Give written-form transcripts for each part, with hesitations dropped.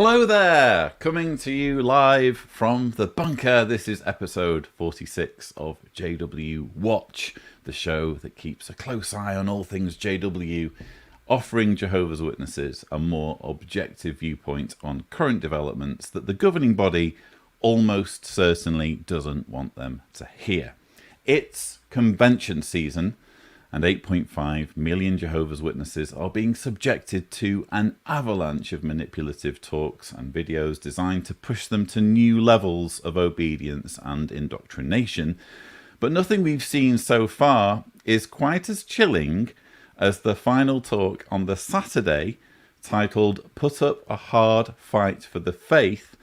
Hello there! Coming to you live from the bunker. This is episode 46 of JW Watch, the show that keeps a close eye on all things JW, offering Jehovah's Witnesses a more objective viewpoint on current developments that the governing body almost certainly doesn't want them to hear. It's convention season, and 8.5 million Jehovah's Witnesses are being subjected to an avalanche of manipulative talks and videos designed to push them to new levels of obedience and indoctrination. But nothing we've seen so far is quite as chilling as the final talk on the Saturday, titled "Put Up a Hard Fight for the Faith,"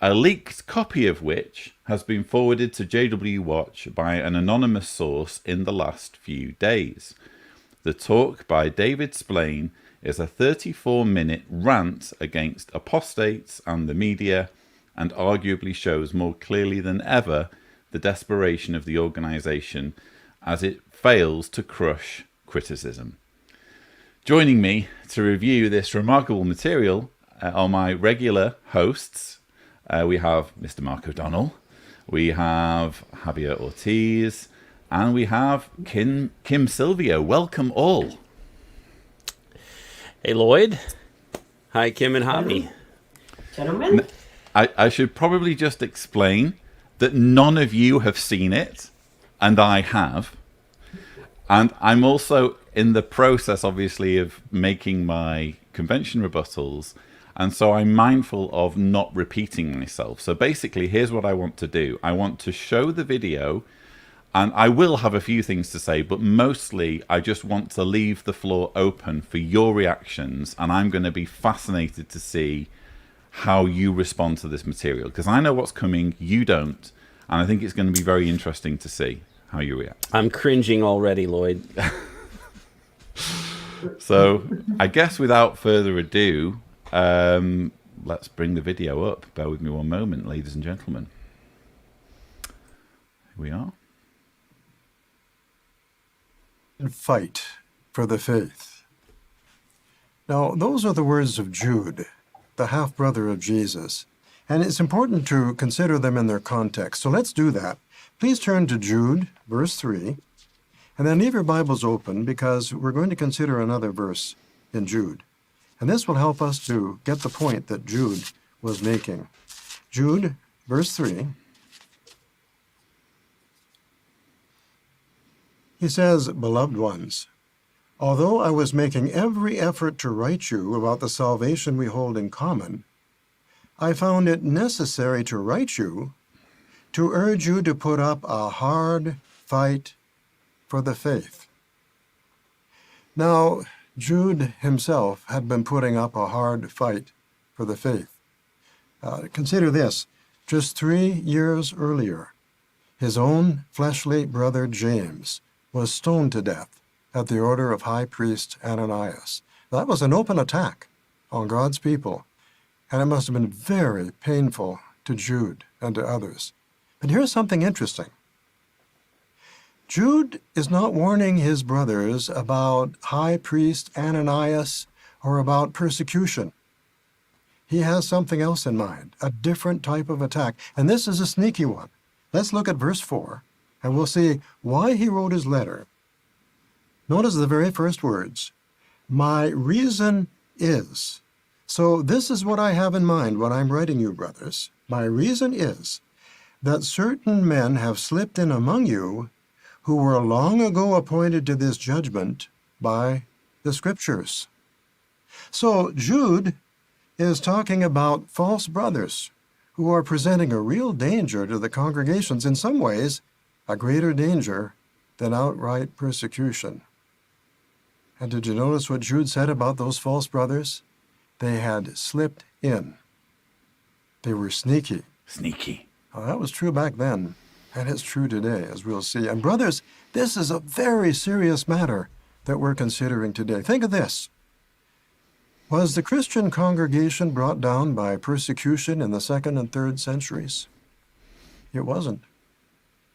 a leaked copy of which has been forwarded to JW Watch by an anonymous source in the last few days. The talk by David Splane is a 34-minute rant against apostates and the media, and arguably shows more clearly than ever the desperation of the organisation as it fails to crush criticism. Joining me to review this remarkable material are my regular hosts. We have Mr. Mark O'Donnell, we have Javier Ortiz, and we have Kim Silvio. Welcome all. Hey Lloyd. Hi Kim and Javi. Gentlemen. I should probably just explain that none of you have seen it, and I have. And I'm also in the process, obviously, of making my convention rebuttals. And so I'm mindful of not repeating myself. So basically, here's what I want to do. I want to show the video, and I will have a few things to say, but mostly I just want to leave the floor open for your reactions. And I'm going to be fascinated to see how you respond to this material, because I know what's coming, you don't. And I think it's going to be very interesting to see how you react. I'm cringing already, Lloyd. So I guess without further ado, let's bring the video up. Bear with me one moment, ladies and gentlemen. Here we are. And fight for the faith. Now, those are the words of Jude, the half-brother of Jesus. And it's important to consider them in their context. So let's do that. Please turn to Jude, verse 3, and then leave your Bibles open, because we're going to consider another verse in Jude. And this will help us to get the point that Jude was making. Jude, verse 3. He says, "Beloved ones, although I was making every effort to write you about the salvation we hold in common, I found it necessary to write you to urge you to put up a hard fight for the faith." Now, Jude himself had been putting up a hard fight for the faith. Consider this. Just 3 years earlier, his own fleshly brother James was stoned to death at the order of High Priest Ananias. That was an open attack on God's people, and it must have been very painful to Jude and to others. But here's something interesting. Jude is not warning his brothers about High Priest Ananias or about persecution. He has something else in mind, a different type of attack, and this is a sneaky one. Let's look at verse 4, and we'll see why he wrote his letter. Notice the very first words, "My reason is." So this is what I have in mind when I'm writing you, brothers. My reason is that certain men have slipped in among you who were long ago appointed to this judgment by the Scriptures. So Jude is talking about false brothers who are presenting a real danger to the congregations, in some ways a greater danger than outright persecution. And did you notice what Jude said about those false brothers? They had slipped in. They were sneaky. Sneaky. Well, that was true back then, and it's true today, as we'll see. And brothers, this is a very serious matter that we're considering today. Think of this. Was the Christian congregation brought down by persecution in the 2nd and 3rd centuries? It wasn't.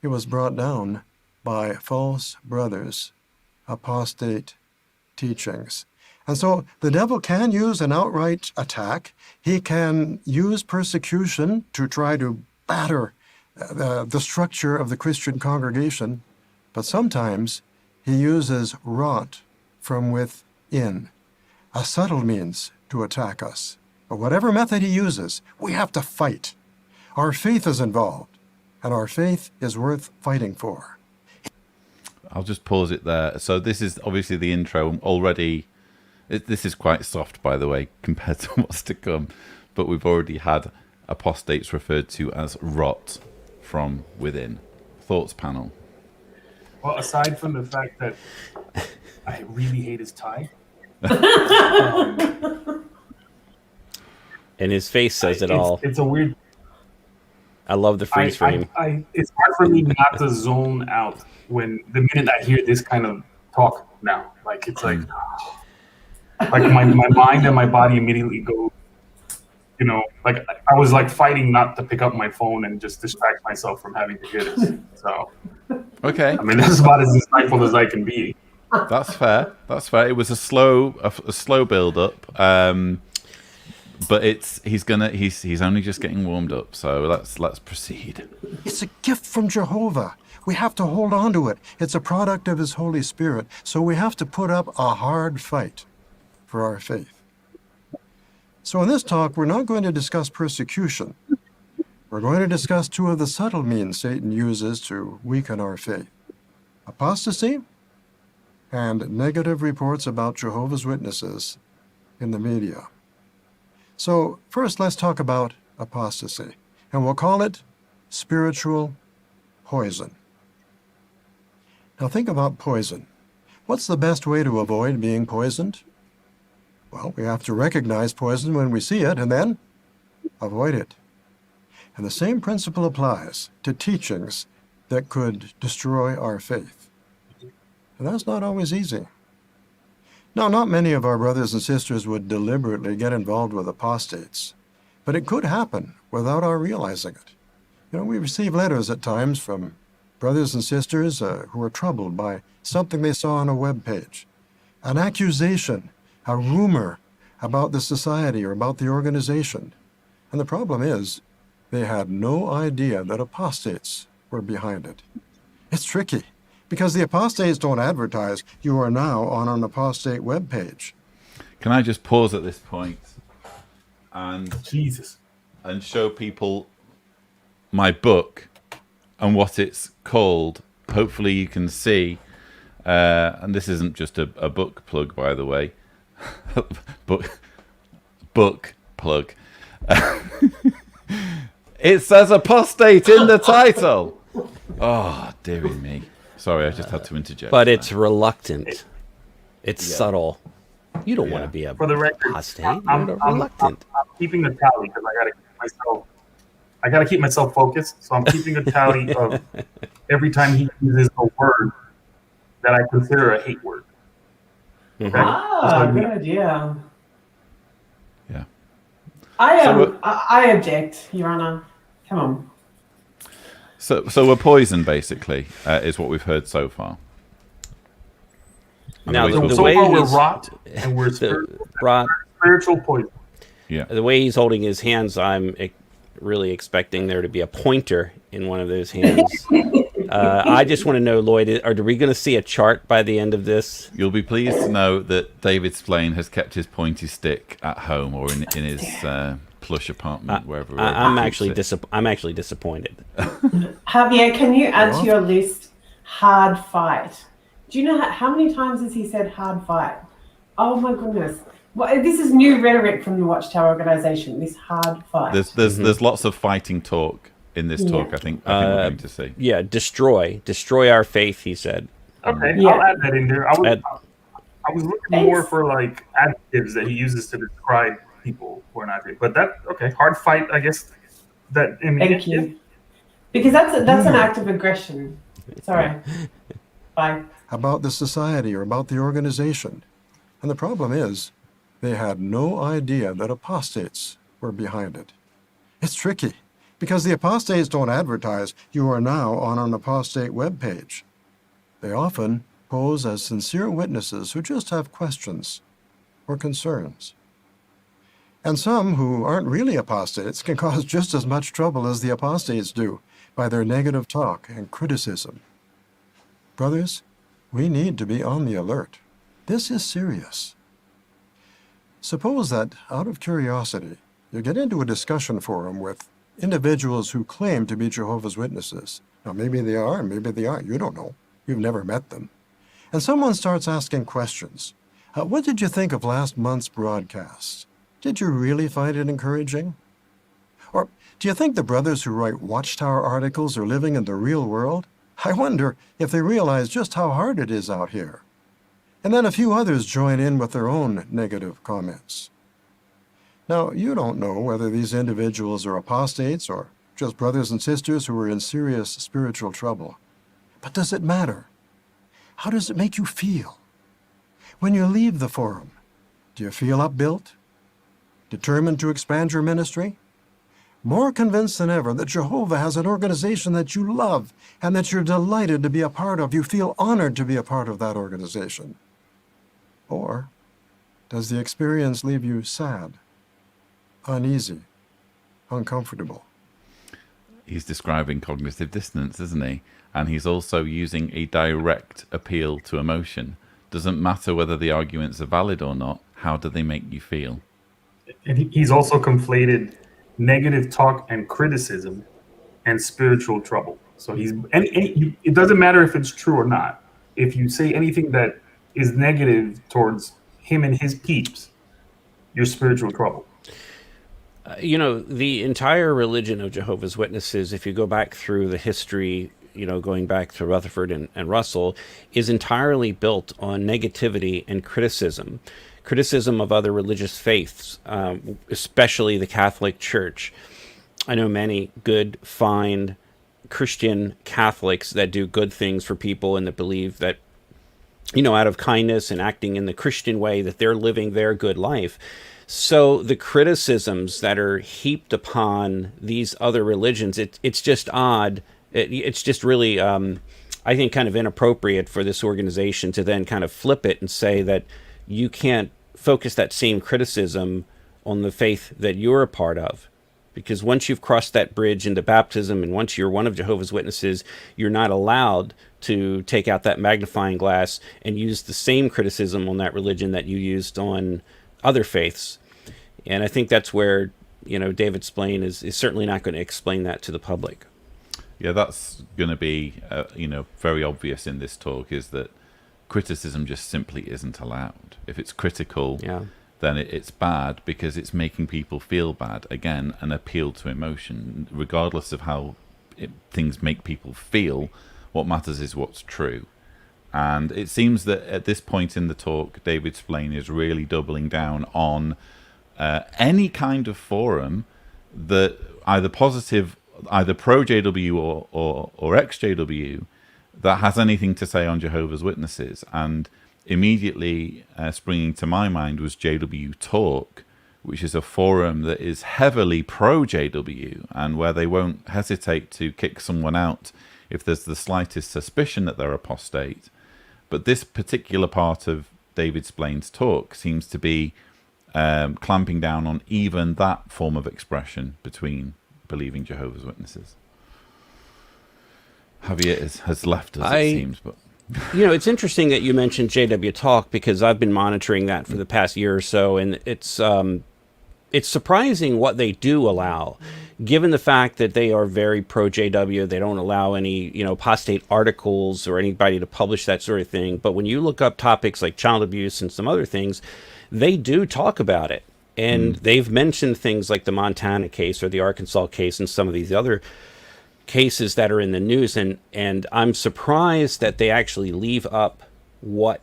It was brought down by false brothers, apostate teachings. And so the devil can use an outright attack. He can use persecution to try to batter the structure of the Christian congregation. But sometimes he uses rant from within, a subtle means to attack us. But whatever method he uses, we have to fight. Our faith is involved, and our faith is worth fighting for. I'll just pause it there. So this is obviously the intro already. This is quite soft, by the way, compared to what's to come. But we've already had apostates referred to as rot from within. Thoughts, panel? Well, aside from the fact that I really hate his tie. And his face says it all. It's a weird... I love the freeze frame. It's hard for me not to zone out when the minute I hear this kind of talk now. Like, it's like my mind and my body immediately go, like I was like fighting not to pick up my phone and just distract myself from having to hear this. So, okay. I mean, that's about as insightful as I can be. That's fair. That's fair. It was a slow build up. But he's only just getting warmed up, so let's proceed. It's a gift from Jehovah. We have to hold on to it. It's a product of his Holy Spirit, so we have to put up a hard fight for our faith. So in this talk, we're not going to discuss persecution. We're going to discuss two of the subtle means Satan uses to weaken our faith: apostasy and negative reports about Jehovah's Witnesses in the media. So first, let's talk about apostasy, and we'll call it spiritual poison. Now think about poison. What's the best way to avoid being poisoned? Well, we have to recognize poison when we see it and then avoid it. And the same principle applies to teachings that could destroy our faith. And that's not always easy. Now, not many of our brothers and sisters would deliberately get involved with apostates, but it could happen without our realizing it. We receive letters at times from brothers and sisters who are troubled by something they saw on a web page, an accusation, a rumor about the society or about the organization. And the problem is, they had no idea that apostates were behind it. It's tricky, because the apostates don't advertise, "You are now on an apostate web page." Can I just pause at this point and show people my book and what it's called? Hopefully you can see, and this isn't just a book plug, by the way. book plug. It says apostate in the title. Oh, dearie me. Sorry, I just had to interject. But it's reluctant. It's subtle. You don't want to be a For the record, apostate. I'm Reluctant. I'm keeping a tally because I gotta keep myself focused. So I'm keeping a tally of every time he uses a word that I consider a hate word. Okay? Good idea. Yeah. I object, Your Honor. Come on. So we're poisoned, basically, is what we've heard so far. Now, the so way far we're he's rot and we're spiritual poison. Yeah. The way he's holding his hands, I'm really expecting there to be a pointer in one of those hands. I just want to know, Lloyd, are we going to see a chart by the end of this? You'll be pleased to know that David Splane has kept his pointy stick at home or in his plush apartment, wherever. I'm actually disappointed. Javier, can you add to your list hard fight? Do you know how many times has he said hard fight? Oh my goodness. Well, this is new rhetoric from the Watchtower organization, this hard fight. There's lots of fighting talk in this talk, I think we're going to see. Yeah, destroy our faith, he said. Okay, I'll add that in there. I was looking more for like adjectives that he uses to describe people who are not great. But hard fight, I guess. Thank you. Because that's an act of aggression. Sorry. Bye. About the society or about the organization. And the problem is, they had no idea that apostates were behind it. It's tricky, because the apostates don't advertise, "You are now on an apostate web page." They often pose as sincere witnesses who just have questions. or concerns. And some who aren't really apostates can cause just as much trouble as the apostates do by their negative talk and criticism. Brothers, we need to be on the alert. This is serious. Suppose that, out of curiosity, you get into a discussion forum with individuals who claim to be Jehovah's Witnesses. Now, maybe they are, and maybe they aren't. You don't know. You've never met them. And someone starts asking questions. What did you think of last month's broadcast? Did you really find it encouraging? Or do you think the brothers who write Watchtower articles are living in the real world? I wonder if they realize just how hard it is out here. And then a few others join in with their own negative comments. Now, you don't know whether these individuals are apostates or just brothers and sisters who are in serious spiritual trouble. But does it matter? How does it make you feel? When you leave the forum, do you feel upbuilt? Determined to expand your ministry? More convinced than ever that Jehovah has an organization that you love and that you're delighted to be a part of. You feel honored to be a part of that organization. Or does the experience leave you sad, uneasy, uncomfortable? He's describing cognitive dissonance, isn't he? And he's also using a direct appeal to emotion. Doesn't matter whether the arguments are valid or not. How do they make you feel? And he's also conflated negative talk and criticism and spiritual trouble. So it doesn't matter if it's true or not. If you say anything that is negative towards him and his peeps, you're spiritual trouble. The entire religion of Jehovah's Witnesses, if you go back through the history, going back to Rutherford and Russell, is entirely built on negativity and criticism of other religious faiths, especially the Catholic Church. I know many good, fine Christian Catholics that do good things for people and that believe that, out of kindness and acting in the Christian way, that they're living their good life. So the criticisms that are heaped upon these other religions, it's just odd. It's just really, I think, kind of inappropriate for this organization to then kind of flip it and say that you can't focus that same criticism on the faith that you're a part of. Because once you've crossed that bridge into baptism and once you're one of Jehovah's Witnesses, you're not allowed to take out that magnifying glass and use the same criticism on that religion that you used on other faiths. And I think that's where, David Splane is certainly not going to explain that to the public. Yeah, that's going to be, very obvious in this talk, is that criticism just simply isn't allowed. If it's critical, then it's bad because it's making people feel bad. Again, an appeal to emotion. Regardless of how things make people feel, what matters is what's true. And it seems that at this point in the talk, David Splane is really doubling down on any kind of forum that either pro-JW or ex-JW that has anything to say on Jehovah's Witnesses. And immediately springing to my mind was JW Talk, which is a forum that is heavily pro-JW and where they won't hesitate to kick someone out if there's the slightest suspicion that they're apostate. But this particular part of David Splane's talk seems to be clamping down on even that form of expression between believing Jehovah's Witnesses. Javier has left us, it seems. But it's interesting that you mentioned JW Talk because I've been monitoring that for the past year or so, and it's surprising what they do allow, given the fact that they are very pro-JW. They don't allow any, apostate articles or anybody to publish that sort of thing. But when you look up topics like child abuse and some other things, they do talk about it. And they've mentioned things like the Montana case or the Arkansas case and some of these other cases that are in the news. And I'm surprised that they actually leave up what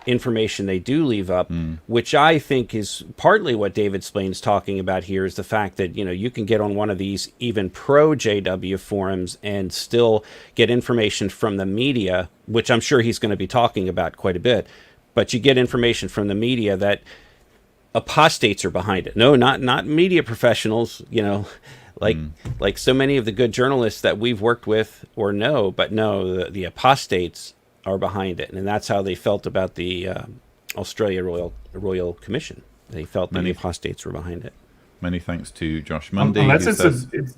information they do leave up, which I think is partly what David Splane's talking about here, is the fact that, you can get on one of these even pro-JW forums and still get information from the media, which I'm sure he's going to be talking about quite a bit. But you get information from the media that apostates are behind it. No, not media professionals, like so many of the good journalists that we've worked with or know, but no, the apostates are behind it. And that's how they felt about the Australia Royal Commission. They felt that the apostates were behind it. Many thanks to Josh Mundy. Unless it's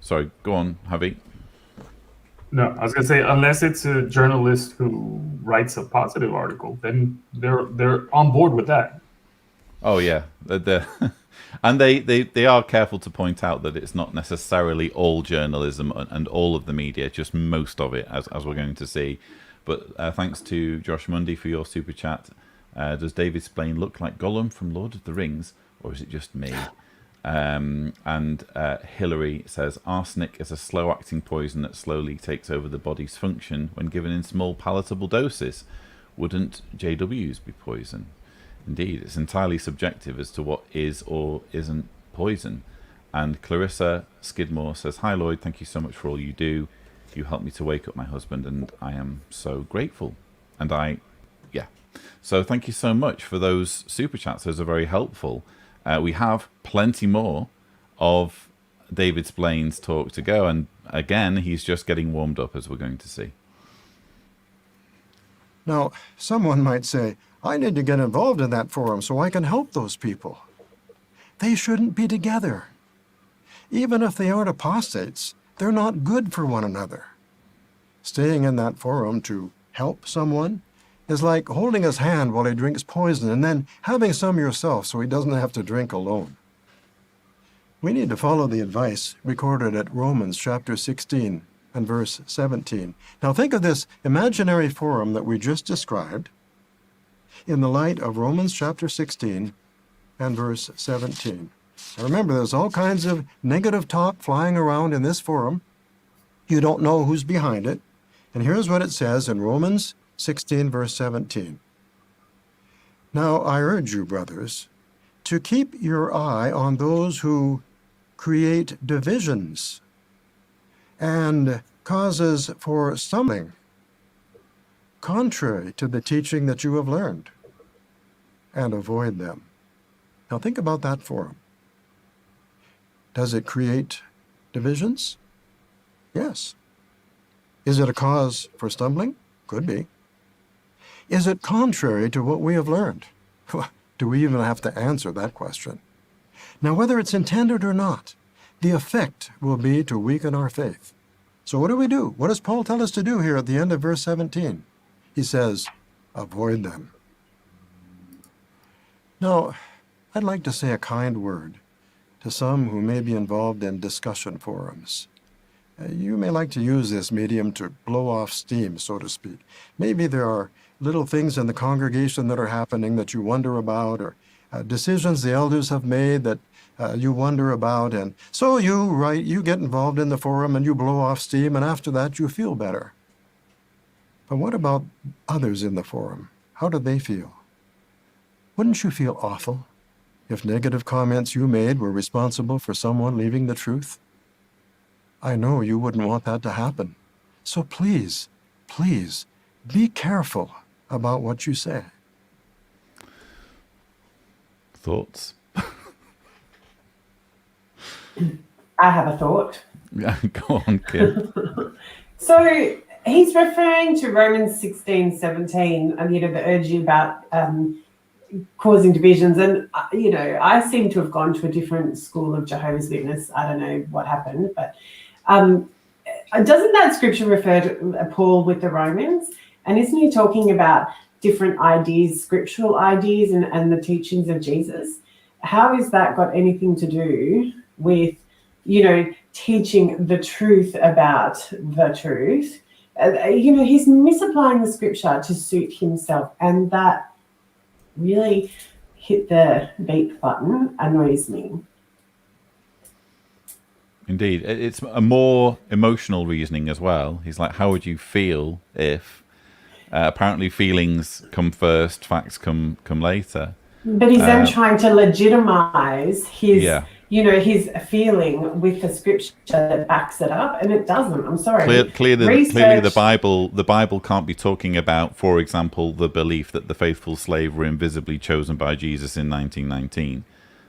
sorry, go on, Javi. No, I was gonna say, unless it's a journalist who writes a positive article, then they're on board with that. Oh yeah, and they are careful to point out that it's not necessarily all journalism and all of the media, just most of it, as we're going to see. But thanks to Josh Mundy for your super chat. Does David Splane look like Gollum from Lord of the Rings, or is it just me? And Hillary says, arsenic is a slow-acting poison that slowly takes over the body's function when given in small palatable doses. Wouldn't JWs be poison? Indeed, it's entirely subjective as to what is or isn't poison. And Clarissa Skidmore says, hi Lloyd, thank you so much for all you do. You helped me to wake up my husband and I am so grateful. And so thank you so much for those super chats. Those are very helpful. We have plenty more of David Splane's talk to go. And again, he's just getting warmed up, as we're going to see. Now, someone might say, I need to get involved in that forum so I can help those people. They shouldn't be together. Even if they aren't apostates, they're not good for one another. Staying in that forum to help someone is like holding his hand while he drinks poison and then having some yourself so he doesn't have to drink alone. We need to follow the advice recorded at Romans chapter 16 and verse 17. Now think of this imaginary forum that we just described in the light of Romans chapter 16 and verse 17. Now remember, there's all kinds of negative talk flying around in this forum. You don't know who's behind it. And here's what it says in Romans 16, verse 17. Now I urge you, brothers, to keep your eye on those who create divisions and causes for stumbling, contrary to the teaching that you have learned, and avoid them. Now think about that forum. Does it create divisions? Yes. Is it a cause for stumbling? Could be. Is it contrary to what we have learned? Do we even have to answer that question? Now, whether it's intended or not, the effect will be to weaken our faith. So what do we do? What does Paul tell us to do here at the end of verse 17? He says, avoid them. Now, I'd like to say a kind word to some who may be involved in discussion forums. You may like to use this medium to blow off steam, so to speak. Maybe there are little things in the congregation that are happening that you wonder about, or decisions the elders have made that you wonder about, and so you get involved in the forum and you blow off steam, and after that you feel better. But what about others in the forum? How do they feel? Wouldn't you feel awful if negative comments you made were responsible for someone leaving the truth? I know you wouldn't want that to happen. So please, please, be careful about what you say. Thoughts? I have a thought. Yeah, go on, Kim. So he's referring to Romans 16:17, and the urge about causing divisions. And I seem to have gone to a different school of Jehovah's Witness. I don't know what happened, but doesn't that scripture refer to Paul with the Romans? And isn't he talking about different ideas, scriptural ideas, and the teachings of Jesus? How has that got anything to do with, teaching the truth about the truth? He's misapplying the scripture to suit himself, and that really hit the beep button, annoys me. Indeed. It's a more emotional reasoning as well. He's like, how would you feel if apparently feelings come first, facts come later? But he's then trying to legitimize his his feeling with the scripture that backs it up, and it doesn't. I'm sorry. Clearly the Bible can't be talking about, for example, the belief that the faithful slave were invisibly chosen by Jesus in 1919.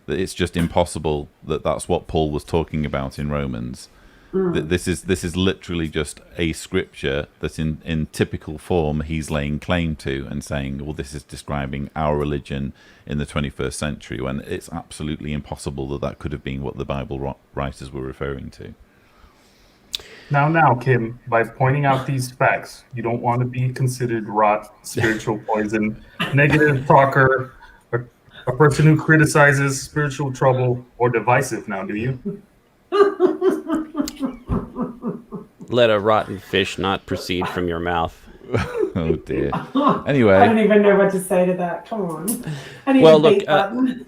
That it's just impossible that that's what Paul was talking about in Romans. This is literally just a scripture that in typical form he's laying claim to and saying, well, this is describing our religion in the 21st century, when it's absolutely impossible that could have been what the Bible writers were referring to. Now, Kim, by pointing out these facts, you don't want to be considered rot, spiritual poison, negative talker, a person who criticizes spiritual trouble, or divisive now, do you? Let a rotten fish not proceed from your mouth. Oh dear. Anyway, I don't even know what to say to that. Come on. I need Well, a look, beat button.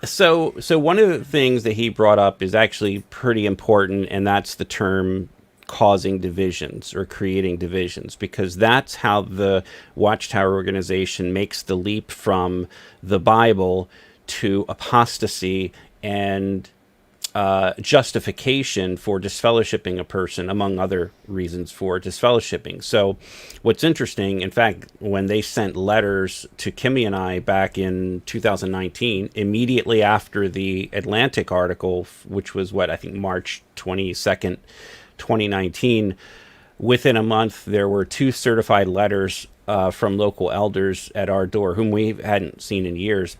So one of the things that he brought up is actually pretty important, and that's the term causing divisions or creating divisions, because that's how the Watchtower organization makes the leap from the Bible to apostasy and justification for disfellowshipping a person, among other reasons for disfellowshipping. So what's interesting, in fact, when they sent letters to Kimmy and I back in 2019, immediately after the Atlantic article, which was I think March 22nd, 2019, within a month, there were 2 certified letters from local elders at our door, whom we hadn't seen in years,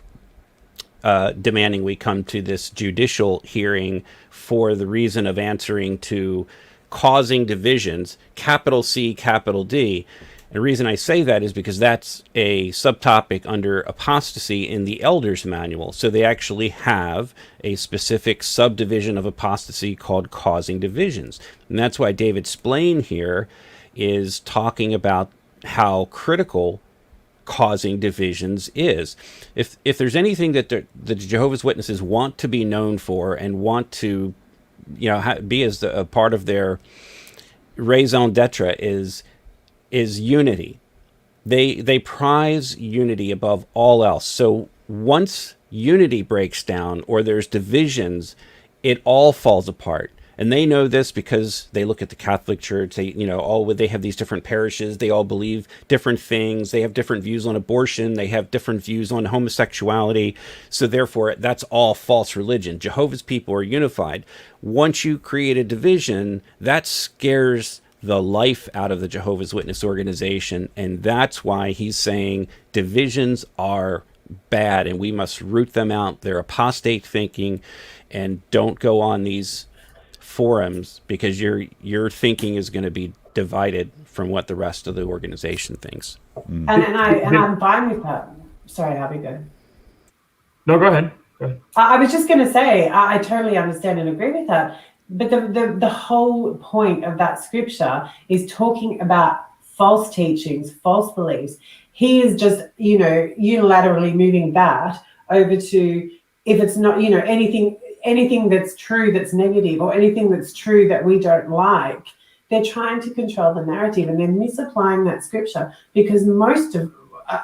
demanding we come to this judicial hearing for the reason of answering to causing divisions, capital C, capital D. And the reason I say that is because that's a subtopic under apostasy in the Elders Manual. So they actually have a specific subdivision of apostasy called causing divisions. And that's why David Splane here is talking about how critical causing divisions is. If there's anything that the Jehovah's Witnesses want to be known for and want to, be as a part of their raison d'etre is unity. They prize unity above all else. So once unity breaks down or there's divisions, it all falls apart. And they know this because they look at the Catholic Church. They have these different parishes. They all believe different things. They have different views on abortion. They have different views on homosexuality. So therefore, that's all false religion. Jehovah's people are unified. Once you create a division, that scares the life out of the Jehovah's Witness organization. And that's why he's saying divisions are bad and we must root them out. They're apostate thinking, and don't go on these forums because your thinking is going to be divided from what the rest of the organization thinks. And I'm fine with that. Sorry, I'll be good. No, go ahead. I was just going to say I totally understand and agree with that. But the whole point of that scripture is talking about false teachings, false beliefs. He is just, unilaterally moving that over to, if it's not, anything that's true that's negative or anything that's true that we don't like, they're trying to control the narrative and they're misapplying that scripture, because most of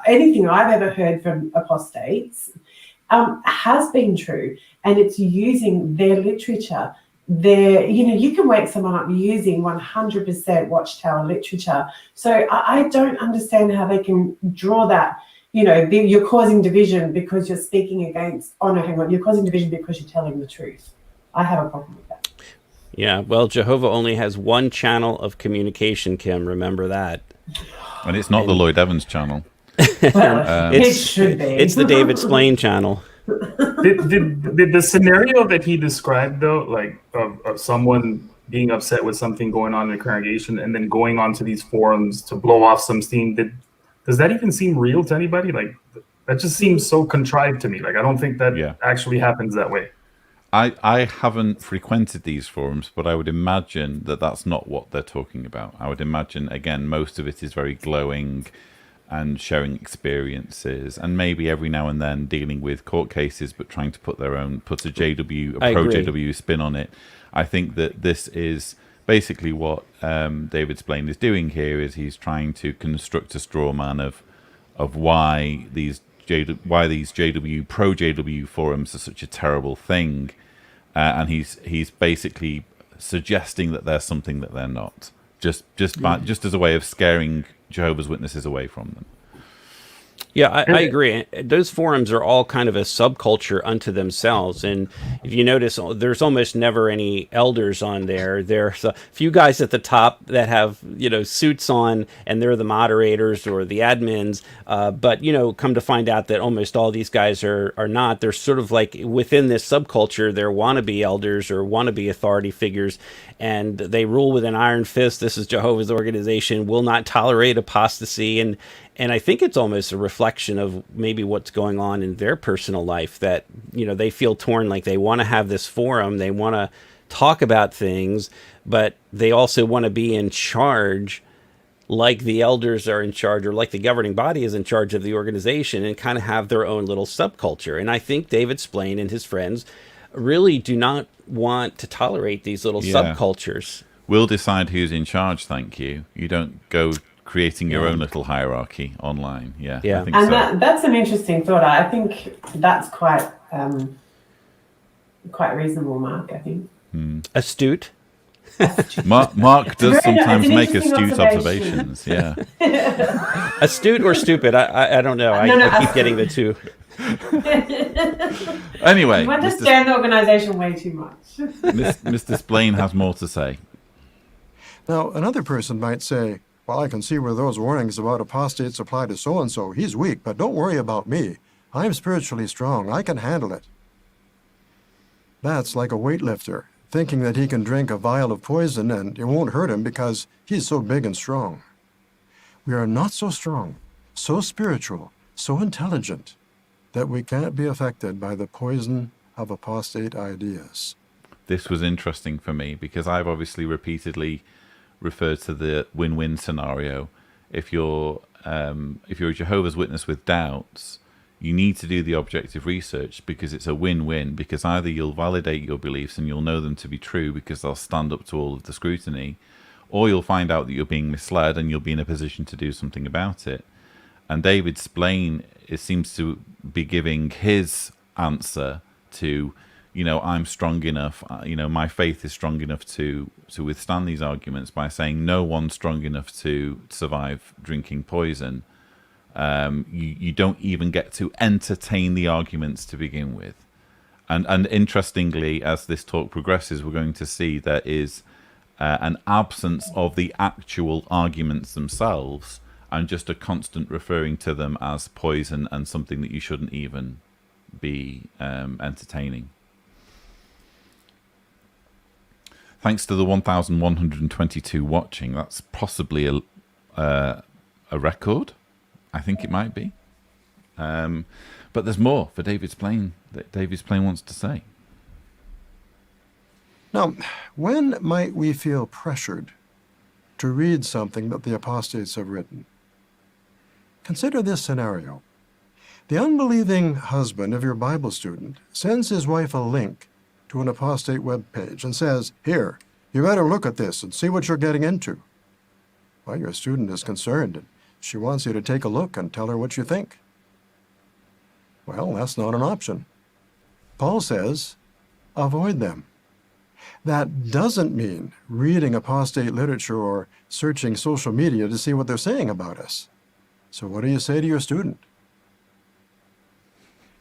anything I've ever heard from apostates has been true, and it's using their literature. You can wake someone up using 100% Watchtower literature. So I don't understand how they can draw that. You're causing division because you're speaking against. Oh no, hang on. You're causing division because you're telling the truth. I have a problem with that. Yeah, well, Jehovah only has one channel of communication, Kim. Remember that. And it's not the Lloyd Evans channel. Well, it should be. It's the David Splane channel. Did the scenario that he described, though, like of someone being upset with something going on in the congregation and then going onto these forums to blow off some steam, does that even seem real to anybody? Like, that just seems so contrived to me. Like, I don't think that actually happens that way. I haven't frequented these forums, but I would imagine that that's not what they're talking about. I would imagine, again, most of it is very glowing and sharing experiences, and maybe every now and then dealing with court cases, but trying to put a pro-JW spin on it. I think that this is basically what David Splane is doing here. Is he's trying to construct a straw man of why these JW pro-JW forums are such a terrible thing, and he's basically suggesting that they're something that they're not, just as a way of scaring Jehovah's Witnesses away from them. Yeah, I agree. Those forums are all kind of a subculture unto themselves. And if you notice, there's almost never any elders on there. There's a few guys at the top that have, suits on, and they're the moderators or the admins. But, come to find out that almost all these guys are not. They're sort of like within this subculture, they're wannabe elders or wannabe authority figures, and they rule with an iron fist. This is Jehovah's organization, will not tolerate apostasy. And I think it's almost a reflection of maybe what's going on in their personal life, that, they feel torn, like they want to have this forum, they want to talk about things, but they also want to be in charge, like the elders are in charge, or like the governing body is in charge of the organization, and kind of have their own little subculture. And I think David Splane and his friends really do not want to tolerate these little subcultures. We'll decide who's in charge, thank you. You don't go creating your own little hierarchy online. I think and so. that's an interesting thought. I think that's quite reasonable, Mark. I think astute. Mark does sometimes make interesting astute observations. Yeah, astute or stupid? I don't know. I keep getting the two. Anyway, you understand the organization way too much. Mr. Splane has more to say. Now, another person might say, well, I can see where those warnings about apostates apply to so-and-so. He's weak, but don't worry about me. I'm spiritually strong. I can handle it. That's like a weightlifter, thinking that he can drink a vial of poison and it won't hurt him because he's so big and strong. We are not so strong, so spiritual, so intelligent, that we can't be affected by the poison of apostate ideas. This was interesting for me because I've obviously repeatedly referred to the win-win scenario. If you're a Jehovah's Witness with doubts, you need to do the objective research because it's a win-win, because either you'll validate your beliefs and you'll know them to be true because they'll stand up to all of the scrutiny, or you'll find out that you're being misled and you'll be in a position to do something about it. And David Splane, it seems to be giving his answer to, I'm strong enough, my faith is strong enough to withstand these arguments, by saying no one's strong enough to survive drinking poison. You don't even get to entertain the arguments to begin with. And interestingly, as this talk progresses, we're going to see there is an absence of the actual arguments themselves, and just a constant referring to them as poison and something that you shouldn't even be entertaining. Thanks to the 1,122 watching. That's possibly a record. I think it might be. But there's more for David Splane that David Splane wants to say. Now, when might we feel pressured to read something that the apostates have written? Consider this scenario. The unbelieving husband of your Bible student sends his wife a link to an apostate web page and says, here, you better look at this and see what you're getting into. Well, your student is concerned, and she wants you to take a look and tell her what you think. Well, that's not an option. Paul says, avoid them. That doesn't mean reading apostate literature or searching social media to see what they're saying about us. So what do you say to your student?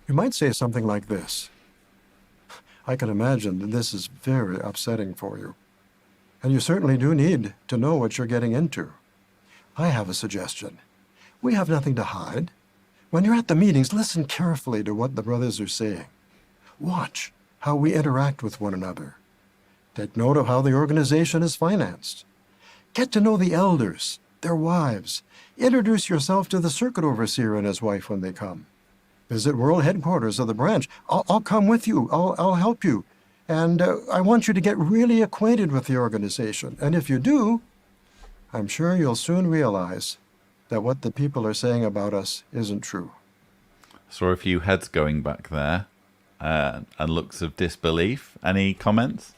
You might say something like this. I can imagine that this is very upsetting for you. And you certainly do need to know what you're getting into. I have a suggestion. We have nothing to hide. When you're at the meetings, listen carefully to what the brothers are saying. Watch how we interact with one another. Take note of how the organization is financed. Get to know the elders, their wives. Introduce yourself to the circuit overseer and his wife when they come. Visit world headquarters of the branch. I'll come with you. I'll help you. And I want you to get really acquainted with the organization. And if you do, I'm sure you'll soon realize that what the people are saying about us isn't true. Saw a few heads going back there and looks of disbelief. Any comments?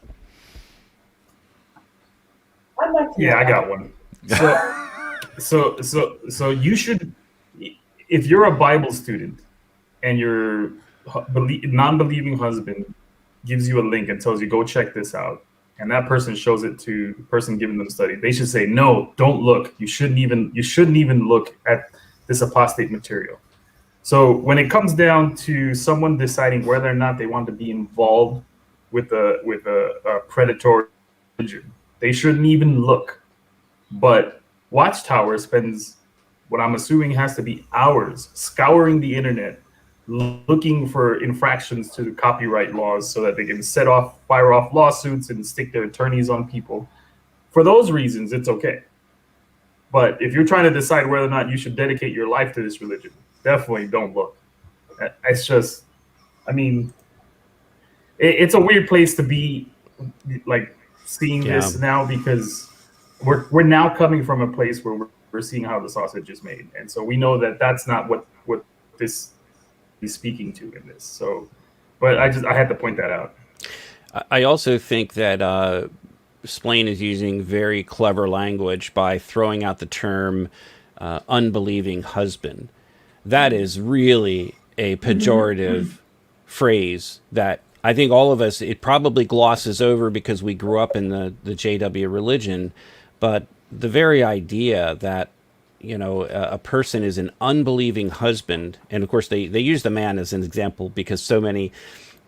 I'd like to Yeah, I got one. So you should, if you're a Bible student and your non-believing husband gives you a link and tells you, go check this out, and that person shows it to the person giving them study, they should say, no, don't look. You shouldn't even look at this apostate material. So when it comes down to someone deciding whether or not they want to be involved with a predatory religion, they shouldn't even look. But Watchtower spends what I'm assuming has to be hours scouring the internet, looking for infractions to the copyright laws so that they can fire off lawsuits and stick their attorneys on people. For those reasons, it's okay. But if you're trying to decide whether or not you should dedicate your life to this religion, definitely don't look. It's just, I mean, it's a weird place to be, like, seeing this now, because we're now coming from a place where we're seeing how the sausage is made, and so we know that that's not what this is speaking to in this. So, but I had to point that out. I also think that Splane is using very clever language by throwing out the term unbelieving husband. That is really a pejorative phrase that I think all of us, it probably glosses over because we grew up in the JW religion, but the very idea that, you know, a person is an unbelieving husband, and of course they use the man as an example because so many,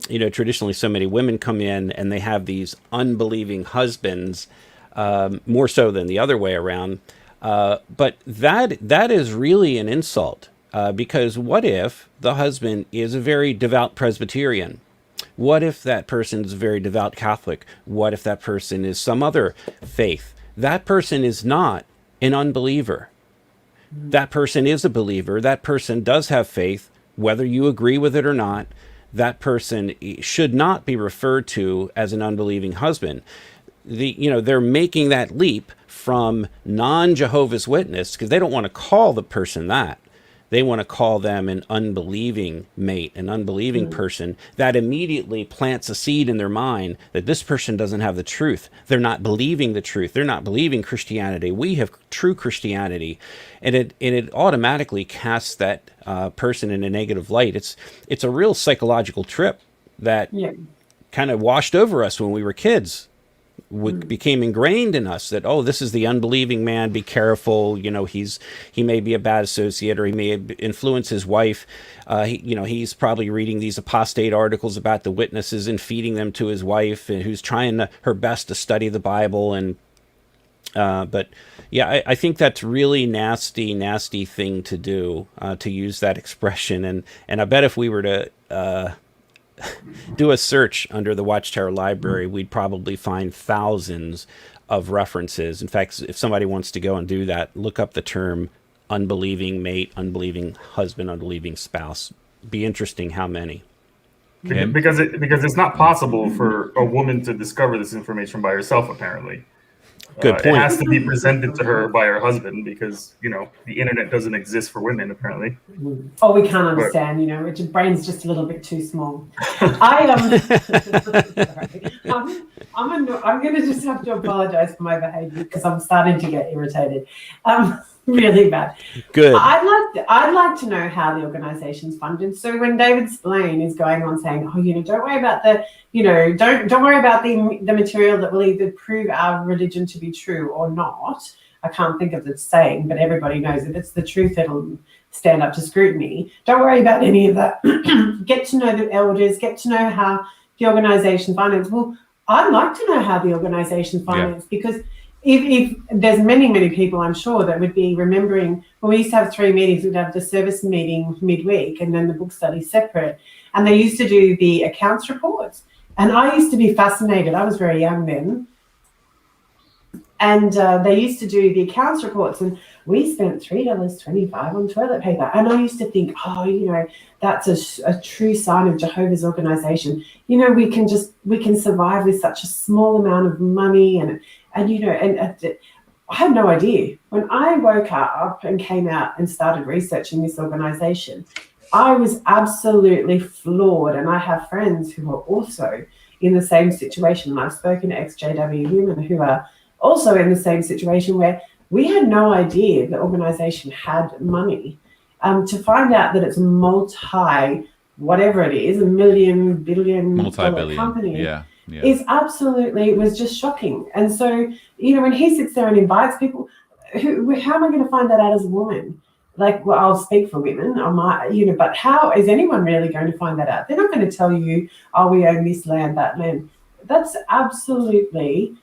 you know, traditionally so many women come in and they have these unbelieving husbands, more so than the other way around. But that is really an insult, because what if the husband is a very devout Presbyterian? What if that person is a very devout Catholic? What if that person is some other faith? That person is not an unbeliever. That person is a believer. That person does have faith, whether you agree with it or not. That person should not be referred to as an unbelieving husband. They're making that leap from non-Jehovah's Witness because they don't want to call the person that. They want to call them an unbelieving mate, an unbelieving person. That immediately plants a seed in their mind that this person doesn't have the truth. They're not believing the truth. They're not believing Christianity. We have true Christianity. And it automatically casts that person in a negative light. It's a real psychological trip that kind of washed over us when we were kids. Became ingrained in us that, oh, this is the unbelieving man, be careful, you know, he may be a bad associate, or he may influence his wife. He's probably reading these apostate articles about the witnesses and feeding them to his wife, and who's trying her best to study the Bible. And but yeah, I think that's really nasty thing to do, to use that expression. And I bet if we were to do a search under the Watchtower Library, we'd probably find thousands of references. In fact, if somebody wants to go and do that, look up the term unbelieving mate, unbelieving husband, unbelieving spouse. Be interesting how many. Because it's not possible for a woman to discover this information by herself, apparently. Good point. It has to be presented to her by her husband because, you know, the internet doesn't exist for women, apparently. Oh, we can't understand, you know, Richard. Brain's just a little bit too small. I'm going to just have to apologize for my behavior because I'm starting to get irritated. Really bad. Good. I'd like to know how the organization's funded. So when David Splane is going on saying, oh, you know, don't worry about don't worry about the material that will either prove our religion to be true or not. I can't think of the saying, but everybody knows if it's the truth, it'll stand up to scrutiny. Don't worry about any of that. Get to know the elders, get to know how the organization finances. Well, I'd like to know how the organization finances, because if there's many people, I'm sure, that would be remembering when we used to have 3 meetings. We'd have the service meeting midweek and then the book study separate. And they used to do the accounts reports. And I used to be fascinated. I was very young then. And they used to do the accounts reports, and we spent $3.25 on toilet paper. And I used to think, oh, you know, that's a true sign of Jehovah's organization. You know, we can survive with such a small amount of money, and you know, and I had no idea. When I woke up and came out and started researching this organization, I was absolutely floored. And I have friends who are also in the same situation. And I've spoken to ex-JW women who are also in the same situation, where we had no idea the organization had money. To find out that it's whatever it is, $1 billion multi-billion company, Yeah. is absolutely, it was just shocking. And so, you know, when he sits there and invites people, how am I going to find that out as a woman? like, well, I'll speak for women. I might, but how is anyone really going to find that out? They're not going to tell you, oh, we own this land, that land. That's absolutely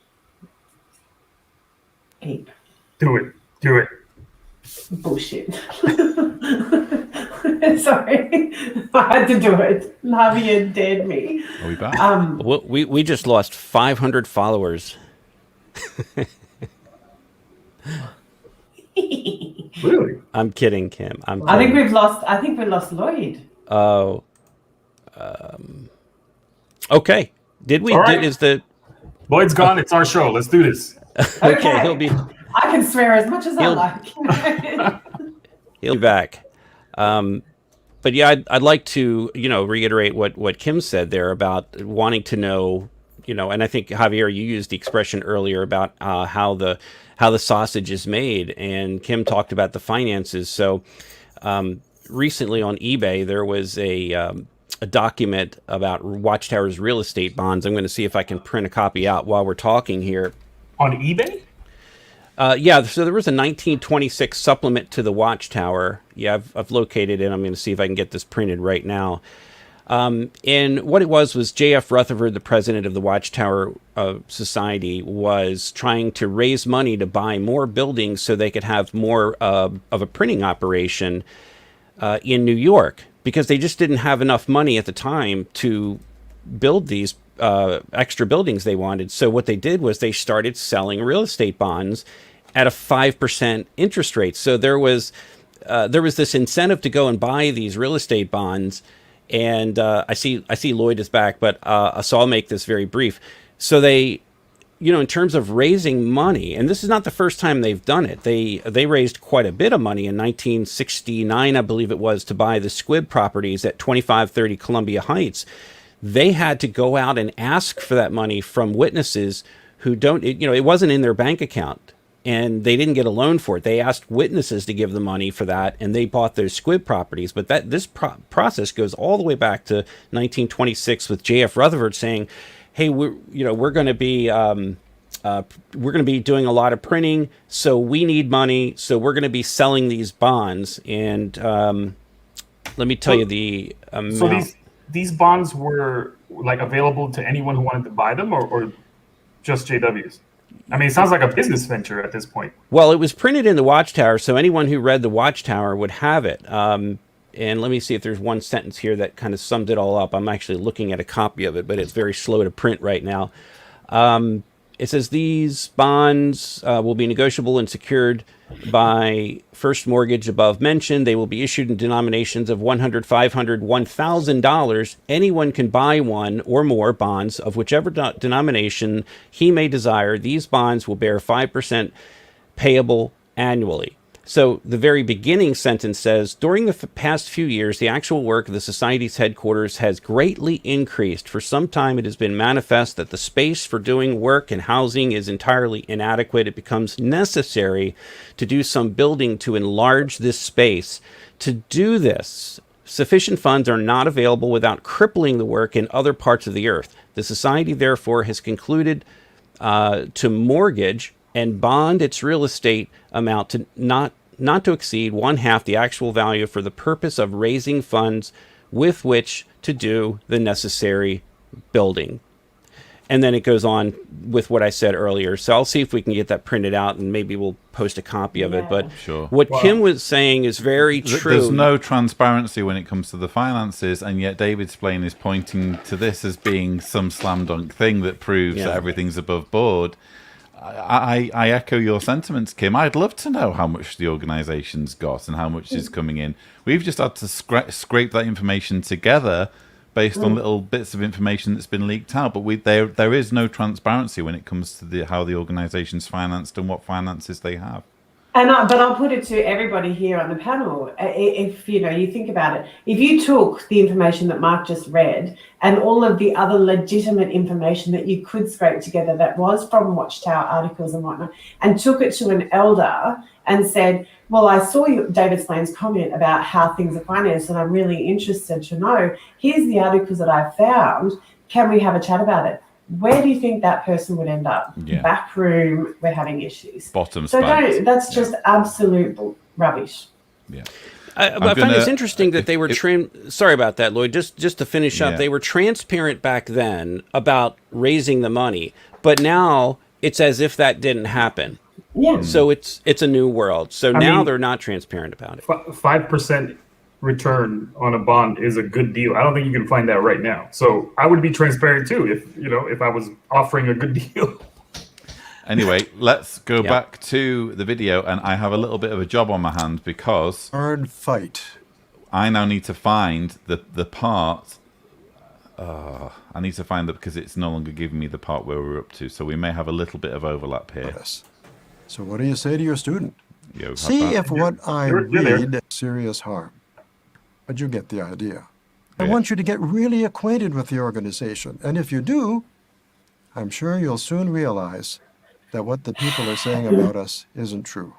ape. Do it. Bullshit. Sorry, I had to do it. Javier dared me. Are we back? Well, we just lost 500 followers. Really? I'm kidding, Kim. I'm kidding. I think we lost Lloyd. Oh. Okay. Did we? All right. Lloyd's gone. It's our show. Let's do this. Okay. He'll be. I can swear as much as I like. He'll be back. But yeah, I'd like to, reiterate what Kim said there about wanting to know, and I think, Javier, you used the expression earlier about how the sausage is made, and Kim talked about the finances. So recently on eBay, there was a document about Watchtower's real estate bonds. I'm going to see if I can print a copy out while we're talking here. On eBay? Yeah, so there was a 1926 supplement to the Watchtower. Yeah, I've located it. I'm going to see if I can get this printed right now. And what it was J.F. Rutherford, the president of the Watchtower Society, was trying to raise money to buy more buildings so they could have more of a printing operation in New York, because they just didn't have enough money at the time to build these extra buildings they wanted. So what they did was they started selling real estate bonds at a 5% interest rate. So there was this incentive to go and buy these real estate bonds. And I see Lloyd is back, but so I'll make this very brief. So they, in terms of raising money, and this is not the first time they've done it. They raised quite a bit of money in 1969, I believe it was, to buy the Squibb properties at 2530 Columbia Heights. They had to go out and ask for that money from witnesses who it wasn't in their bank account, and they didn't get a loan for it. They asked witnesses to give the money for that, and they bought those Squibb properties. But this process goes all the way back to 1926 with J.F. Rutherford saying, "Hey, we're going to be doing a lot of printing, so we need money. So we're going to be selling these bonds." And let me tell you the amount. So these bonds were like available to anyone who wanted to buy them, or just JWs? I mean, it sounds like a business venture at this point. Well, it was printed in the Watchtower, so anyone who read the Watchtower would have it. And let me see if there's one sentence here that kind of summed it all up. I'm actually looking at a copy of it, but it's very slow to print right now. It says these bonds will be negotiable and secured by first mortgage above mentioned. They will be issued in denominations of $100, $500, $1,000. Anyone can buy one or more bonds of whichever denomination he may desire. These bonds will bear 5% payable annually. So the very beginning sentence says, during the past few years, the actual work of the Society's headquarters has greatly increased. For some time, it has been manifest that the space for doing work and housing is entirely inadequate. It becomes necessary to do some building to enlarge this space. To do this, sufficient funds are not available without crippling the work in other parts of the earth. The Society, therefore, has concluded to mortgage and bond its real estate amount to not to exceed 1/2 the actual value for the purpose of raising funds with which to do the necessary building. And then it goes on with what I said earlier. So I'll see if we can get that printed out, and maybe we'll post a copy of it. But sure. What Kim was saying is very true. There's no transparency when it comes to the finances, and yet David Splane is pointing to this as being some slam dunk thing that proves that everything's above board. I echo your sentiments, Kim. I'd love to know how much the organisation's got and how much is coming in. We've just had to scrape that information together based on little bits of information that's been leaked out. But there is no transparency when it comes to how the organisation's financed and what finances they have. But I'll put it to everybody here on the panel. If you think about it, if you took the information that Mark just read and all of the other legitimate information that you could scrape together that was from Watchtower articles and whatnot, and took it to an elder and said, well, I saw David Splane's comment about how things are financed, and I'm really interested to know, here's the articles that I found. Can we have a chat about it? Where do you think that person would end up? Yeah. Back room, we're having issues. Bottom so spikes. That's just absolute rubbish. Yeah. I find it's interesting that they were sorry about that, Lloyd. Just to finish up, they were transparent back then about raising the money, but now it's as if that didn't happen. Yeah. So it's a new world. So now they're not transparent about it. 5% return on a bond is a good deal. I don't think you can find that right now. So I would be transparent too if I was offering a good deal. Anyway, let's go back to the video, and I have a little bit of a job on my hand because hard fight. I now need to find the part. I need to find that because it's no longer giving me the part where we're up to. So we may have a little bit of overlap here. Yes. So what do you say to your student? You See if what I read serious harm. But you get the idea. I want you to get really acquainted with the organization. And if you do, I'm sure you'll soon realize that what the people are saying about us isn't true.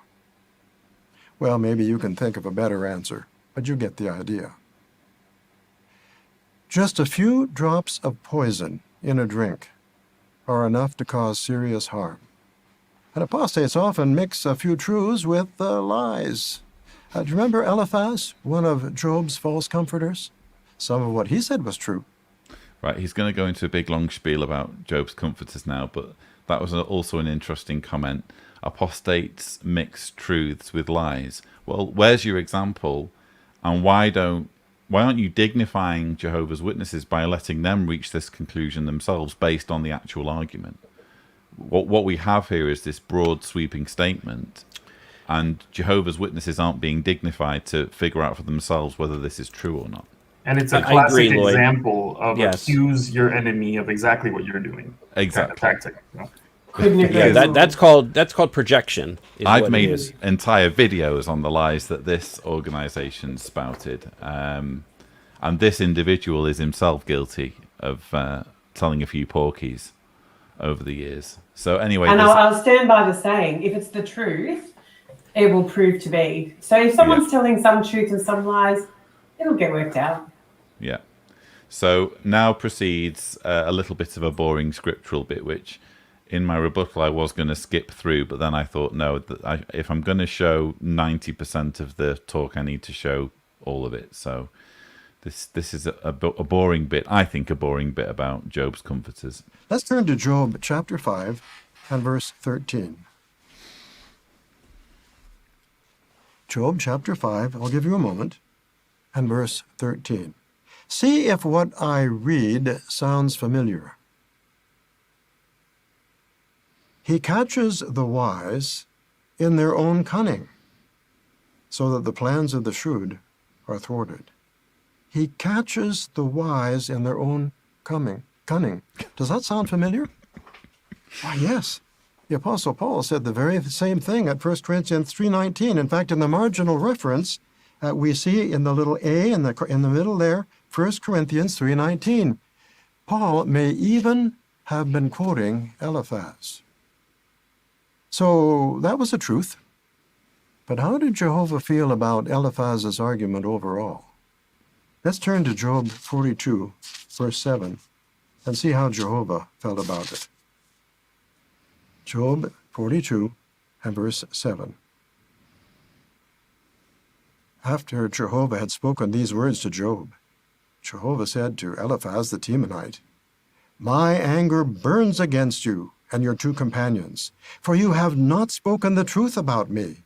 Well, maybe you can think of a better answer, but you get the idea. Just a few drops of poison in a drink are enough to cause serious harm. And apostates often mix a few truths with lies. Do you remember Eliphaz, one of Job's false comforters? Some of what he said was true. Right, he's going to go into a big long spiel about Job's comforters now, but that was also an interesting comment. Apostates mix truths with lies. Well, where's your example? And why aren't you dignifying Jehovah's Witnesses by letting them reach this conclusion themselves based on the actual argument? What we have here is this broad sweeping statement, and Jehovah's Witnesses aren't being dignified to figure out for themselves whether this is true or not. And it's a classic example of accuse your enemy of exactly what you're doing. Exactly. Tactic. That's called projection. I've made entire videos on the lies that this organization spouted, and this individual is himself guilty of telling a few porkies over the years. So anyway, and I'll stand by the saying: if it's the truth, it will prove to be. So if someone's telling some truth and some lies, it'll get worked out. Yeah. So now proceeds a little bit of a boring scriptural bit, which in my rebuttal I was going to skip through, but then I thought, no, if I'm going to show 90% of the talk, I need to show all of it. So this is a boring bit, I think, a boring bit about Job's comforters. Let's turn to Job chapter 5 and verse 13. Job chapter 5, I'll give you a moment, and verse 13. See if what I read sounds familiar. He catches the wise in their own cunning, so that the plans of the shrewd are thwarted. He catches the wise in their own cunning. Does that sound familiar? Why, yes. The Apostle Paul said the very same thing at 1 Corinthians 3:19. In fact, in the marginal reference, we see in the little a in the middle there, 1 Corinthians 3:19. Paul may even have been quoting Eliphaz. So that was the truth. But how did Jehovah feel about Eliphaz's argument overall? Let's turn to Job 42, verse 7, and see how Jehovah felt about it. Job 42 and verse 7. After Jehovah had spoken these words to Job, Jehovah said to Eliphaz the Temanite, My anger burns against you and your two companions, for you have not spoken the truth about me,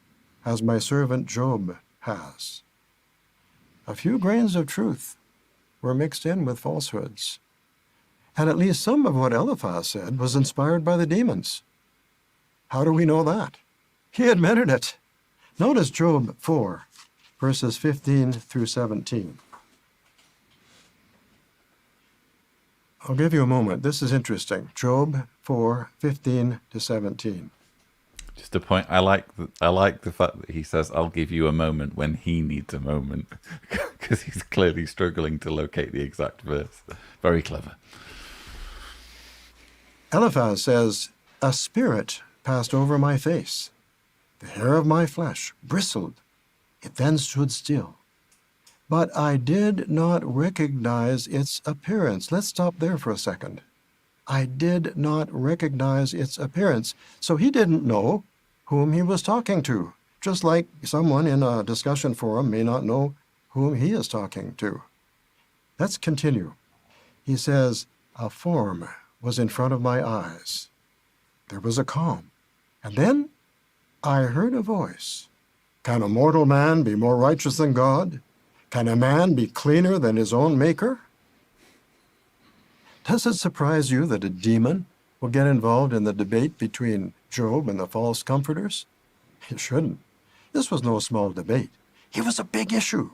as my servant Job has. A few grains of truth were mixed in with falsehoods, and at least some of what Eliphaz said was inspired by the demons. How do we know that? He admitted it. Notice Job 4, verses 15 through 17. I'll give you a moment. This is interesting. Job 4, 15 to 17. Just a point. I like the fact that he says, "I'll give you a moment" when he needs a moment, because he's clearly struggling to locate the exact verse. Very clever. Eliphaz says, A spirit passed over my face. The hair of my flesh bristled. It then stood still. But I did not recognize its appearance. Let's stop there for a second. I did not recognize its appearance. So he didn't know whom he was talking to. just like someone in a discussion forum may not know whom he is talking to. Let's continue. He says, a form was in front of my eyes. There was a calm. And then I heard a voice. Can a mortal man be more righteous than God? Can a man be cleaner than his own maker? Does it surprise you that a demon will get involved in the debate between Job and the false comforters? It shouldn't. This was no small debate. It was a big issue.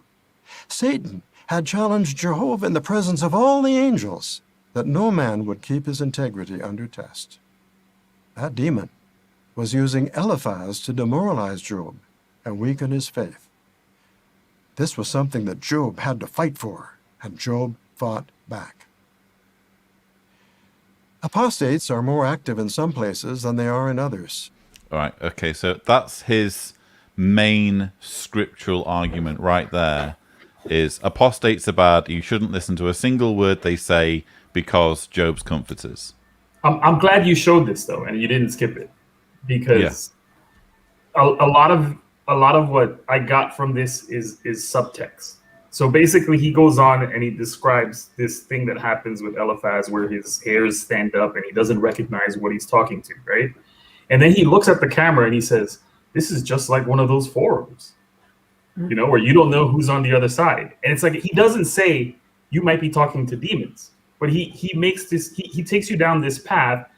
Satan had challenged Jehovah in the presence of all the angels that no man would keep his integrity under test. That demon was using Eliphaz to demoralize Job and weaken his faith. This was something that Job had to fight for, and Job fought back. Apostates are more active in some places than they are in others. All right, okay, so that's his main scriptural argument right there, is apostates are bad, you shouldn't listen to a single word they say because Job's comforters. I'm glad you showed this though, and you didn't skip it, because a lot of what I got from this is subtext. So basically, he goes on and he describes this thing that happens with Eliphaz, where his hairs stand up and he doesn't recognize what he's talking to, right? And then he looks at the camera and he says, "This is just like one of those forums, where you don't know who's on the other side." And it's like, he doesn't say you might be talking to demons, but he makes this, he takes you down this path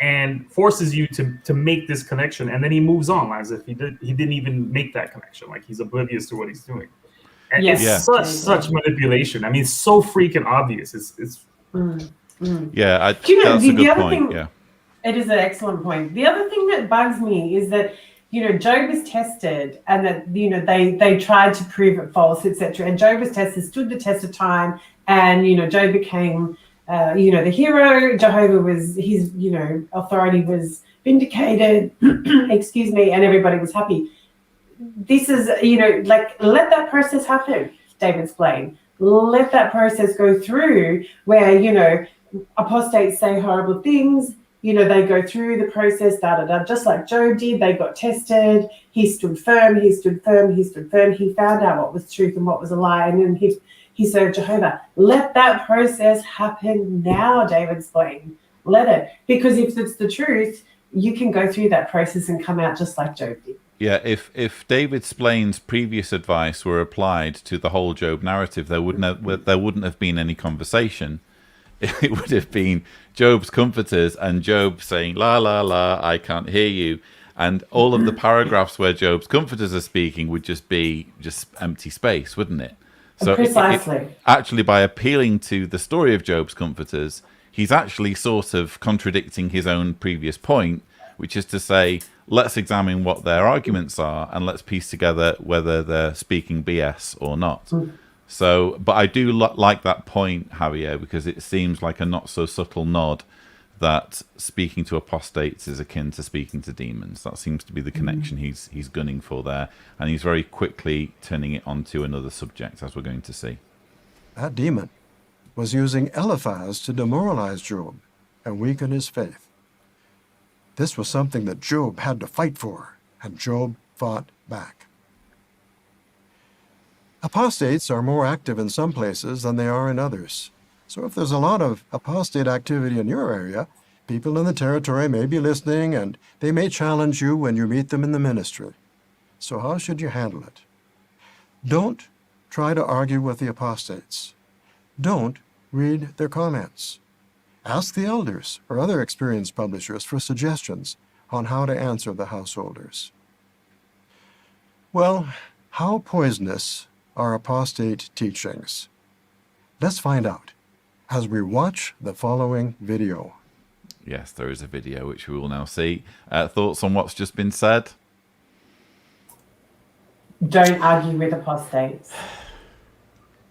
and forces you to make this connection, and then he moves on as if he didn't even make that connection, like he's oblivious to what he's doing. And it's such manipulation. I mean, it's so freaking obvious. It's yeah, Do you know, that's a good other point. thing, Yeah, it is an excellent point. The other thing that bugs me is that, Job is tested, and that, they tried to prove it false, etc. And Job was tested, stood the test of time, and, Job became, the hero. Jehovah was, his, authority was vindicated, excuse me, and everybody was happy. This is, let that process happen, David Splane. Let that process go through where, apostates say horrible things. They go through the process, just like Job did. They got tested. He stood firm. He found out what was truth and what was a lie. And then he served Jehovah. Let that process happen now, David Splane. Let it. Because if it's the truth, you can go through that process and come out just like Job did. yeah. If David Splane's previous advice were applied to the whole Job narrative, there wouldn't have been any conversation. It would have been Job's comforters and Job saying, la, la, la, I can't hear you. And all of the paragraphs where Job's comforters are speaking would just be empty space, wouldn't it? So Precisely. Actually, by appealing to the story of Job's comforters, he's actually sort of contradicting his own previous point, which is to say, let's examine what their arguments are and let's piece together whether they're speaking BS or not. So, but I do like that point, Javier, because it seems like a not so subtle nod that speaking to apostates is akin to speaking to demons. That seems to be the connection he's gunning for there, and he's very quickly turning it onto another subject, as we're going to see. That demon was using Eliphaz to demoralize Job and weaken his faith. This was something that Job had to fight for, and Job fought back. Apostates are more active in some places than they are in others. So if there's a lot of apostate activity in your area, people in the territory may be listening, and they may challenge you when you meet them in the ministry. So how should you handle it? Don't try to argue with the apostates. Don't read their comments. Ask the elders or other experienced publishers for suggestions on how to answer the householders. Well, how poisonous are apostate teachings? Let's find out as we watch the following video. Yes, there is a video which we will now see. Thoughts on what's just been said? Don't argue with apostates.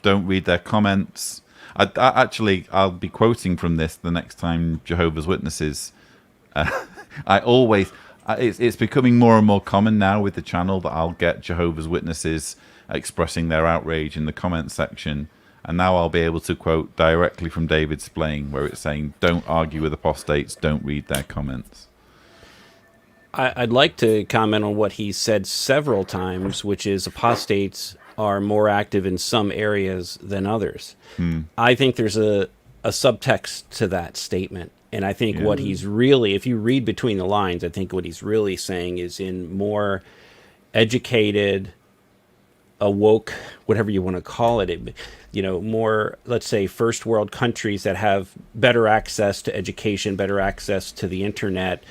Don't read their comments. I'll be quoting from this the next time Jehovah's Witnesses. It's becoming more and more common now with the channel that I'll get Jehovah's Witnesses expressing their outrage in the comment section, and now I'll be able to quote directly from David Splane, where it's saying, don't argue with apostates, don't read their comments. I'd like to comment on what he said several times, which is apostates are more active in some areas than others. I think there's a subtext to that statement. And I think what he's really, if you read between the lines, I think what he's really saying is in more educated, awoke, whatever you want to call it, more, let's say, first world countries that have better access to education, better access to the internet,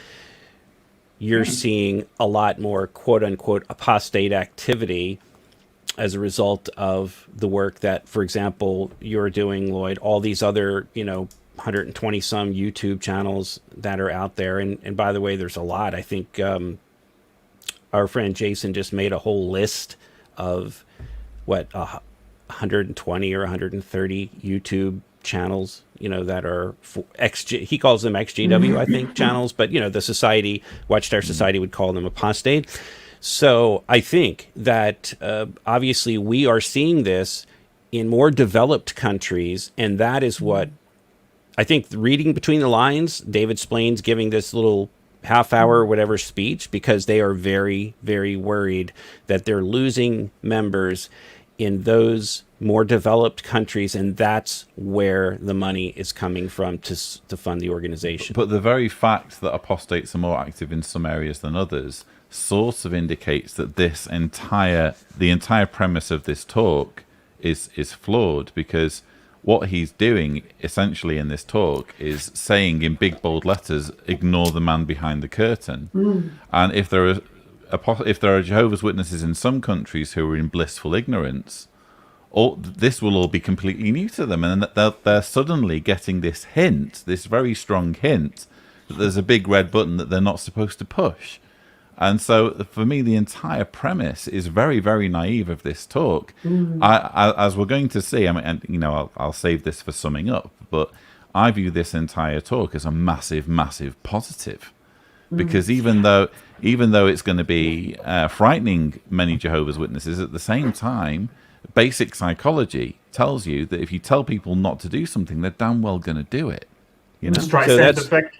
you're seeing a lot more quote unquote apostate activity as a result of the work that, for example, you're doing, Lloyd, all these other, 120 some YouTube channels that are out there. And by the way, there's a lot. I think our friend Jason just made a whole list of 120 or 130 YouTube channels, that are he calls them XGW, I think, channels, but the society, Watchtower Society would call them apostate. So I think that obviously we are seeing this in more developed countries, and that is what I think, reading between the lines, David Splane's giving this little half-hour whatever speech because they are very, very worried that they're losing members in those more developed countries, and that's where the money is coming from to fund the organization. But the very fact that apostates are more active in some areas than others sort of indicates that the entire premise of this talk is flawed, because what he's doing essentially in this talk is saying in big bold letters, ignore the man behind the curtain. And if there are Jehovah's Witnesses in some countries who are in blissful ignorance, this will all be completely new to them, and they're suddenly getting this hint, this very strong hint, that there's a big red button that they're not supposed to push. And so, for me, the entire premise is very, very naive of this talk. As we're going to see, I'll save this for summing up, but I view this entire talk as a massive, massive positive, because even though it's going to be frightening many Jehovah's Witnesses, at the same time, basic psychology tells you that if you tell people not to do something, they're damn well going to do it. The Streisand effect.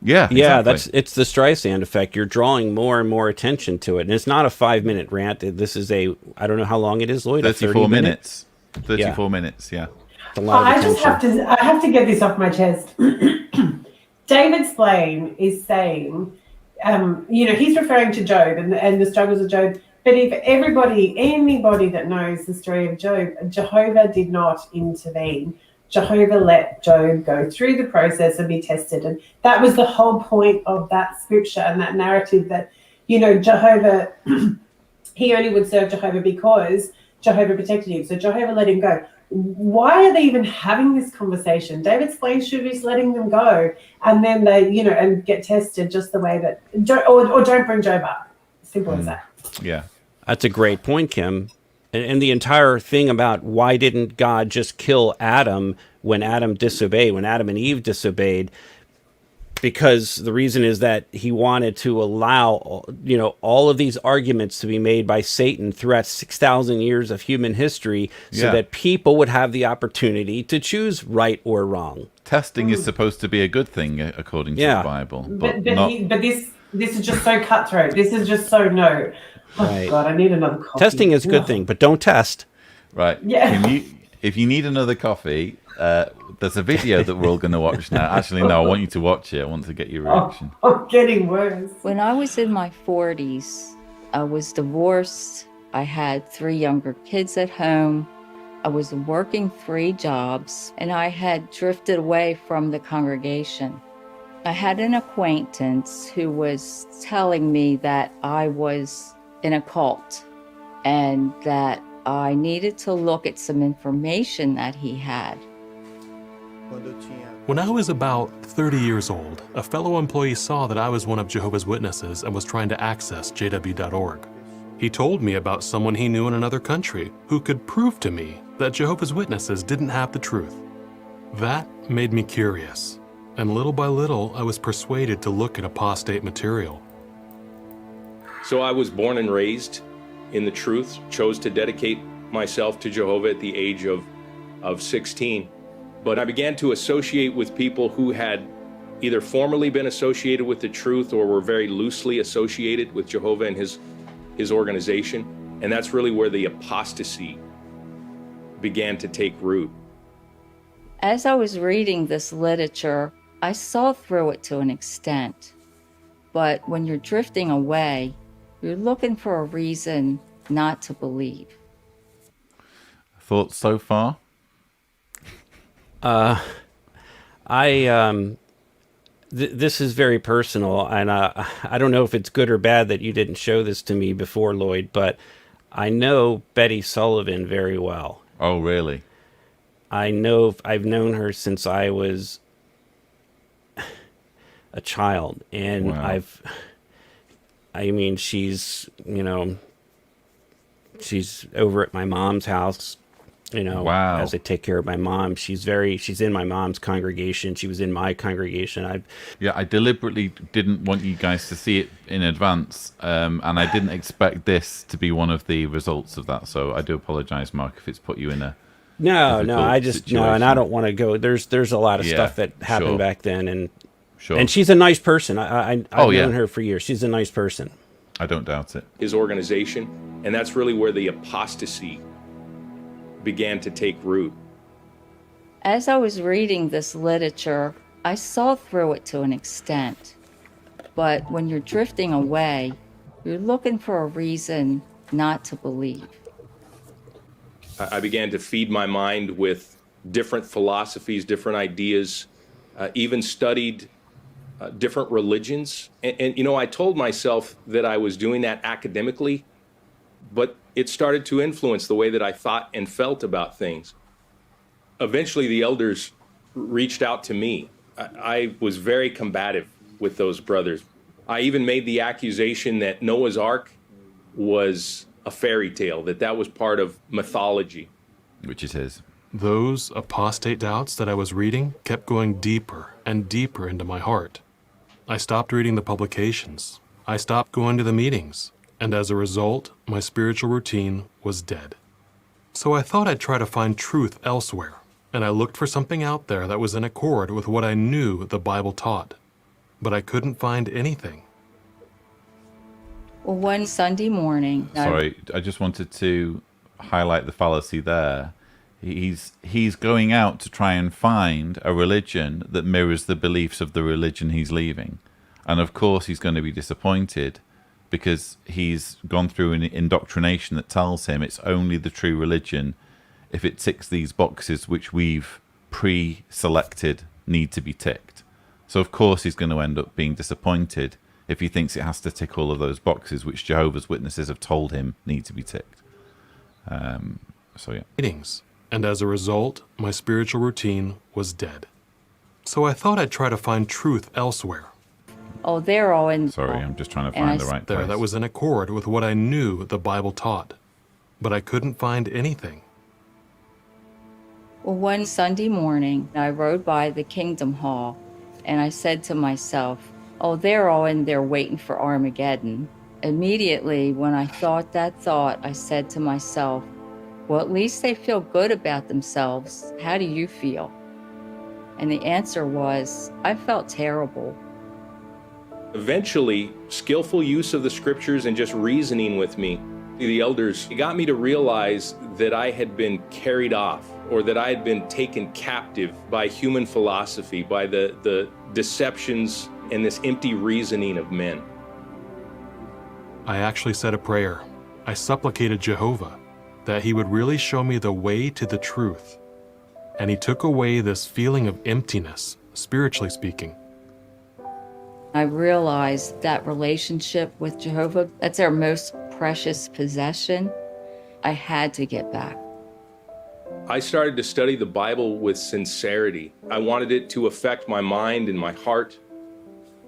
Yeah, exactly. It's the Streisand effect. You're drawing more and more attention to it, and it's not a 5-minute rant. This is I don't know how long it is, Lloyd. 34 minutes. 34 minutes. Yeah. I have to get this off my chest. David Splane is saying, he's referring to Job and the struggles of Job. But if anybody that knows the story of Job, Jehovah did not intervene. Jehovah let Job go through the process and be tested. And that was the whole point of that scripture and that narrative that, Jehovah, he only would serve Jehovah because Jehovah protected him. So Jehovah let him go. Why are they even having this conversation? David Splane should be just letting them go, and then they, and get tested just the way that, or don't bring Job up. Simple as that. Yeah. That's a great point, Kim. And the entire thing about why didn't God just kill Adam when Adam and Eve disobeyed, because the reason is that he wanted to allow, all of these arguments to be made by Satan throughout 6,000 years of human history so that people would have the opportunity to choose right or wrong. Testing is supposed to be a good thing, according to the Bible. But this is just so cutthroat. This is just so no. Oh, right. God, I need another coffee. Testing is a good thing, but don't test. Right. Yeah. If you need another coffee, there's a video that we're all going to watch now. Actually, no, I want you to watch it. I want to get your reaction. I'm getting worse. When I was in my 40s, I was divorced. I had 3 younger kids at home. I was working 3 jobs, and I had drifted away from the congregation. I had an acquaintance who was telling me that I was in a cult and that I needed to look at some information that he had. When I was about 30 years old, a fellow employee saw that I was one of Jehovah's Witnesses and was trying to access jw.org. He told me about someone he knew in another country who could prove to me that Jehovah's Witnesses didn't have the truth. That made me curious, and little by little I was persuaded to look at apostate material. So I was born and raised in the truth, chose to dedicate myself to Jehovah at the age of 16. But I began to associate with people who had either formerly been associated with the truth or were very loosely associated with Jehovah and his organization. And that's really where the apostasy began to take root. As I was reading this literature, I saw through it to an extent. But when you're drifting away, you're looking for a reason not to believe. Thoughts so far? This is very personal, and I don't know if it's good or bad that you didn't show this to me before, Lloyd, but I know Betty Sullivan very well. Oh, really? I've known her since I was a child, and Wow. she's over at my mom's house, Wow. as I take care of my mom. She's in my mom's congregation. She was in my congregation. I deliberately didn't want you guys to see it in advance, and I didn't expect this to be one of the results of that. So I do apologize, Mark, if it's put you in a No, difficult situation. and I don't want to go. There's a lot of Yeah, stuff that happened sure. back then, and Sure. and she's a nice person. I've Oh, yeah. known her for years. She's a nice person. I don't doubt it. His organization, and that's really where the apostasy began to take root. As I was reading this literature, I saw through it to an extent. But when you're drifting away, you're looking for a reason not to believe. I began to feed my mind with different philosophies, different ideas, even studied different religions. And I told myself that I was doing that academically, but it started to influence the way that I thought and felt about things. Eventually, the elders reached out to me. I was very combative with those brothers. I even made the accusation that Noah's Ark was a fairy tale, that was part of mythology. Which it is. Those apostate doubts that I was reading kept going deeper and deeper into my heart. I stopped reading the publications. I stopped going to the meetings. And as a result, my spiritual routine was dead. So I thought I'd try to find truth elsewhere. And I looked for something out there that was in accord with what I knew the Bible taught. But I couldn't find anything. Well, one Sunday morning, Sorry, I just wanted to highlight the fallacy there. He's going out to try and find a religion that mirrors the beliefs of the religion he's leaving. And of course he's going to be disappointed because he's gone through an indoctrination that tells him it's only the true religion if it ticks these boxes which we've pre-selected need to be ticked. So of course he's going to end up being disappointed if he thinks it has to tick all of those boxes which Jehovah's Witnesses have told him need to be ticked. So yeah. Meetings. And as a result, my spiritual routine was dead. So I thought I'd try to find truth elsewhere. oh, they're all in. Sorry, I'm just trying to And find I the right There, place. that was in accord with what I knew the Bible taught. But I couldn't find anything. Well, one Sunday morning, I rode by the Kingdom Hall, and I said to myself, oh, they're all in there waiting for Armageddon. Immediately, when I thought that thought, I said to myself, well, at least they feel good about themselves. How do you feel? And the answer was, I felt terrible. Eventually, skillful use of the scriptures and just reasoning with me, the elders, it got me to realize that I had been carried off, or that I had been taken captive by human philosophy, by the deceptions and this empty reasoning of men. I actually said a prayer. I supplicated Jehovah that he would really show me the way to the truth. And he took away this feeling of emptiness, spiritually speaking. I realized that relationship with Jehovah, that's our most precious possession. I had to get back. I started to study the Bible with sincerity. I wanted it to affect my mind and my heart,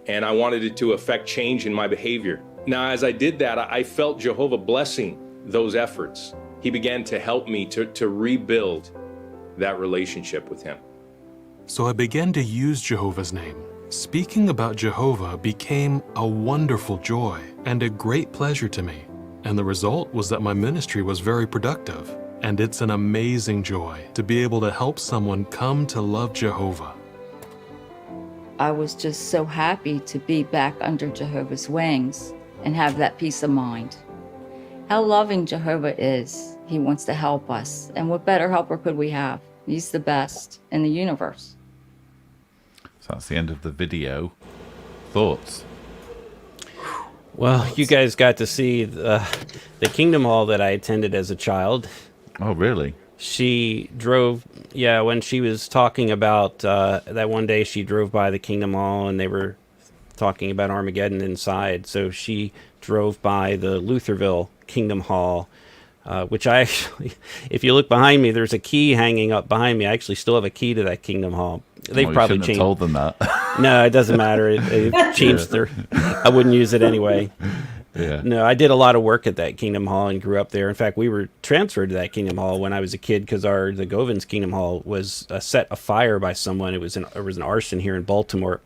and I wanted it to affect change in my behavior. Now, as I did that, I felt Jehovah blessing those efforts. He began to help me to rebuild that relationship with him. So I began to use Jehovah's name. Speaking about Jehovah became a wonderful joy and a great pleasure to me. And the result was that my ministry was very productive. And it's an amazing joy to be able to help someone come to love Jehovah. I was just so happy to be back under Jehovah's wings and have that peace of mind. How loving Jehovah is. He wants to help us. And what better helper could we have? He's the best in the universe. So that's the end of the video. Thoughts? Well, you guys got to see the Kingdom Hall that I attended as a child. Oh, really? She drove, when she was talking about that one day she drove by the Kingdom Hall and they were talking about Armageddon inside. So she drove by the Lutherville Kingdom Hall, which I actually, if you look behind me, there's a key hanging up behind me. I actually still have a key to that Kingdom Hall. They've probably changed. Have told them that. No, it doesn't matter. It changed their. I wouldn't use it anyway. Yeah. No, I did a lot of work at that Kingdom Hall and grew up there. In fact, we were transferred to that Kingdom Hall when I was a kid because the Govins Kingdom Hall was set afire by someone. It was an arson here in Baltimore,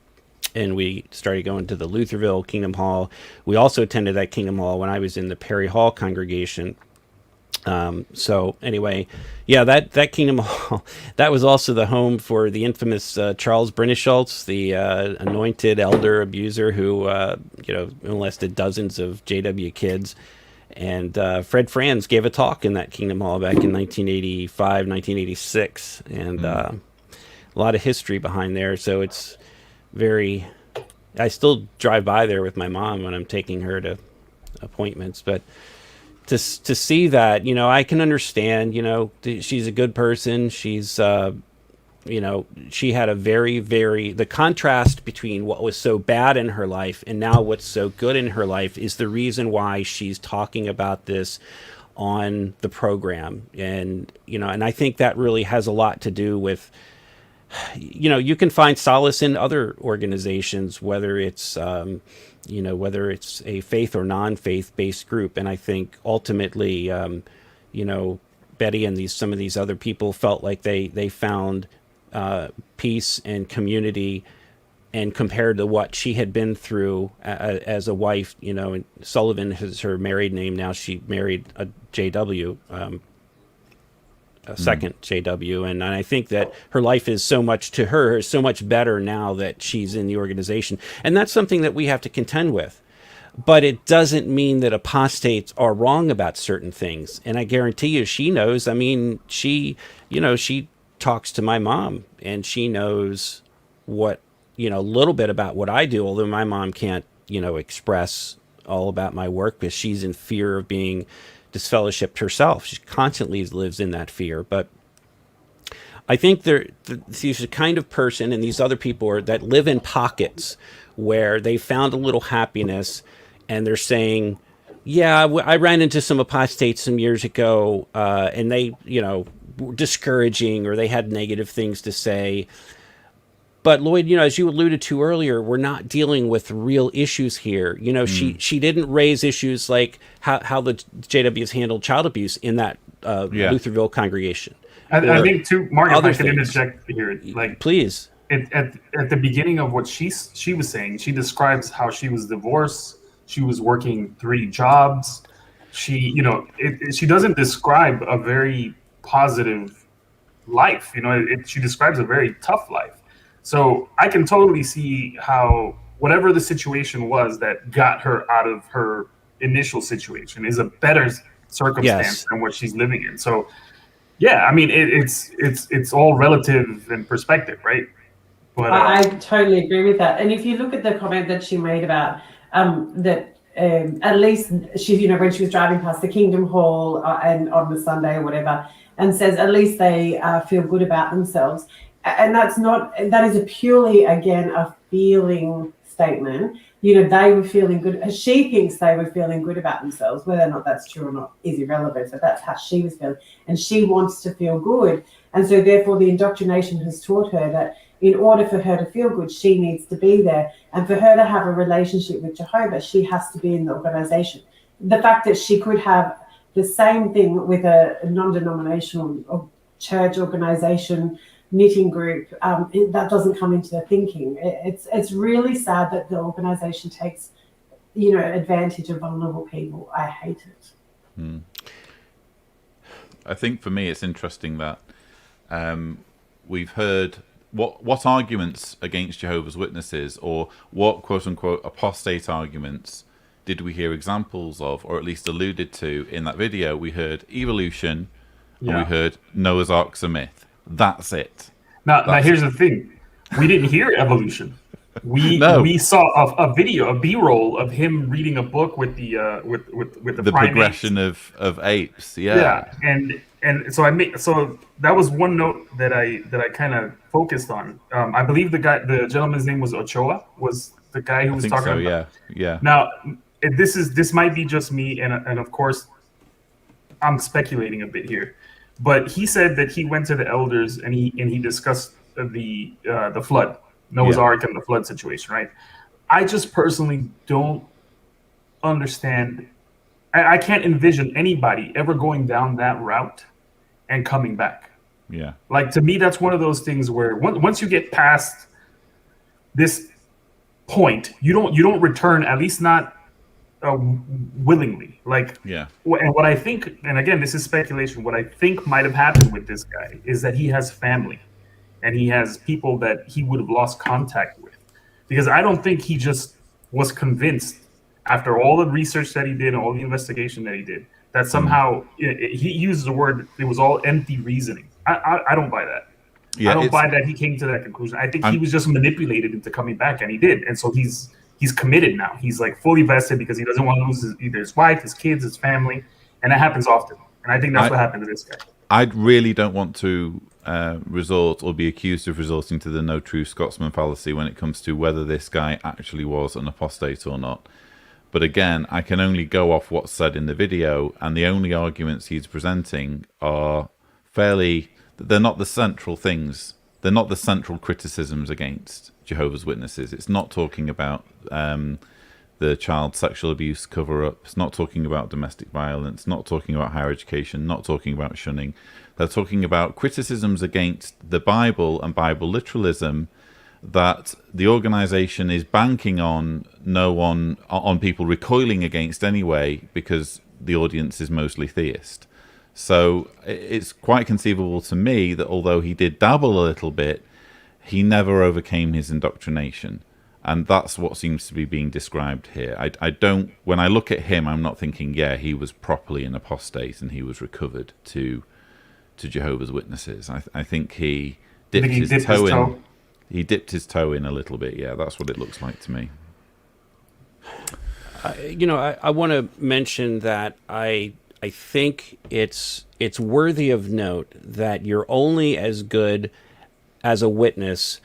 and we started going to the Lutherville Kingdom Hall. We also attended that Kingdom Hall when I was in the Perry Hall congregation. So anyway, that Kingdom Hall, that was also the home for the infamous Charles Brinischultz, the anointed elder abuser who molested dozens of JW kids. And Fred Franz gave a talk in that Kingdom Hall back in 1985, 1986, and a lot of history behind there. So it's very. I still drive by there with my mom when I'm taking her to appointments, but. To see that, I can understand, she's a good person. She's, she had a very, the contrast between what was so bad in her life and now what's so good in her life is the reason why she's talking about this on the program. And, and I think that really has a lot to do with, you can find solace in other organizations, whether it's, whether it's a faith or non-faith based group. And I think ultimately, Betty and some of these other people felt like they found peace and community, and compared to what she had been through as a wife, and Sullivan is her married name now. She married a JW, a second JW, and I think that her life is so much better now that she's in the organization, and that's something that we have to contend with. But it doesn't mean that apostates are wrong about certain things, and I guarantee you she knows. I mean, she talks to my mom, and she knows what a little bit about what I do, although my mom can't express all about my work because she's in fear of being disfellowshipped herself. She constantly lives in that fear. But I think she's the kind of person, and these other people that live in pockets where they found a little happiness, and they're saying, I ran into some apostates some years ago, and they, were discouraging, or they had negative things to say. But Lloyd, as you alluded to earlier, we're not dealing with real issues here. She didn't raise issues like how the JWs handled child abuse in that Lutherville congregation. I think too, Mark, if I can interject here, please. At the beginning of what she was saying, she describes how she was divorced, she was working 3 jobs. She she doesn't describe a very positive life. She describes a very tough life. So I can totally see how whatever the situation was that got her out of her initial situation is a better circumstance than what she's living in. So, I mean, it's all relative in perspective, right? But I totally agree with that. And if you look at the comment that she made about that, at least she, when she was driving past the Kingdom Hall and on the Sunday or whatever, and says at least they feel good about themselves. And that is a purely, again, a feeling statement. They were feeling good. She thinks they were feeling good about themselves. Whether or not that's true or not is irrelevant, but that's how she was feeling. And she wants to feel good. And so therefore the indoctrination has taught her that in order for her to feel good, she needs to be there. And for her to have a relationship with Jehovah, she has to be in the organization. The fact that she could have the same thing with a non-denominational or church organization, knitting group, that doesn't come into their thinking. It's really sad that the organization takes, advantage of vulnerable people. I hate it. I think for me it's interesting that we've heard what arguments against Jehovah's Witnesses, or what quote unquote apostate arguments did we hear examples of, or at least alluded to in that video? We heard evolution, and we heard Noah's Ark's a myth. That's it. Now here's the thing: we didn't hear evolution. We saw a video, a B-roll of him reading a book with the the progression of apes. Yeah, and so that was one note that I kind of focused on. I believe the gentleman's name was Ochoa, was the guy who was talking about. Yeah. Now, this might be just me, and of course, I'm speculating a bit here, but he said that he went to the elders and he discussed the flood, Noah's Ark, and the flood situation. Right? I just personally don't understand. I can't envision anybody ever going down that route and coming back. Yeah. Like, to me, that's one of those things where once you get past this point, you don't return, at least not willingly. Like, yeah. And what I think, and again, this is speculation, what I think might have happened with this guy is that he has family and he has people that he would have lost contact with, because I don't think he just was convinced after all the research that he did and all the investigation that he did, that somehow he used the word, it was all empty reasoning. I don't buy that. Yeah, I don't buy that he came to that conclusion. I think he was just manipulated into coming back, and he did. And so he's committed now. He's like fully vested because he doesn't want to lose either his wife, his kids, his family, and that happens often. And I think that's what happened to this guy. I really don't want to resort or be accused of resorting to the no true Scotsman fallacy when it comes to whether this guy actually was an apostate or not. But again, I can only go off what's said in the video, and the only arguments he's presenting are they're not the central things. They're not the central criticisms against Jehovah's Witnesses. It's not talking about the child sexual abuse cover-up. It's not talking about domestic violence, not talking about higher education, not talking about shunning. They're talking about criticisms against the Bible and Bible literalism that the organization is banking on people recoiling against anyway, because the audience is mostly theist. So it's quite conceivable to me that although he did dabble a little bit, he never overcame his indoctrination. And that's what seems to be being described here. When I look at him, I'm not thinking, he was properly an apostate and he was recovered to Jehovah's Witnesses. I think he dipped his toe in. He dipped his toe in a little bit. Yeah, that's what it looks like to me. I want to mention that I think it's worthy of note that you're only as good as a witness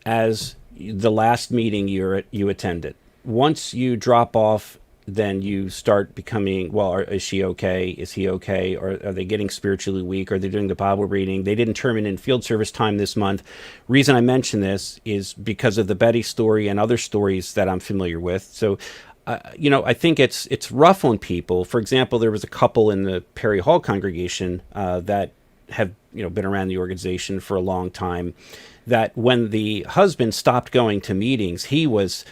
as the last meeting you attended. Once you drop off, then you start becoming, is she okay? Is he okay? Or are they getting spiritually weak? Are they doing the Bible reading? They didn't turn in field service time this month. Reason I mention this is because of the Betty story and other stories that I'm familiar with. So, I think it's rough on people. For example, there was a couple in the Perry Hall congregation that have been around the organization for a long time, that when the husband stopped going to meetings, he was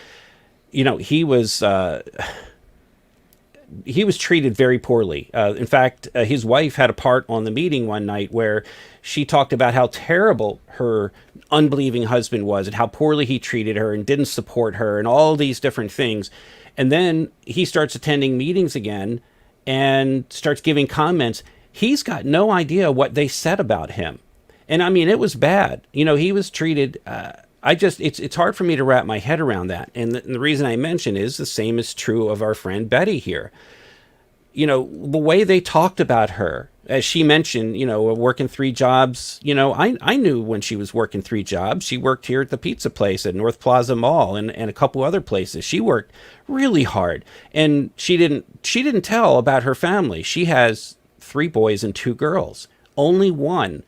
treated very poorly. In fact, his wife had a part on the meeting one night where she talked about how terrible her unbelieving husband was and how poorly he treated her and didn't support her and all these different things. And then he starts attending meetings again and starts giving comments. He's got no idea what they said about him. And I mean, it was bad. He was treated, it's hard for me to wrap my head around that. And the reason I mention is the same is true of our friend Betty here. The way they talked about her, as she mentioned, working 3 jobs. I knew when she was working 3 jobs. She worked here at the pizza place at North Plaza Mall and a couple other places. She worked really hard, and she didn't tell about her family. She has 3 boys and 2 girls. Only one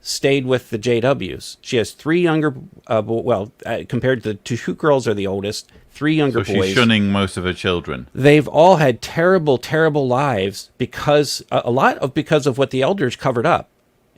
stayed with the JWs. She has 3 younger, compared to the 2 girls are the oldest, 3 younger boys. So she's shunning most of her children. They've all had terrible, terrible lives because of what the elders covered up.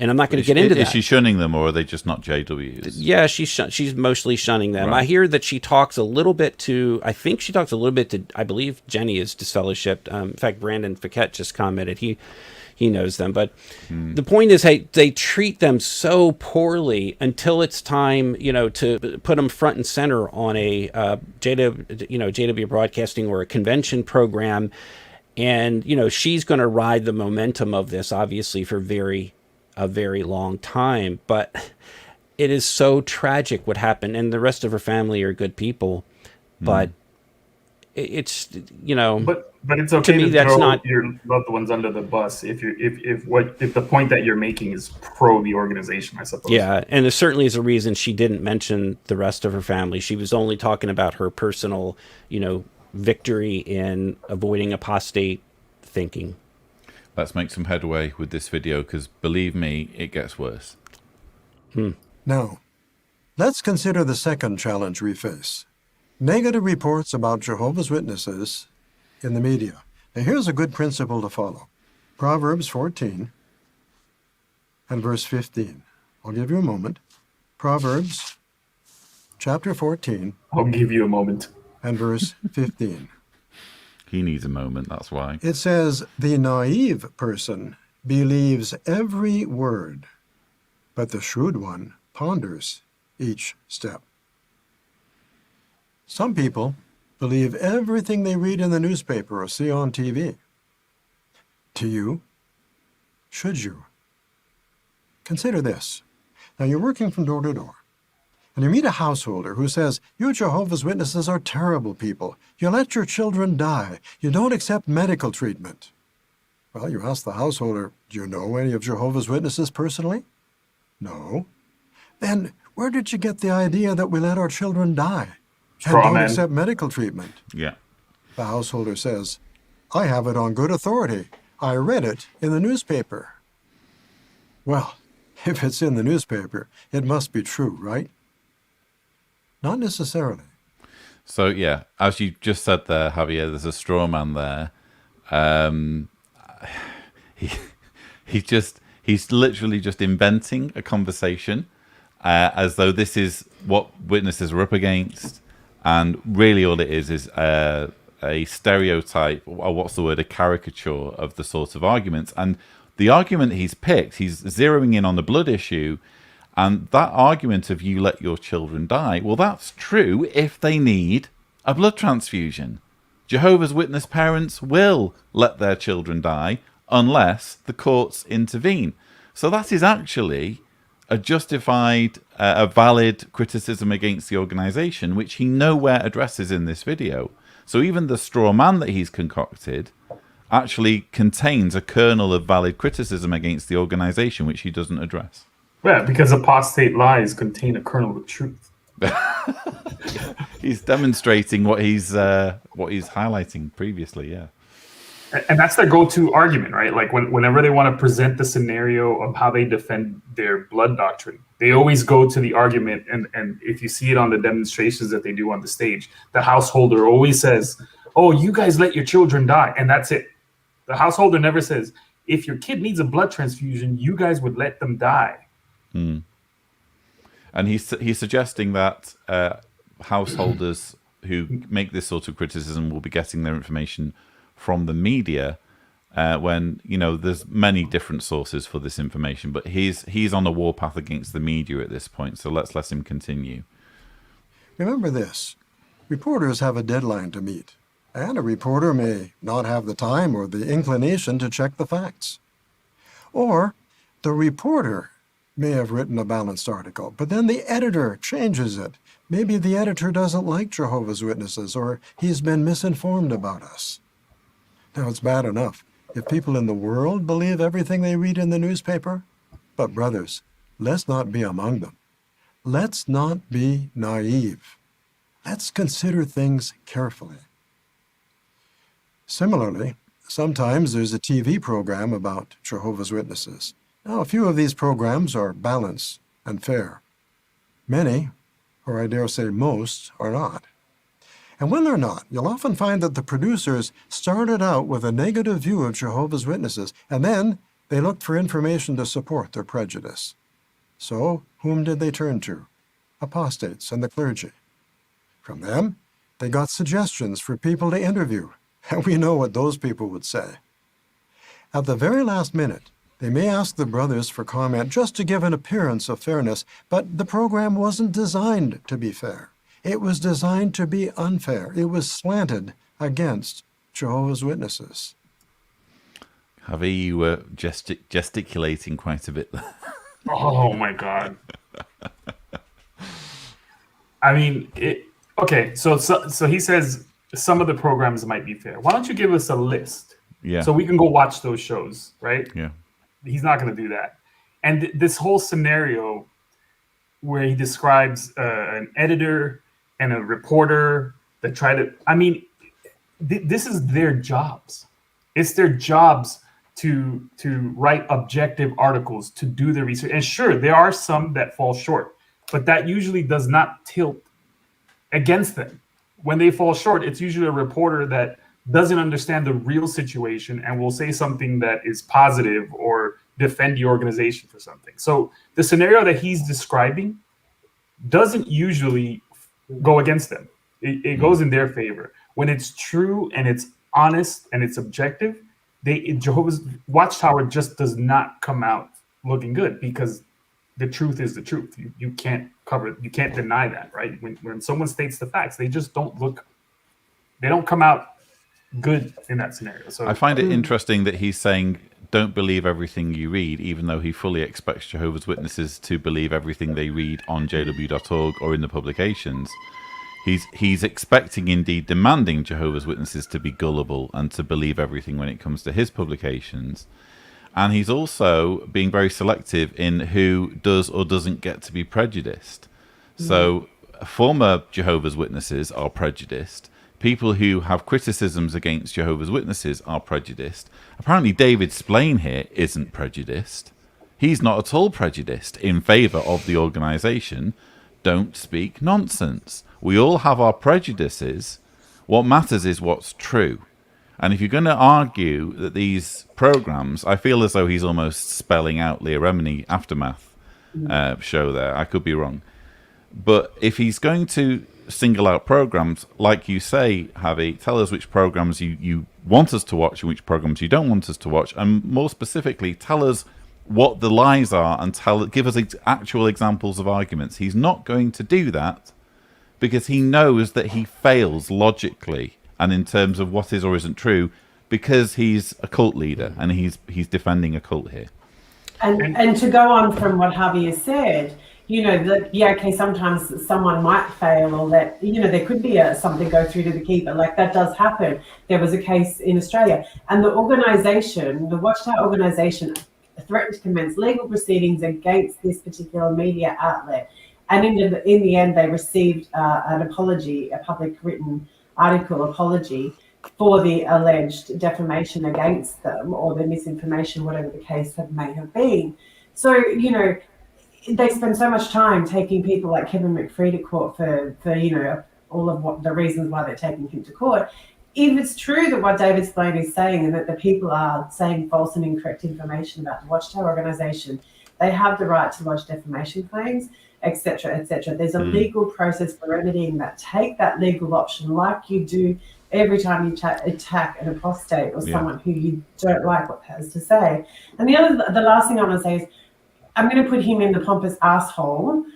And I'm not going to get into that. Is she shunning them, or are they just not JWs? Yeah, she's mostly shunning them. Right. I hear that she talks a little bit to, I think she talks a little bit to, I believe Jenny is disfellowshipped. In fact, Brandon Fiquette just commented he knows them. But the point is, hey, they treat them so poorly until it's time, to put them front and center on a JW Broadcasting or a convention program. And, she's going to ride the momentum of this, obviously, for a very long time. But it is so tragic what happened. And the rest of her family are good people. But it's, But it's okay to me, to that's throw not your loved ones under the bus if the point that you're making is pro the organization, I suppose. Yeah, and there certainly is a reason she didn't mention the rest of her family. She was only talking about her personal, victory in avoiding apostate thinking. Let's make some headway with this video, because believe me, it gets worse. Now, let's consider the second challenge we face. Negative reports about Jehovah's Witnesses in the media. Now, here's a good principle to follow. Proverbs 14 and verse 15. I'll give you a moment. Proverbs chapter 14. I'll give you a moment. And verse 15. He needs a moment, that's why. It says, the naive person believes every word, but the shrewd one ponders each step. Some people believe everything they read in the newspaper or see on TV. To you, should you? Consider this. Now, you're working from door to door, and you meet a householder who says, you Jehovah's Witnesses are terrible people. You let your children die. You don't accept medical treatment. Well, you ask the householder, do you know any of Jehovah's Witnesses personally? No. Then where did you get the idea that we let our children die and don't accept medical treatment? Yeah. The householder says, I have it on good authority. I read it in the newspaper. Well, if it's in the newspaper, it must be true, right? Not necessarily. So, yeah, as you just said there, Javier, there's a straw man there. He's literally just inventing a conversation as though this is what witnesses are up against. And really all it is a stereotype, or what's the word, a caricature of the sort of arguments. And the argument he's picked, he's zeroing in on the blood issue. And that argument of you let your children die, well, that's true if they need a blood transfusion. Jehovah's Witness parents will let their children die unless the courts intervene. So that is actually a justified, a valid criticism against the organization, which he nowhere addresses in this video. So even the straw man that he's concocted actually contains a kernel of valid criticism against the organization, which he doesn't address. Yeah, because apostate lies contain a kernel of truth. He's demonstrating what he's highlighting previously, yeah. And that's their go-to argument, right? Like whenever they want to present the scenario of how they defend their blood doctrine, they always go to the argument. And if you see it on the demonstrations that they do on the stage, the householder always says, oh, you guys let your children die. And that's it. The householder never says, if your kid needs a blood transfusion, you guys would let them die. Mm. And he's suggesting that householders who make this sort of criticism will be getting their information from the media, when there's many different sources for this information, but he's on a warpath against the media at this point. So let's let him continue. Remember this: reporters have a deadline to meet, and a reporter may not have the time or the inclination to check the facts, or the reporter may have written a balanced article, but then the editor changes it. Maybe the editor doesn't like Jehovah's Witnesses, or he's been misinformed about us. Now, it's bad enough if people in the world believe everything they read in the newspaper, but brothers, let's not be among them. Let's not be naive. Let's consider things carefully. Similarly, sometimes there's a TV program about Jehovah's Witnesses. Now, a few of these programs are balanced and fair. Many, or I dare say most, are not. And when they're not, you'll often find that the producers started out with a negative view of Jehovah's Witnesses, and then They looked for information to support their prejudice. So, whom did they turn to? Apostates and the clergy. From them, they got suggestions for people to interview, and we know what those people would say. At the very last minute, they may ask the brothers for comment just to give an appearance of fairness, but the program wasn't designed to be fair. It was designed to be unfair. It was slanted against Jehovah's Witnesses. Javi, you were gesticulating quite a bit there. Oh my God. I mean, okay, so he says some of the programs might be fair. Why don't you give us a list? Yeah. So we can go watch those shows, right? Yeah. He's not going to do that. And this whole scenario where he describes an editor and a reporter that try to, I mean, this is their jobs. It's their jobs to write objective articles, to do the research. And sure, there are some that fall short, but that usually does not tilt against them. When they fall short, it's usually a reporter that doesn't understand the real situation and will say something that is positive or defend the organization for something. So the scenario that he's describing doesn't usually go against them. It goes in their favor. When it's true and it's honest and it's objective, Jehovah's Watchtower just does not come out looking good, because the truth is the truth. You can't deny that, right? When someone states the facts, they just don't come out good in that scenario. So I find it interesting that he's saying, don't believe everything you read, even though he fully expects Jehovah's Witnesses to believe everything they read on jw.org or in the publications. He's expecting, indeed demanding, Jehovah's Witnesses to be gullible and to believe everything when it comes to his publications. And he's also being very selective in who does or doesn't get to be prejudiced. So former Jehovah's Witnesses are prejudiced. People who have criticisms against Jehovah's Witnesses are prejudiced. Apparently David Splane here isn't prejudiced. He's not at all prejudiced in favour of the organisation. Don't speak nonsense. We all have our prejudices. What matters is what's true. And if you're going to argue that these programs, I feel as though he's almost spelling out Leah Remini Aftermath show there. I could be wrong. But if he's going to single out programs, like you say, Javi, tell us which programs you want us to watch and which programs you don't want us to watch. And more specifically, tell us what the lies are and give us actual examples of arguments. He's not going to do that because he knows that he fails logically and in terms of what is or isn't true, because he's a cult leader and he's defending a cult here. And to go on from what Javi has said, sometimes someone might fail, or that, there could be something go through to the keeper. Like, that does happen. There was a case in Australia, and the Watchtower organisation, threatened to commence legal proceedings against this particular media outlet. And in the end, they received an apology, a public written article apology for the alleged defamation against them, or the misinformation, whatever the case may have been. So, they spend so much time taking people like Kevin McPhee to court for all of what the reasons why they're taking him to court. If it's true that what David Splane is saying, and that the people are saying false and incorrect information about the Watchtower organisation, they have the right to lodge defamation claims, etc., etc. There's a legal process for remedying that. Take that legal option, like you do every time you attack an apostate or someone who you don't like what has to say. And the last thing I want to say is, I'm going to put him in the pompous asshole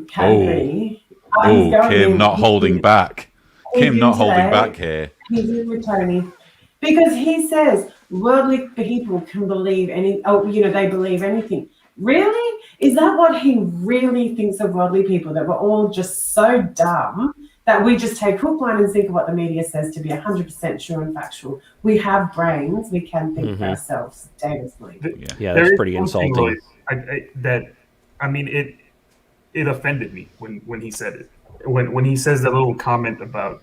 category. Kim not holding back. Kim not holding back here. He's in with Tony, because he says worldly people can believe they believe anything. Really? Is that what he really thinks of worldly people? That we're all just so dumb that we just take hook, line, and sinker what the media says to be 100% true and factual? We have brains. We can think for ourselves. David Splane. Yeah, that's pretty insulting. It offended me when he said it. When he says that little comment about,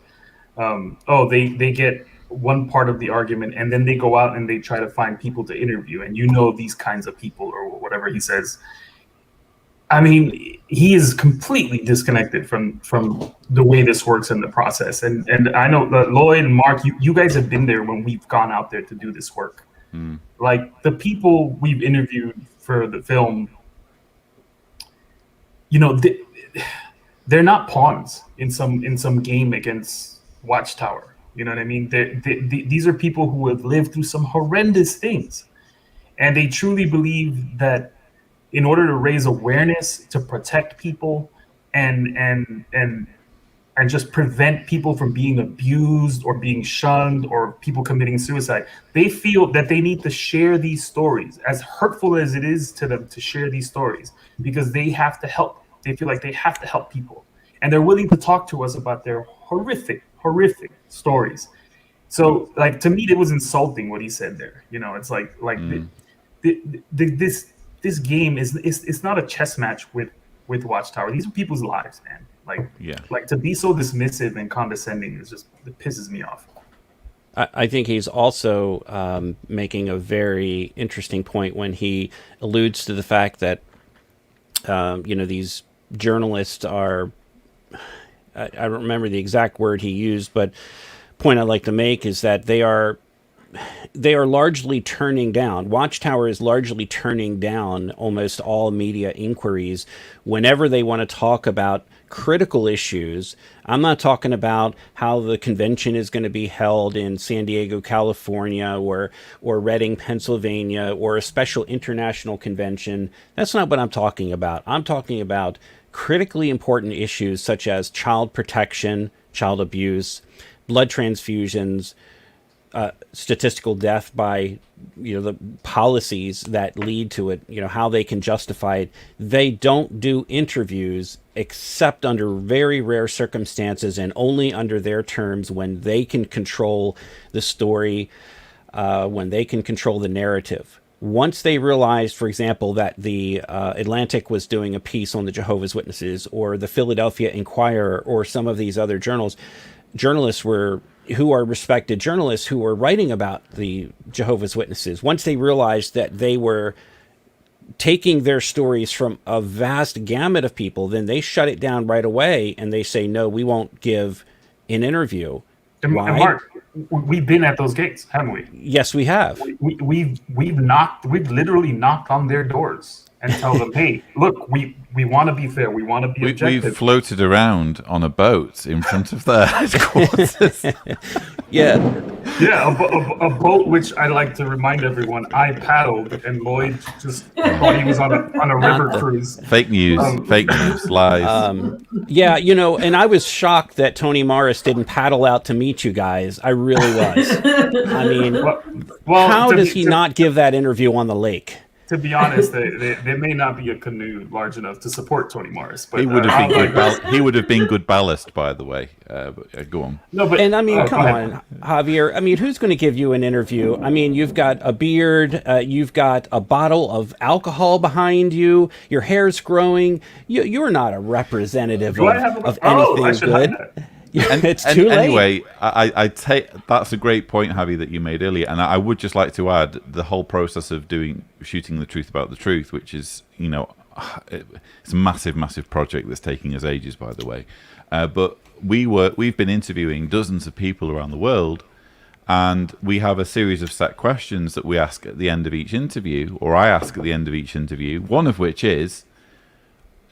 they get one part of the argument and then they go out and they try to find people to interview, and these kinds of people, or whatever he says. I mean, he is completely disconnected from the way this works in the process. And I know that Lloyd and Mark, you guys have been there when we've gone out there to do this work. Like the people we've interviewed for the film, you know, they're not pawns in some game against Watchtower. You know what I mean? These are people who have lived through some horrendous things, and they truly believe that in order to raise awareness, to protect people, and just prevent people from being abused or being shunned or people committing suicide, they feel that they need to share these stories, as hurtful as it is to them to share these stories, because they have to help. They feel like they have to help people, and they're willing to talk to us about their horrific stories. So, like, to me, it was insulting what he said there. You know, it's like this game is it's not a chess match with Watchtower. These are people's lives, man. Like to be so dismissive and condescending is just, it pisses me off. I think he's also making a very interesting point when he alludes to the fact that these journalists are, I don't remember the exact word he used, but point I'd like to make is that they are largely turning down. Watchtower is largely turning down almost all media inquiries whenever they want to talk about critical issues. I'm not talking about how the convention is going to be held in San Diego, California, or Reading, Pennsylvania, or a special international convention. That's not what I'm talking about. I'm talking about critically important issues such as child protection, child abuse, blood transfusions, statistical death by, the policies that lead to it, how they can justify it. They don't do interviews except under very rare circumstances and only under their terms, when they can control the story, when they can control the narrative. Once they realized, for example, that the Atlantic was doing a piece on the Jehovah's Witnesses, or the Philadelphia Inquirer, or some of these other journalists who are respected journalists who were writing about the Jehovah's Witnesses, once they realized that they were taking their stories from a vast gamut of people, then they shut it down right away and they say, no, we won't give an interview. And Mark, we've been at those gates, haven't we? Yes, we have. We've literally knocked on their doors and tell them, hey, look, we want to be fair, we want to be objective. We've floated around on a boat in front of their headquarters. A boat which I like to remind everyone I paddled, and Lloyd just thought he was on a river cruise. Fake news, lies. And I was shocked that Tony Morris didn't paddle out to meet you guys. I really was. I mean, how does he not give that interview on the lake? To be honest, there may not be a canoe large enough to support Tony Morris, but he would have been good. He would have been good ballast, by the way. Go on. No, but I mean, come on, Javier. I mean, who's going to give you an interview? I mean, you've got a beard, you've got a bottle of alcohol behind you, your hair's growing. You're not a representative of anything good. It's too late. Anyway, I take that's a great point, Javi, that you made earlier, and I would just like to add the whole process of shooting the truth about the truth, which is, it's a massive project that's taking us ages, by the way. But we've been interviewing dozens of people around the world, and we have a series of set questions that we ask at the end of each interview, or I ask at the end of each interview. One of which is,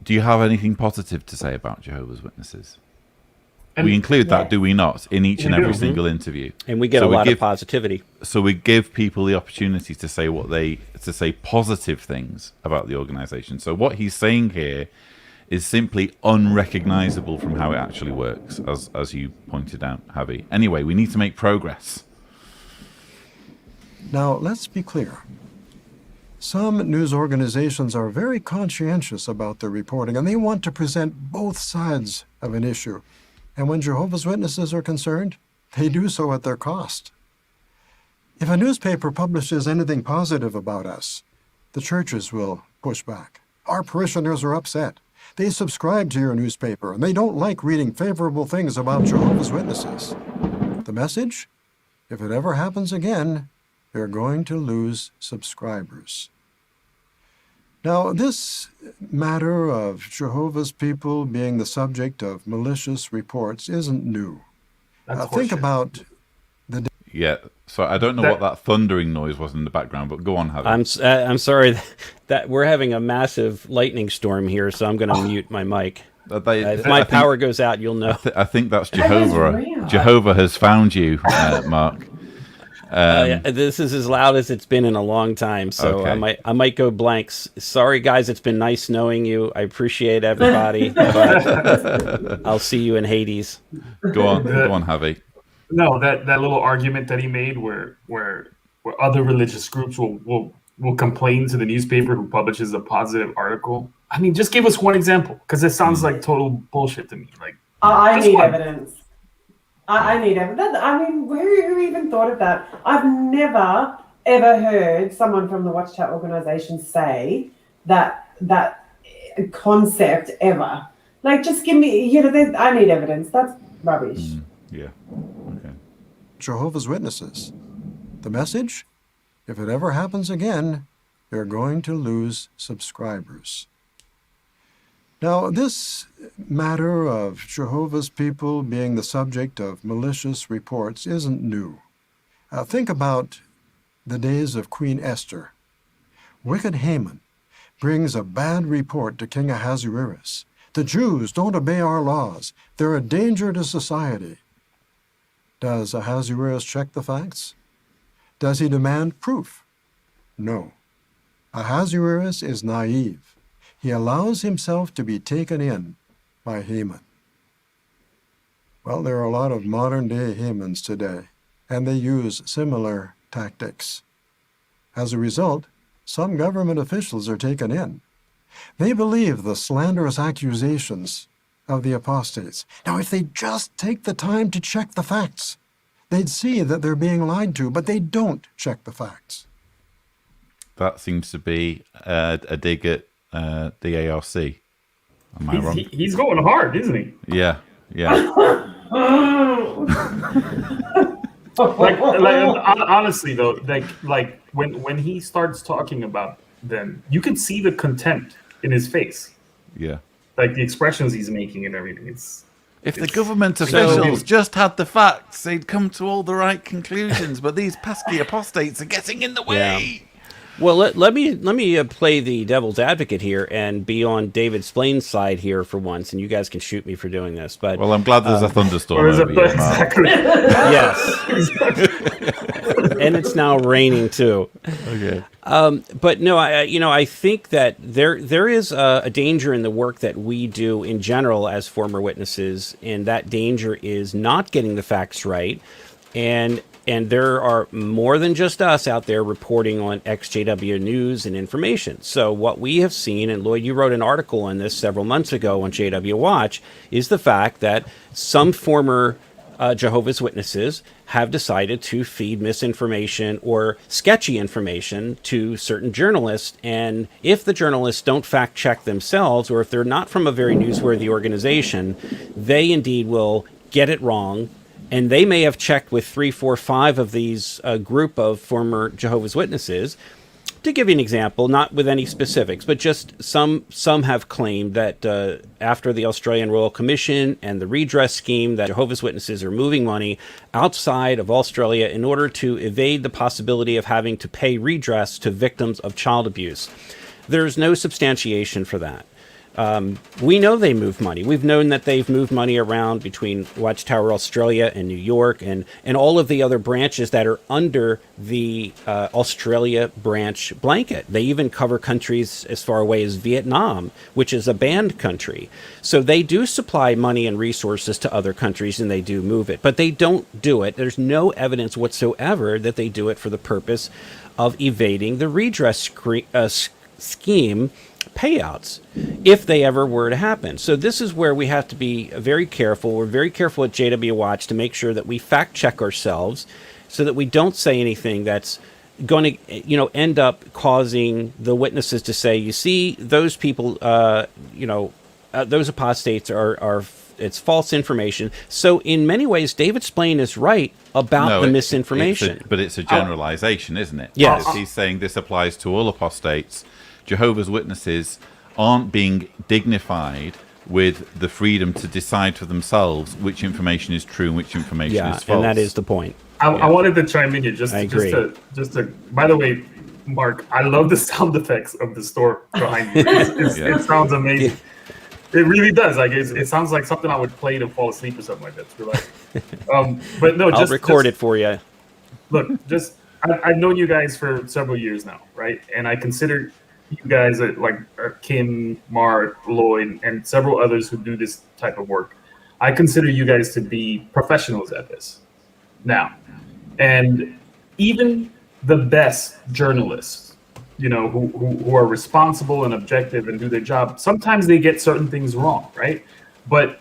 do you have anything positive to say about Jehovah's Witnesses? And we include that, do we not, in each and every single interview? And we get a lot of positivity. So we give people the opportunity to say positive things about the organization. So what he's saying here is simply unrecognizable from how it actually works, as you pointed out, Javi. Anyway, we need to make progress. Now, let's be clear. Some news organizations are very conscientious about their reporting, and they want to present both sides of an issue. And when Jehovah's Witnesses are concerned, they do so at their cost. If a newspaper publishes anything positive about us, the churches will push back. Our parishioners are upset. They subscribe to your newspaper, and they don't like reading favorable things about Jehovah's Witnesses. The message? If it ever happens again, they're going to lose subscribers. Now, this matter of Jehovah's people being the subject of malicious reports isn't new. That's think about Yeah. So I don't know what that thundering noise was in the background, but go on, Javi. I'm sorry that we're having a massive lightning storm here, so I'm going to mute my mic. If my power goes out, you'll know. I think that's Jehovah. Jehovah has found you, Mark. This is as loud as it's been in a long time, so okay. I might go blanks. Sorry, guys. It's been nice knowing you. I appreciate everybody, but I'll see you in Hades. Go on, Javi. No, that little argument that he made, where other religious groups will complain to the newspaper who publishes a positive article. I mean, just give us one example, because it sounds like total bullshit to me. Like, I need evidence. I need evidence. I mean, who even thought of that? I've never ever heard someone from the Watchtower organization say that concept ever. Like, just give me, I need evidence. That's rubbish. Yeah. Okay. Jehovah's Witnesses. The message? If it ever happens again, they're going to lose subscribers. Now, this matter of Jehovah's people being the subject of malicious reports isn't new. Think about the days of Queen Esther. Wicked Haman brings a bad report to King Ahasuerus. The Jews don't obey our laws. They're a danger to society. Does Ahasuerus check the facts? Does he demand proof? No. Ahasuerus is naive. He allows himself to be taken in by Haman. Well, there are a lot of modern-day Hamans today, and they use similar tactics. As a result, some government officials are taken in. They believe the slanderous accusations of the apostates. Now, if they just take the time to check the facts, they'd see that they're being lied to, but they don't check the facts. That seems to be a dig at the ARC. Am I wrong? He's going hard, isn't he? Yeah. Honestly though, like when he starts talking about them, you can see the contempt in his face. Yeah. Like the expressions he's making and everything. If the government officials just had the facts, they'd come to all the right conclusions. But these pesky apostates are getting in the way. Yeah. Well, let me play the devil's advocate here and be on David Splane's side here for once, and you guys can shoot me for doing this. But well, I'm glad there's a thunderstorm over here, exactly. Yes, and it's now raining too. Okay. But no, I think that there is a danger in the work that we do in general as former witnesses, and that danger is not getting the facts right, and there are more than just us out there reporting on XJW news and information. So what we have seen, and Lloyd, you wrote an article on this several months ago on JW Watch, is the fact that some former Jehovah's Witnesses have decided to feed misinformation or sketchy information to certain journalists. And if the journalists don't fact check themselves, or if they're not from a very newsworthy organization, they indeed will get it wrong. And they may have checked with 3, 4, 5 of these group of former Jehovah's Witnesses. To give you an example, not with any specifics, but just some have claimed that after the Australian Royal Commission and the redress scheme, that Jehovah's Witnesses are moving money outside of Australia in order to evade the possibility of having to pay redress to victims of child abuse. There's no substantiation for that. We know they move money. We've known that they've moved money around between Watchtower Australia and New York and all of the other branches that are under the Australia branch blanket. They even cover countries as far away as Vietnam, which is a banned country. So they do supply money and resources to other countries, and they do move it. But they don't do it. There's no evidence whatsoever that they do it for the purpose of evading the redress scheme payouts, if they ever were to happen. So this is where we have to be very careful. We're very careful at JW Watch to make sure that we fact check ourselves so that we don't say anything that's going to, end up causing the witnesses to say, you see, those people, those apostates are it's false information. So in many ways, David Splane is right about the misinformation. But it's a generalization, isn't it? Yes. He's saying this applies to all apostates. Jehovah's Witnesses aren't being dignified with the freedom to decide for themselves which information is true and which information is false. And that is the point. I wanted to chime in here just I agree. to. By the way, Mark, I love the sound effects of the store behind you. It sounds amazing. It really does. Like it sounds like something I would play to fall asleep or something like that. It's relaxing. But no, I'll record it for you. Look, I've known you guys for several years now, right? And I consider you guys like Kim, Mark, Lloyd, and several others who do this type of work. I consider you guys to be professionals at this now. And even the best journalists, you know, who are responsible and objective and do their job, sometimes they get certain things wrong, right? But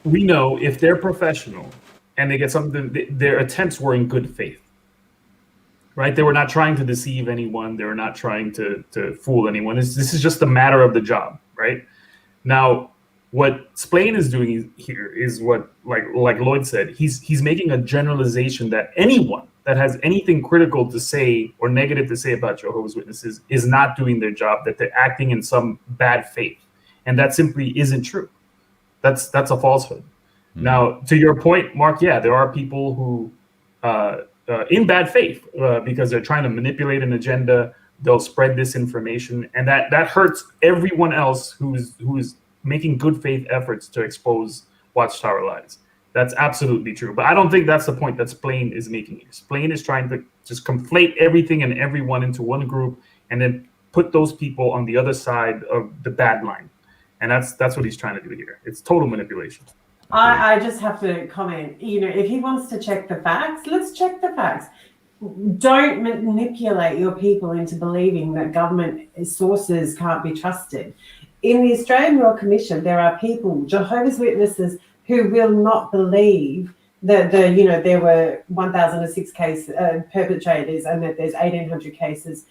we know if they're professional and they get something, their attempts were in good faith, right? They were not trying to deceive anyone. They were not trying to fool anyone. This is just a matter of the job, right? Now, what Splane is doing here is what, like Lloyd said, he's making a generalization that anyone that has anything critical to say or negative to say about Jehovah's Witnesses is not doing their job, that they're acting in some bad faith. And that simply isn't true. That's a falsehood. Mm-hmm. Now, to your point, Mark, yeah, there are people who, in bad faith, because they're trying to manipulate an agenda, they'll spread this information, and that hurts everyone else who's making good faith efforts to expose Watchtower lies. That's absolutely true. But I don't think that's the point that Splane is making here. Splane is trying to just conflate everything and everyone into one group and then put those people on the other side of the bad line. And that's what he's trying to do here. It's total manipulation. I just have to comment, you know, if he wants to check the facts, let's check the facts. Don't manipulate your people into believing that government sources can't be trusted. In the Australian Royal Commission, there are people, Jehovah's Witnesses, who will not believe that there were 1,006 cases perpetrators and that there's 1,800 cases,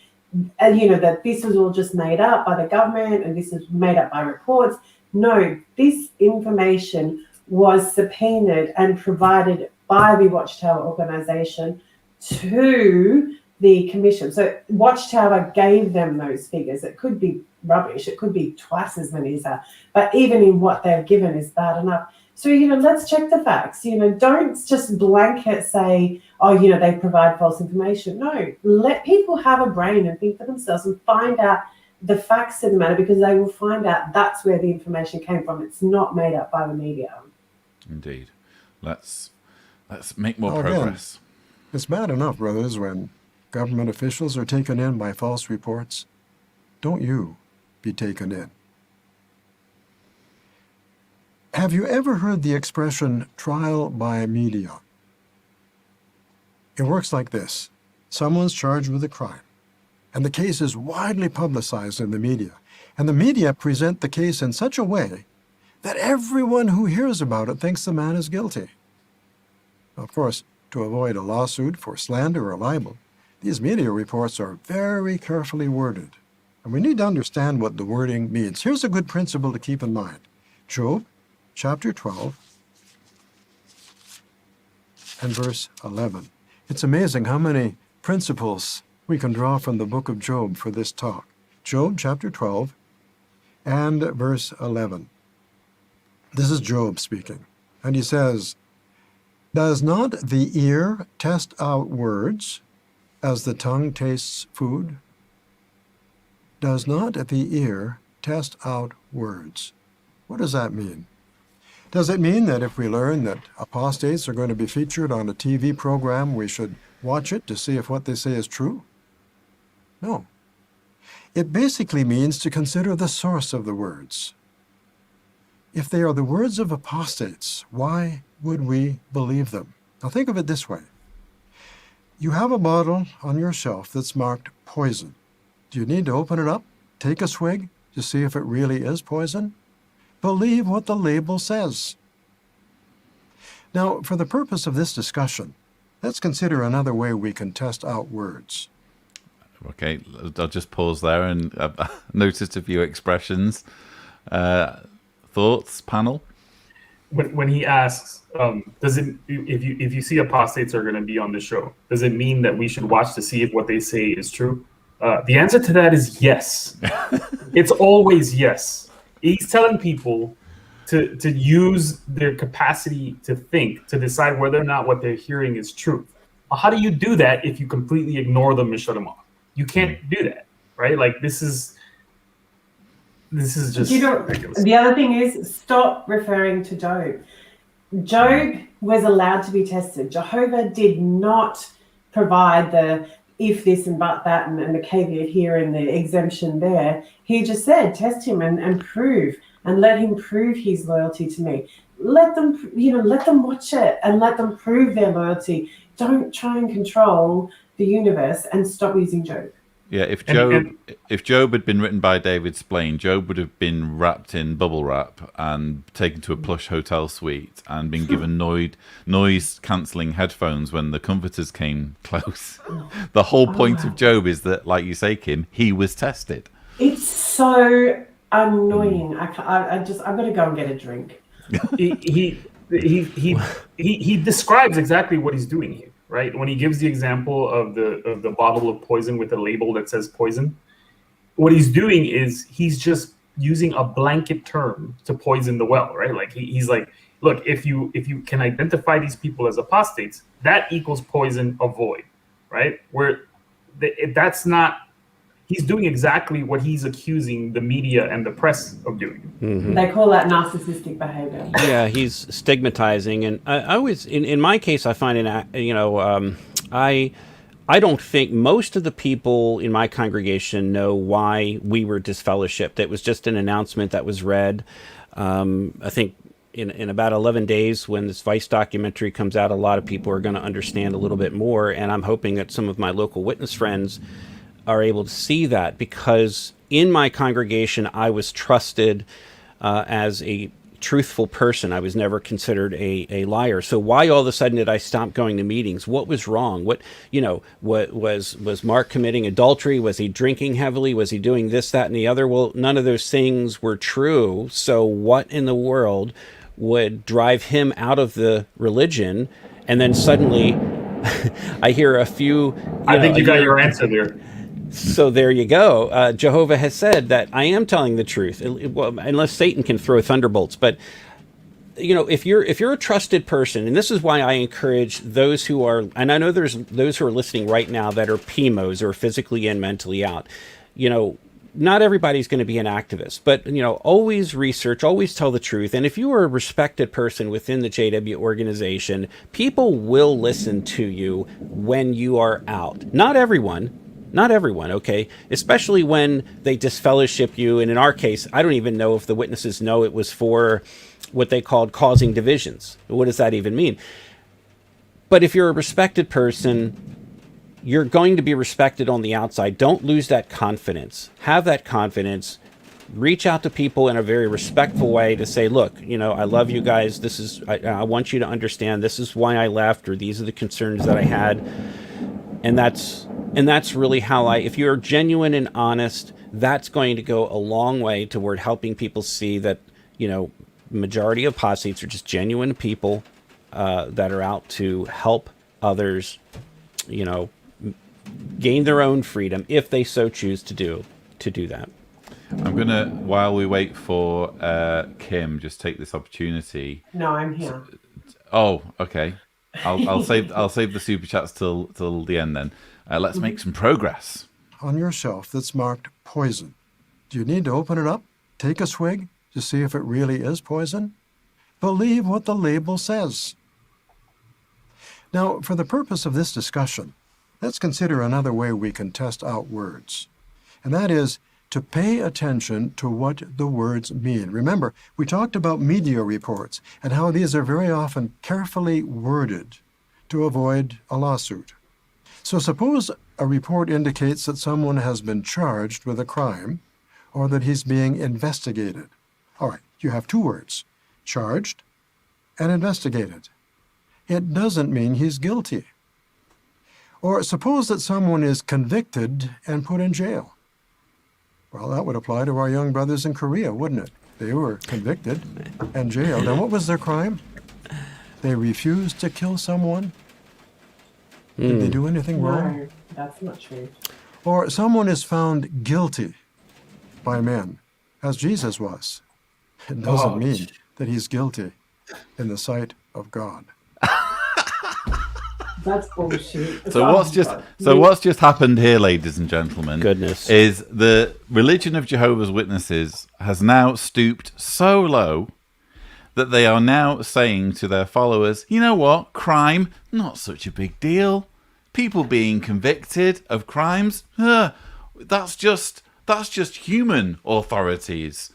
and that this was all just made up by the government and this is made up by reports. No, this information was subpoenaed and provided by the Watchtower organisation to the commission. So Watchtower gave them those figures. It could be rubbish. It could be twice as many as that. But even in what they've given is bad enough. So, let's check the facts. Don't just blanket say, oh, they provide false information. No, let people have a brain and think for themselves and find out the facts of the matter, because they will find out that's where the information came from. It's not made up by the media. Indeed. Let's make more progress. Again, it's bad enough, brothers, when government officials are taken in by false reports. Don't you be taken in. Have you ever heard the expression trial by media? It works like this. Someone's charged with a crime, and the case is widely publicized in the media, and the media present the case in such a way that everyone who hears about it thinks the man is guilty. Of course, to avoid a lawsuit for slander or libel, these media reports are very carefully worded, and we need to understand what the wording means. Here's a good principle to keep in mind. Job chapter 12 and verse 11. It's amazing how many principles we can draw from the book of Job for this talk. Job chapter 12 and verse 11. This is Job speaking, and he says, "Does not the ear test out words as the tongue tastes food?" Does not the ear test out words? What does that mean? Does it mean that if we learn that apostates are going to be featured on a TV program, we should watch it to see if what they say is true? No. It basically means to consider the source of the words. If they are the words of apostates, why would we believe them? Now think of it this way. You have a bottle on your shelf that's marked poison. Do you need to open it up, take a swig, to see if it really is poison? Believe what the label says. Now, for the purpose of this discussion, let's consider another way we can test out words. Okay, I'll just pause there, and I've noticed a few expressions. Thoughts, panel? When he asks, does it, if you see apostates are going to be on the show, does it mean that we should watch to see if what they say is true? The answer to that is yes. It's always yes. He's telling people to use their capacity to think, to decide whether or not what they're hearing is truth. Well, how do you do that if you completely ignore them and shut them off? You can't do that, right? Like this is just ridiculous. The other thing is, stop referring to Job. Job was allowed to be tested. Jehovah did not provide the if this and but that and the caveat here and the exemption there. He just said, test him and prove, and let him prove his loyalty to me. Let them, let them watch it and let them prove their loyalty. Don't try and control the universe, and stop using Job. Yeah, if Job had been written by David Splane, Job would have been wrapped in bubble wrap and taken to a plush hotel suite and been given noise-cancelling headphones when the comforters came close. The whole point of Job is that, like you say, Kim, he was tested. It's so annoying. I've got to go and get a drink. He describes exactly what he's doing here. Right, when he gives the example of the bottle of poison with a label that says poison, what he's doing is he's just using a blanket term to poison the well, right? Like he's like, look, if you can identify these people as apostates, that equals poison, avoid, right? Where that's not. He's doing exactly what he's accusing the media and the press of doing. Mm-hmm. They call that narcissistic behavior. Yeah, he's stigmatizing, and I always, in my case, I find I don't think most of the people in my congregation know why we were disfellowshipped. It was just an announcement that was read. I think in about 11 days, when this Vice documentary comes out, a lot of people are going to understand a little bit more, and I'm hoping that some of my local witness friends are able to see that, because in my congregation I was trusted as a truthful person. I was never considered a liar. So why all of a sudden did I stop going to meetings? What was wrong? What was Mark committing adultery? Was he drinking heavily? Was he doing this, that, and the other? Well, none of those things were true. So what in the world would drive him out of the religion? And then suddenly I hear a few. I think you got your answer there. So there you go. Jehovah has said that I am telling the truth, unless Satan can throw thunderbolts. But if you're a trusted person, and this is why I encourage those who are, and I know there's those who are listening right now that are PMOs, or physically and mentally out. Not everybody's going to be an activist, but always research, always tell the truth. And if you are a respected person within the JW organization, people will listen to you when you are out. Not everyone, okay? Especially when they disfellowship you. And in our case, I don't even know if the witnesses know it was for what they called causing divisions. What does that even mean? But if you're a respected person, you're going to be respected on the outside. Don't lose that confidence. Have that confidence. Reach out to people in a very respectful way to say, look, I love you guys. I want you to understand this is why I left, or these are the concerns that I had. And that's really how if you're genuine and honest, that's going to go a long way toward helping people see that, majority of apostates are just genuine people that are out to help others, gain their own freedom if they so choose to do that. I'm gonna, while we wait for Kim, just take this opportunity. No, I'm here. Oh, okay. I'll save the super chats till the end then. Let's make some progress. On your shelf that's marked poison, do you need to open it up, take a swig to see if it really is poison? Believe what the label says. Now, for the purpose of this discussion, let's consider another way we can test out words, and that is to pay attention to what the words mean. Remember, we talked about media reports and how these are very often carefully worded to avoid a lawsuit. So suppose a report indicates that someone has been charged with a crime or that he's being investigated. All right, you have two words, charged and investigated. It doesn't mean he's guilty. Or suppose that someone is convicted and put in jail. Well, that would apply to our young brothers in Korea, wouldn't it? They were convicted and jailed. And what was their crime? They refused to kill someone? Did they do anything wrong? No, that's not true. Or someone is found guilty by men, as Jesus was. It doesn't mean that he's guilty in the sight of God. That's bullshit. So what's just happened here, ladies and gentlemen, Goodness, is the religion of Jehovah's Witnesses has now stooped so low that they are now saying to their followers, you know what, crime, not such a big deal. People being convicted of crimes, that's just human authorities.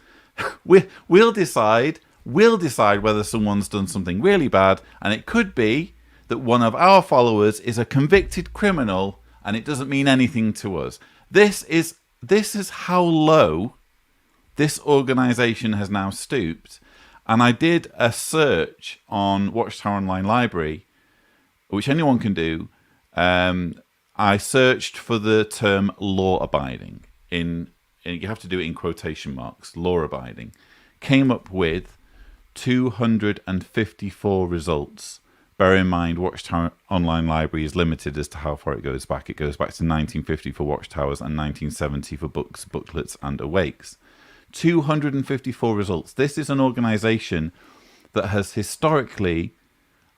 We'll decide whether someone's done something really bad, and it could be that one of our followers is a convicted criminal, and it doesn't mean anything to us. This is how low this organization has now stooped. And I did a search on Watchtower Online Library, which anyone can do. I searched for the term law-abiding. You have to do it in quotation marks, law-abiding. Came up with 254 results. Bear in mind, Watchtower Online Library is limited as to how far it goes back. It goes back to 1950 for Watchtowers and 1970 for books, booklets, and awakes. 254 results. This is an organization that has historically,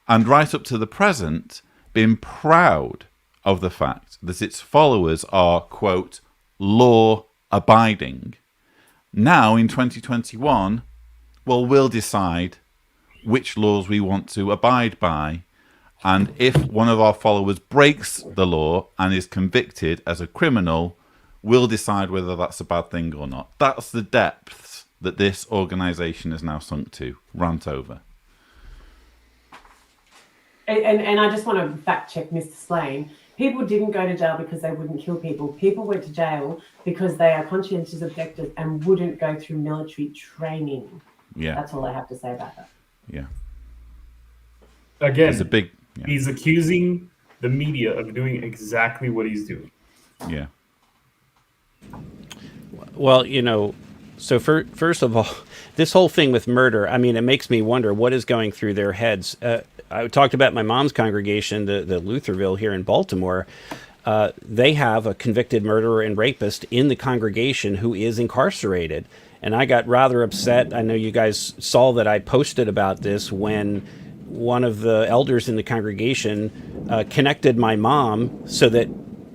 and right up to the present, been proud of the fact that its followers are, quote, law-abiding. Now, in 2021, well, we'll decide which laws we want to abide by, and if one of our followers breaks the law and is convicted as a criminal, we'll decide whether that's a bad thing or not. That's the depths that this organization has now sunk to. Rant over. And I just want to fact check Mr. Splane. People didn't go to jail because they wouldn't kill people. People went to jail because they are conscientious objectors and wouldn't go through military training. Yeah. That's all I have to say about that. Yeah. Again, yeah. He's accusing the media of doing exactly what he's doing. Yeah. well, so first of all, this whole thing with murder, I mean, it makes me wonder what is going through their heads. I talked about my mom's congregation, the Lutherville here in Baltimore. They have a convicted murderer and rapist in the congregation who is incarcerated. And I got rather upset. I know you guys saw that I posted about this when one of the elders in the congregation connected my mom so that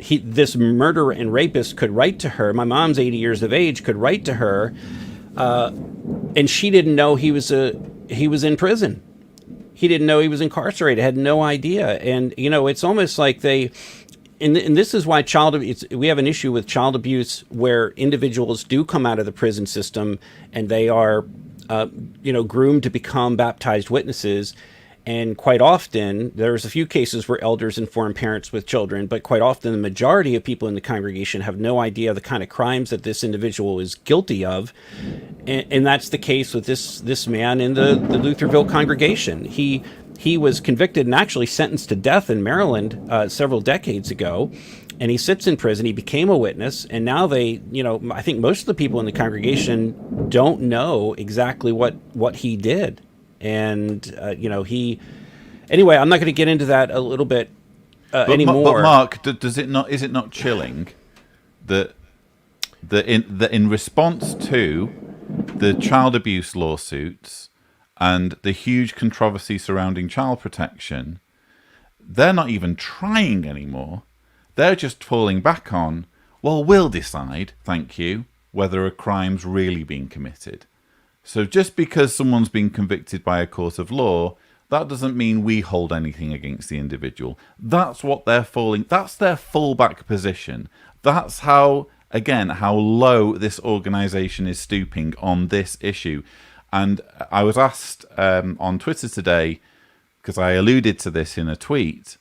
this murderer and rapist could write to her. My mom's 80 years of age, could write to her, and she didn't know he was in prison. He didn't know he was incarcerated. Had no idea. And it's almost like they. And this is why we have an issue with child abuse, where individuals do come out of the prison system and they are, groomed to become baptized witnesses. And quite often, there's a few cases where elders inform parents with children, but quite often the majority of people in the congregation have no idea the kind of crimes that this individual is guilty of. And that's the case with this man in the Lutherville congregation. He was convicted and actually sentenced to death in Maryland several decades ago, and he sits in prison. He became a witness, and now I think most of the people in the congregation don't know exactly what he did. And, anyway, I'm not going to get into that a little bit anymore. But Mark, is it not chilling that in response to the child abuse lawsuits and the huge controversy surrounding child protection, they're not even trying anymore. They're just falling back on, well, we'll decide, thank you, whether a crime's really been committed. So just because someone's been convicted by a court of law, that doesn't mean we hold anything against the individual. That's what they're that's their fallback position. That's how low this organization is stooping on this issue. And I was asked on Twitter today, because I alluded to this in a tweet,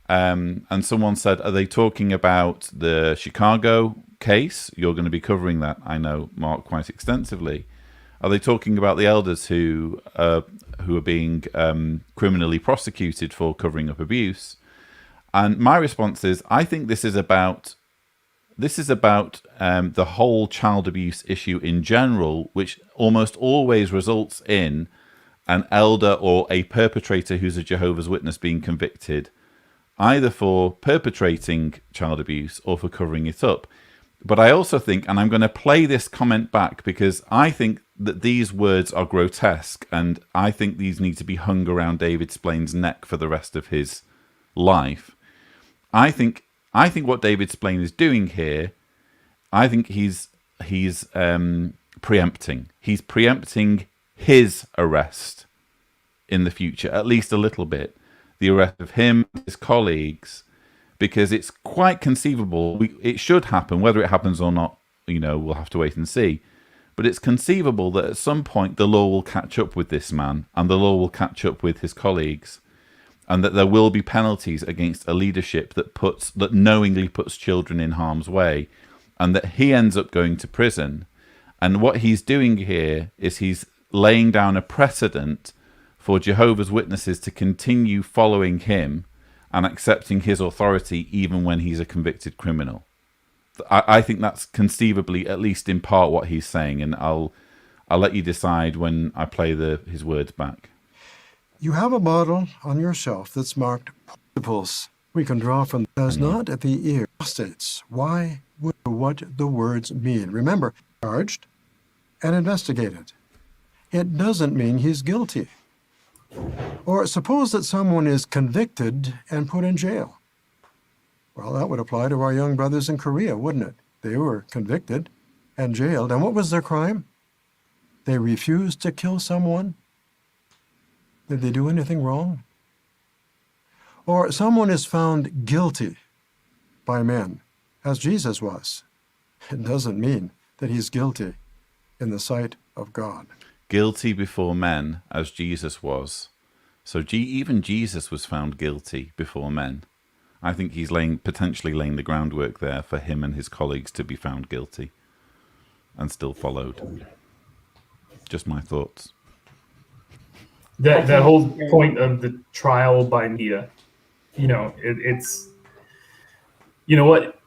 and someone said, are they talking about the Chicago case? You're going to be covering that, I know, Mark, quite extensively. Are they talking about the elders who are being criminally prosecuted for covering up abuse? And my response is, I think this is about the whole child abuse issue in general, which almost always results in an elder or a perpetrator who's a Jehovah's Witness being convicted, either for perpetrating child abuse or for covering it up. But I also think, and I'm going to play this comment back because I think that these words are grotesque, and I think these need to be hung around David Splane's neck for the rest of his life. I think what David Splane is doing here, I think he's preempting. He's preempting his arrest in the future, at least a little bit. The arrest of him, his colleagues, because it's quite conceivable. It should happen. Whether it happens or not, we'll have to wait and see. But it's conceivable that at some point the law will catch up with this man, and the law will catch up with his colleagues, and that there will be penalties against a leadership that knowingly puts children in harm's way, and that he ends up going to prison. And what he's doing here is he's laying down a precedent for Jehovah's Witnesses to continue following him and accepting his authority even when he's a convicted criminal. I think that's conceivably, at least in part, what he's saying, and I'll let you decide when I play his words back. You have a bottle on your shelf that's marked principles. We can draw from does not at the ear. Apostates. Why would what the words mean? Remember, charged and investigated. It doesn't mean he's guilty. Or suppose that someone is convicted and put in jail. Well, that would apply to our young brothers in Korea, wouldn't it? They were convicted and jailed. And what was their crime? They refused to kill someone. Did they do anything wrong? Or someone is found guilty by men, as Jesus was. It doesn't mean that he's guilty in the sight of God. Guilty before men, as Jesus was. So even Jesus was found guilty before men. I think he's potentially laying the groundwork there for him and his colleagues to be found guilty and still followed. Just my thoughts. That whole point of the trial by media, it's what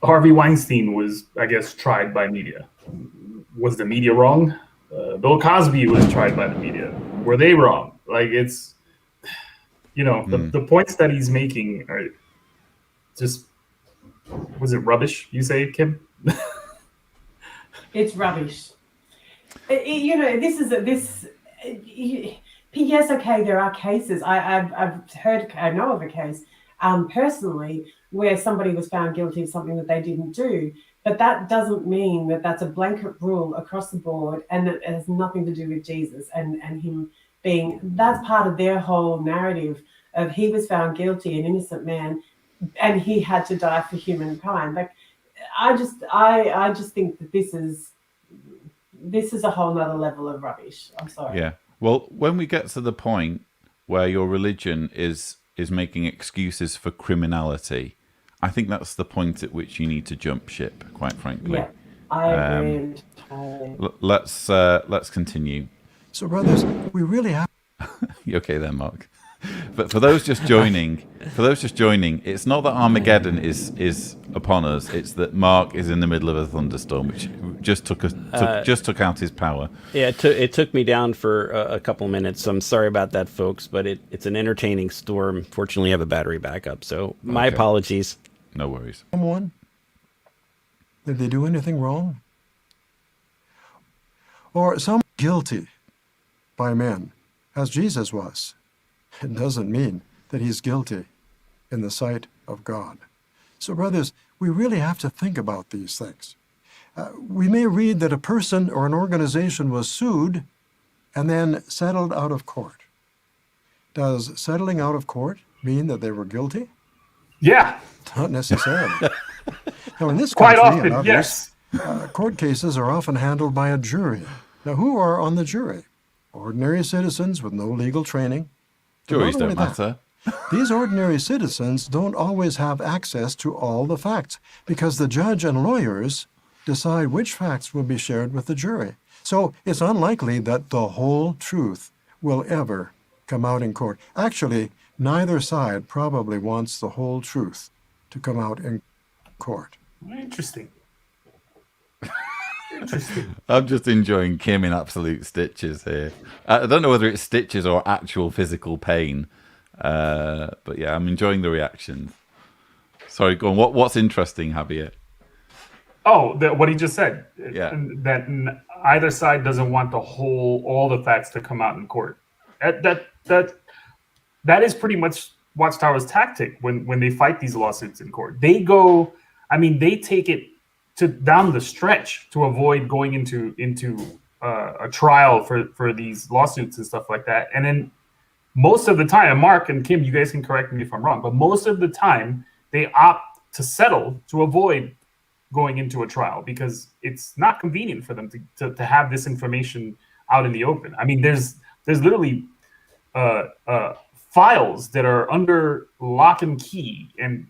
Harvey Weinstein was, I guess, tried by media. Was the media wrong? Bill Cosby was tried by the media. Were they wrong? Like, it's, the points that he's making are just, was it rubbish, you say, Kim? It's rubbish. Yes, okay, there are cases. I know of a case personally where somebody was found guilty of something that they didn't do. But that doesn't mean that that's a blanket rule across the board, and that it has nothing to do with Jesus and him being, that's part of their whole narrative of he was found guilty, an innocent man, and he had to die for humankind. Like, I just think that this is a whole nother level of rubbish. I'm sorry. Yeah. Well, when we get to the point where your religion is making excuses for criminality, I think that's the point at which you need to jump ship, quite frankly. Yeah, I agree entirely. Let's continue. So, brothers, we really have... You okay there, Mark? But for those just joining, it's not that Armageddon is upon us. It's that Mark is in the middle of a thunderstorm, which just took out his power. Yeah, it took me down for a couple minutes. I'm sorry about that, folks, but it's an entertaining storm. Fortunately, I have a battery backup, so my apologies. No worries. Someone? Did they do anything wrong? Or some guilty by men, as Jesus was. It doesn't mean that he's guilty in the sight of God. So, brothers, we really have to think about these things. We may read that a person or an organization was sued and then settled out of court. Does settling out of court mean that they were guilty? Yeah. Not necessarily. Now, in this quite country, often, yes. Court cases are often handled by a jury. Now, who are on the jury? Ordinary citizens with no legal training. Juries don't matter. These ordinary citizens don't always have access to all the facts because the judge and lawyers decide which facts will be shared with the jury. So it's unlikely that the whole truth will ever come out in court. Actually, neither side probably wants the whole truth to come out in court. Interesting. I'm just enjoying Kim in absolute stitches here. I don't know whether it's stitches or actual physical pain, but yeah, I'm enjoying the reactions. Sorry, go on. What's interesting, Javier? Oh, what he just said. Yeah. That either side doesn't want all the facts to come out in court. That is pretty much Watchtower's tactic when they fight these lawsuits in court. They take it down the stretch to avoid going into a trial for these lawsuits and stuff like that. And then most of the time, and Mark and Kim, you guys can correct me if I'm wrong, but most of the time they opt to settle to avoid going into a trial because it's not convenient for them to have this information out in the open. I mean, there's literally files that are under lock and key and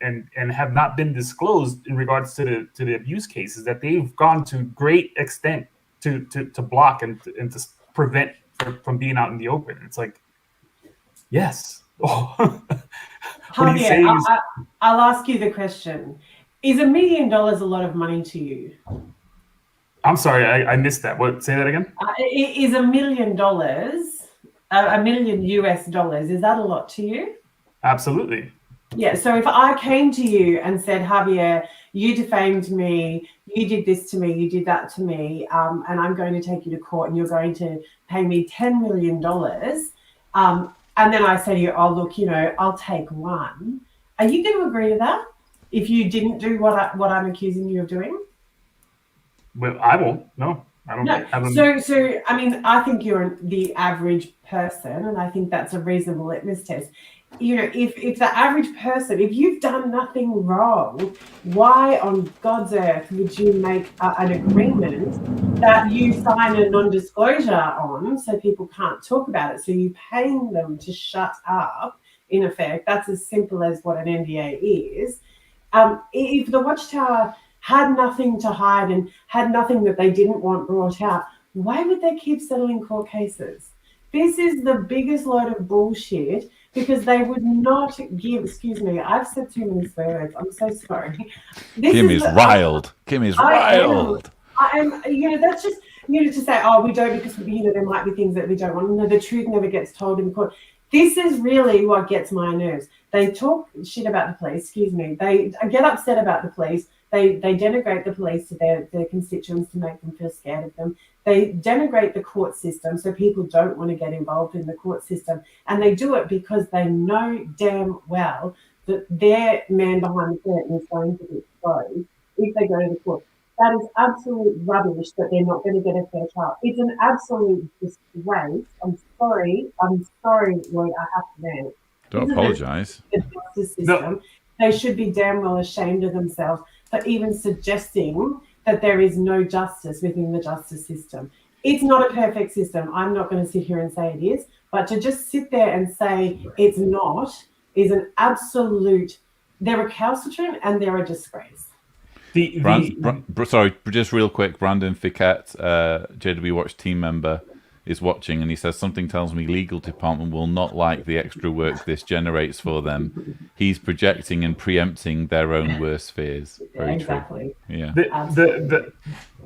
have not been disclosed in regards to the abuse cases that they've gone to great extent to block and to prevent from being out in the open. It's like, yes. Javier, I'll ask you the question. Is $1 million a lot of money to you? I'm sorry, I missed that. What? Say that again? Is $1 million, $1 million US, is that a lot to you? Absolutely. Yeah, so if I came to you and said, Javier, you defamed me, you did this to me, you did that to me, and I'm going to take you to court and you're going to pay me $10 million, and then I say to you, oh, look, I'll take one. Are you going to agree to that if you didn't do what I'm accusing you of doing? Well, I won't. No, I don't. No. So I mean, I think you're the average person, and I think that's a reasonable litmus test. If the average person, if you've done nothing wrong, why on God's earth would you make an agreement that you sign a non-disclosure on so people can't talk about it? So you're paying them to shut up, in effect. That's as simple as what an NDA is. If the Watchtower had nothing to hide and had nothing that they didn't want brought out, why would they keep settling court cases? This is the biggest load of bullshit because they would not give, excuse me, I've said too many swear words, I'm so sorry. Kim is riled. Kim is riled. I am, that's just, to say, oh, we don't because, there might be things that we don't want. No, the truth never gets told in court. This is really what gets my nerves. They talk shit about the police, excuse me. They get upset about the police. They denigrate the police to their constituents to make them feel scared of them. They denigrate the court system so people don't want to get involved in the court system. And they do it because they know damn well that their man behind the curtain is going to be exposed if they go to the court. That is absolute rubbish that they're not going to get a fair trial. It's an absolute disgrace. I'm sorry, Lloyd, I have to rant. Don't apologise. The justice system. No. They should be damn well ashamed of themselves for even suggesting that there is no justice within the justice system. It's not a perfect system. I'm not going to sit here and say it is, but to just sit there and say it's not is an absolute, they're recalcitrant and they're a disgrace. Sorry, just real quick, Brandon Fiquette, JW Watch team member, is watching and he says, something tells me legal department will not like the extra work this generates for them. He's projecting and preempting their own worst fears. Very exactly. True. Yeah.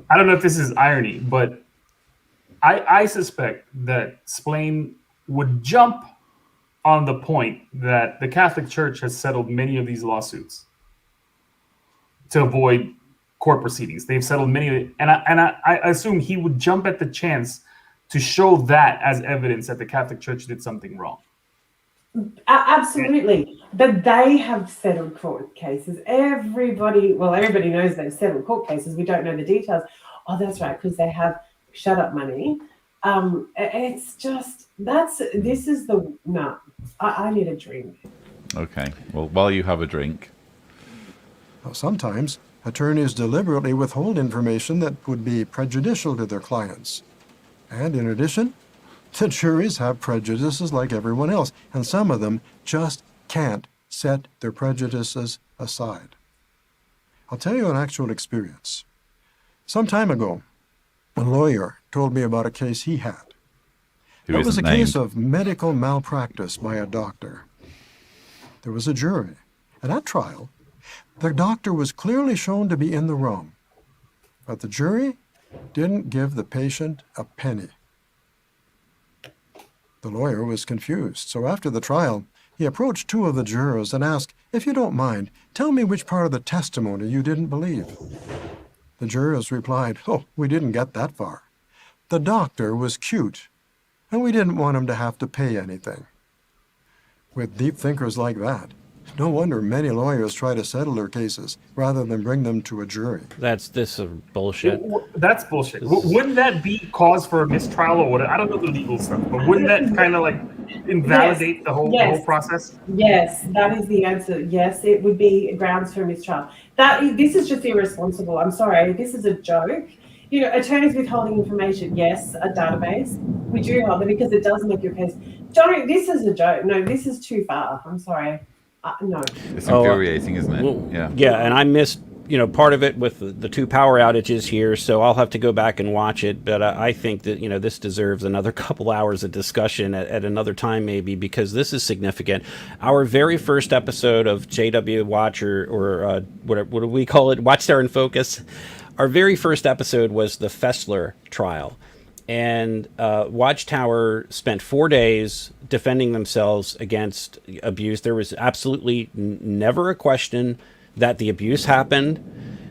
I don't know if this is irony, but I suspect that Splane would jump on the point that the Catholic Church has settled many of these lawsuits to avoid court proceedings. They've settled many, and I assume he would jump at the chance to show that as evidence that the Catholic Church did something wrong. Absolutely. But they have settled court cases. Everybody knows they've settled court cases. We don't know the details. Oh, that's right, because they have shut up money. It's just, I need a drink. Okay. Well, while you have a drink. Well, sometimes attorneys deliberately withhold information that would be prejudicial to their clients. And in addition, the juries have prejudices like everyone else, and some of them just can't set their prejudices aside. I'll tell you an actual experience. Some time ago, a lawyer told me about a case he had. It was a case of medical malpractice by a doctor. There was a jury, and at trial, the doctor was clearly shown to be in the wrong, but the jury didn't give the patient a penny. The lawyer was confused, so after the trial, he approached two of the jurors and asked, if you don't mind, tell me which part of the testimony you didn't believe. The jurors replied, "Oh, we didn't get that far. The doctor was cute, and we didn't want him to have to pay anything." With deep thinkers like that, no wonder many lawyers try to settle their cases rather than bring them to a jury. This is bullshit. That's bullshit. Wouldn't that be cause for a mistrial or what? I don't know the legal stuff, but wouldn't that kind of like invalidate the whole process? Yes, that is the answer. Yes, it would be grounds for mistrial. This is just irresponsible. I'm sorry. This is a joke. You know, attorneys withholding information, yes, a database. We do hold it because it does make your case. This is a joke. No, this is too far. I'm sorry. No. It's infuriating, isn't it? Well, yeah, and I missed, part of it with the 2 power outages here, so I'll have to go back and watch it. But I think that, this deserves another couple hours of discussion at another time maybe, because this is significant. Our very first episode of JW Watch, or what do we call it? Watchtower in Focus. Our very first episode was the Fessler trial. And Watchtower spent 4 days defending themselves against abuse. There was absolutely never a question that the abuse happened.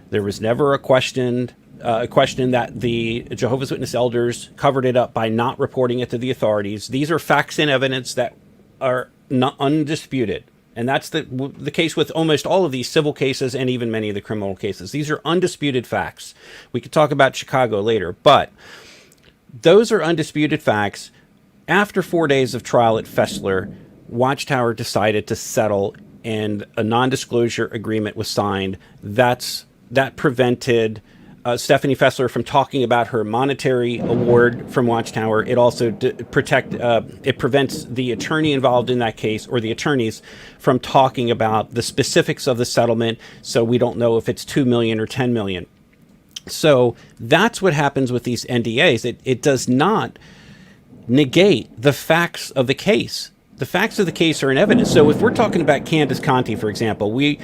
There was never a question that the Jehovah's Witness elders covered it up by not reporting it to the authorities. These are facts and evidence that are not undisputed. And that's the case with almost all of these civil cases and even many of the criminal cases. These are undisputed facts. We could talk about Chicago later, but those are undisputed facts. After 4 days of trial at Fessler, Watchtower decided to settle, and a non-disclosure agreement was signed. That prevented Stephanie Fessler from talking about her monetary award from Watchtower. It also prevents the attorney involved in that case, or the attorneys, from talking about the specifics of the settlement. So we don't know if it's $2 million or $10 million. So that's what happens with these NDAs. It does not negate the facts of the case. The facts of the case are in evidence. So if we're talking about Candace Conti, for example, we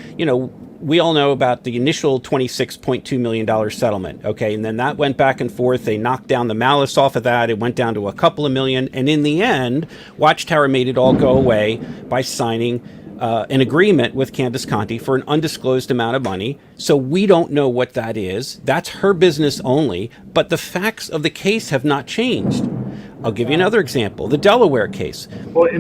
all know about the initial $26.2 million settlement. Okay. And then that went back and forth. They knocked down the malice off of that. It went down to a couple of million. And in the end, Watchtower made it all go away by signing an agreement with Candace Conti for an undisclosed amount of money. So we don't know what that is. That's her business only. But the facts of the case have not changed. I'll give you another example. The Delaware case. Well,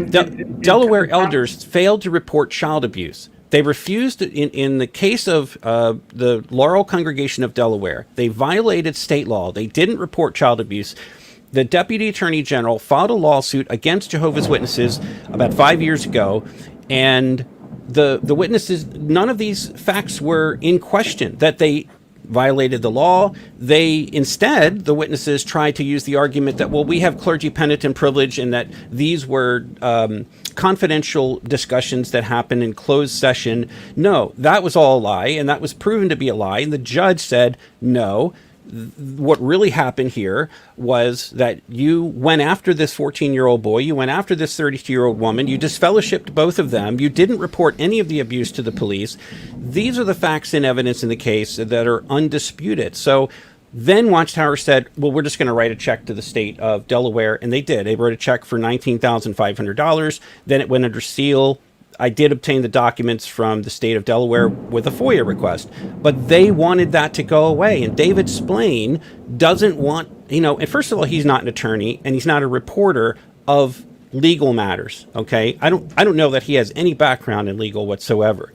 Delaware elders failed to report child abuse. They refused, in the case of the Laurel Congregation of Delaware, they violated state law. They didn't report child abuse. The Deputy Attorney General filed a lawsuit against Jehovah's Witnesses about 5 years ago, and the witnesses, none of these facts were in question, that they violated the law. Instead, the witnesses tried to use the argument that, well, we have clergy penitent privilege, and that these were confidential discussions that happened in closed session. No, that was all a lie, and that was proven to be a lie. And the judge said, no, what really happened here was that you went after this 14-year-old boy, you went after this 32-year-old woman, you disfellowshipped both of them, you didn't report any of the abuse to the police. These are the facts and evidence in the case that are undisputed. So then Watchtower said, well, we're just going to write a check to the state of Delaware, and they did. They wrote a check for $19,500. Then it went under seal. I did obtain the documents from the state of Delaware with a FOIA request, but they wanted that to go away. And David Splane doesn't want, and first of all, he's not an attorney and he's not a reporter of legal matters. Okay. I don't know that he has any background in legal whatsoever,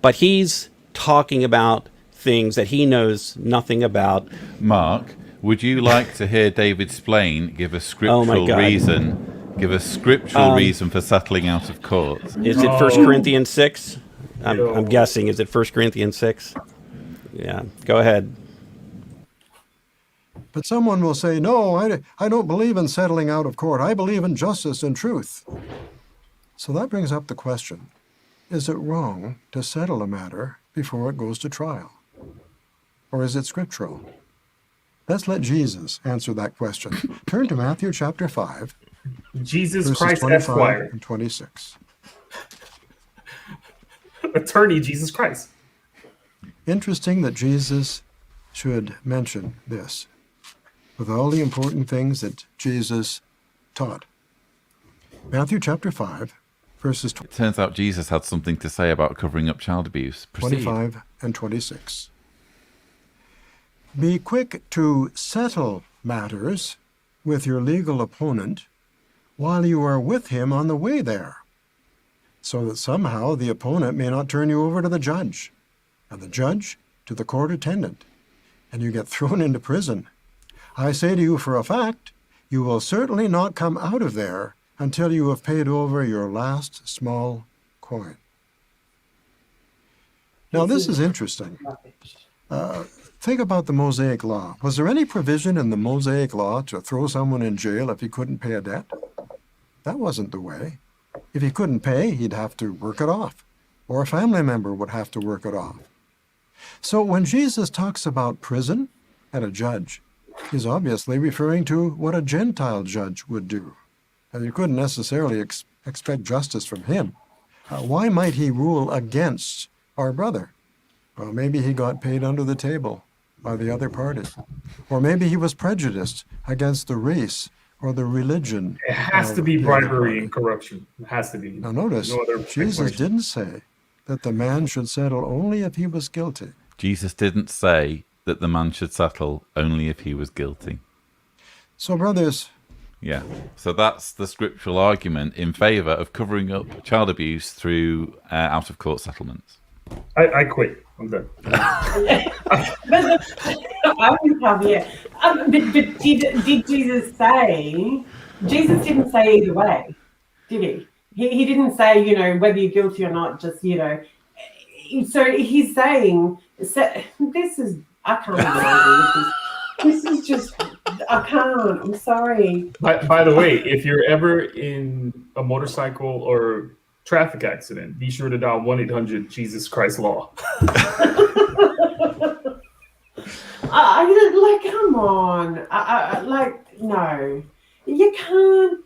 but he's talking about things that he knows nothing about. Mark, would you like to hear David Splane give a scriptural reason? Give a scriptural reason for settling out of court. Is it 1 Corinthians 6? I'm guessing. Is it 1 Corinthians 6? Yeah, go ahead. But someone will say, no, I don't believe in settling out of court. I believe in justice and truth. So that brings up the question, is it wrong to settle a matter before it goes to trial? Or is it scriptural? Let's let Jesus answer that question. Turn to Matthew chapter 5. Jesus Christ, Esquire. And 26. Attorney Jesus Christ. Interesting that Jesus should mention this with all the important things that Jesus taught. Matthew chapter 5, verses It turns out Jesus had something to say about covering up child abuse. Proceed. 25 and 26. Be quick to settle matters with your legal opponent while you are with him on the way there, so that somehow the opponent may not turn you over to the judge, and the judge to the court attendant, and you get thrown into prison. I say to you for a fact, you will certainly not come out of there until you have paid over your last small coin. Now, this is interesting. Think about the Mosaic Law. Was there any provision in the Mosaic Law to throw someone in jail if he couldn't pay a debt? That wasn't the way. If he couldn't pay, he'd have to work it off, or a family member would have to work it off. So when Jesus talks about prison and a judge, he's obviously referring to what a Gentile judge would do. And you couldn't necessarily expect justice from him. Why might he rule against our brother? Well, maybe he got paid under the table by the other party. Or maybe he was prejudiced against the race or the religion. It has to be bribery and corruption. It has to be. Now notice, Jesus didn't say that the man should settle only if he was guilty. Jesus didn't say that the man should settle only if he was guilty. So, brothers... Yeah, so that's the scriptural argument in favor of covering up child abuse through out-of-court settlements. I quit. I'm done. I would come here. But did Jesus say? Jesus didn't say either way, did he? He didn't say, you know, whether you're guilty or not. Just, you know. So he's saying, this is, I can't believe this. This is just, I can't. I'm sorry. By the way, if you're ever in a motorcycle or traffic accident, be sure to dial 1-800-Jesus-Christ-Law. Like, come on. Like, no. You can't.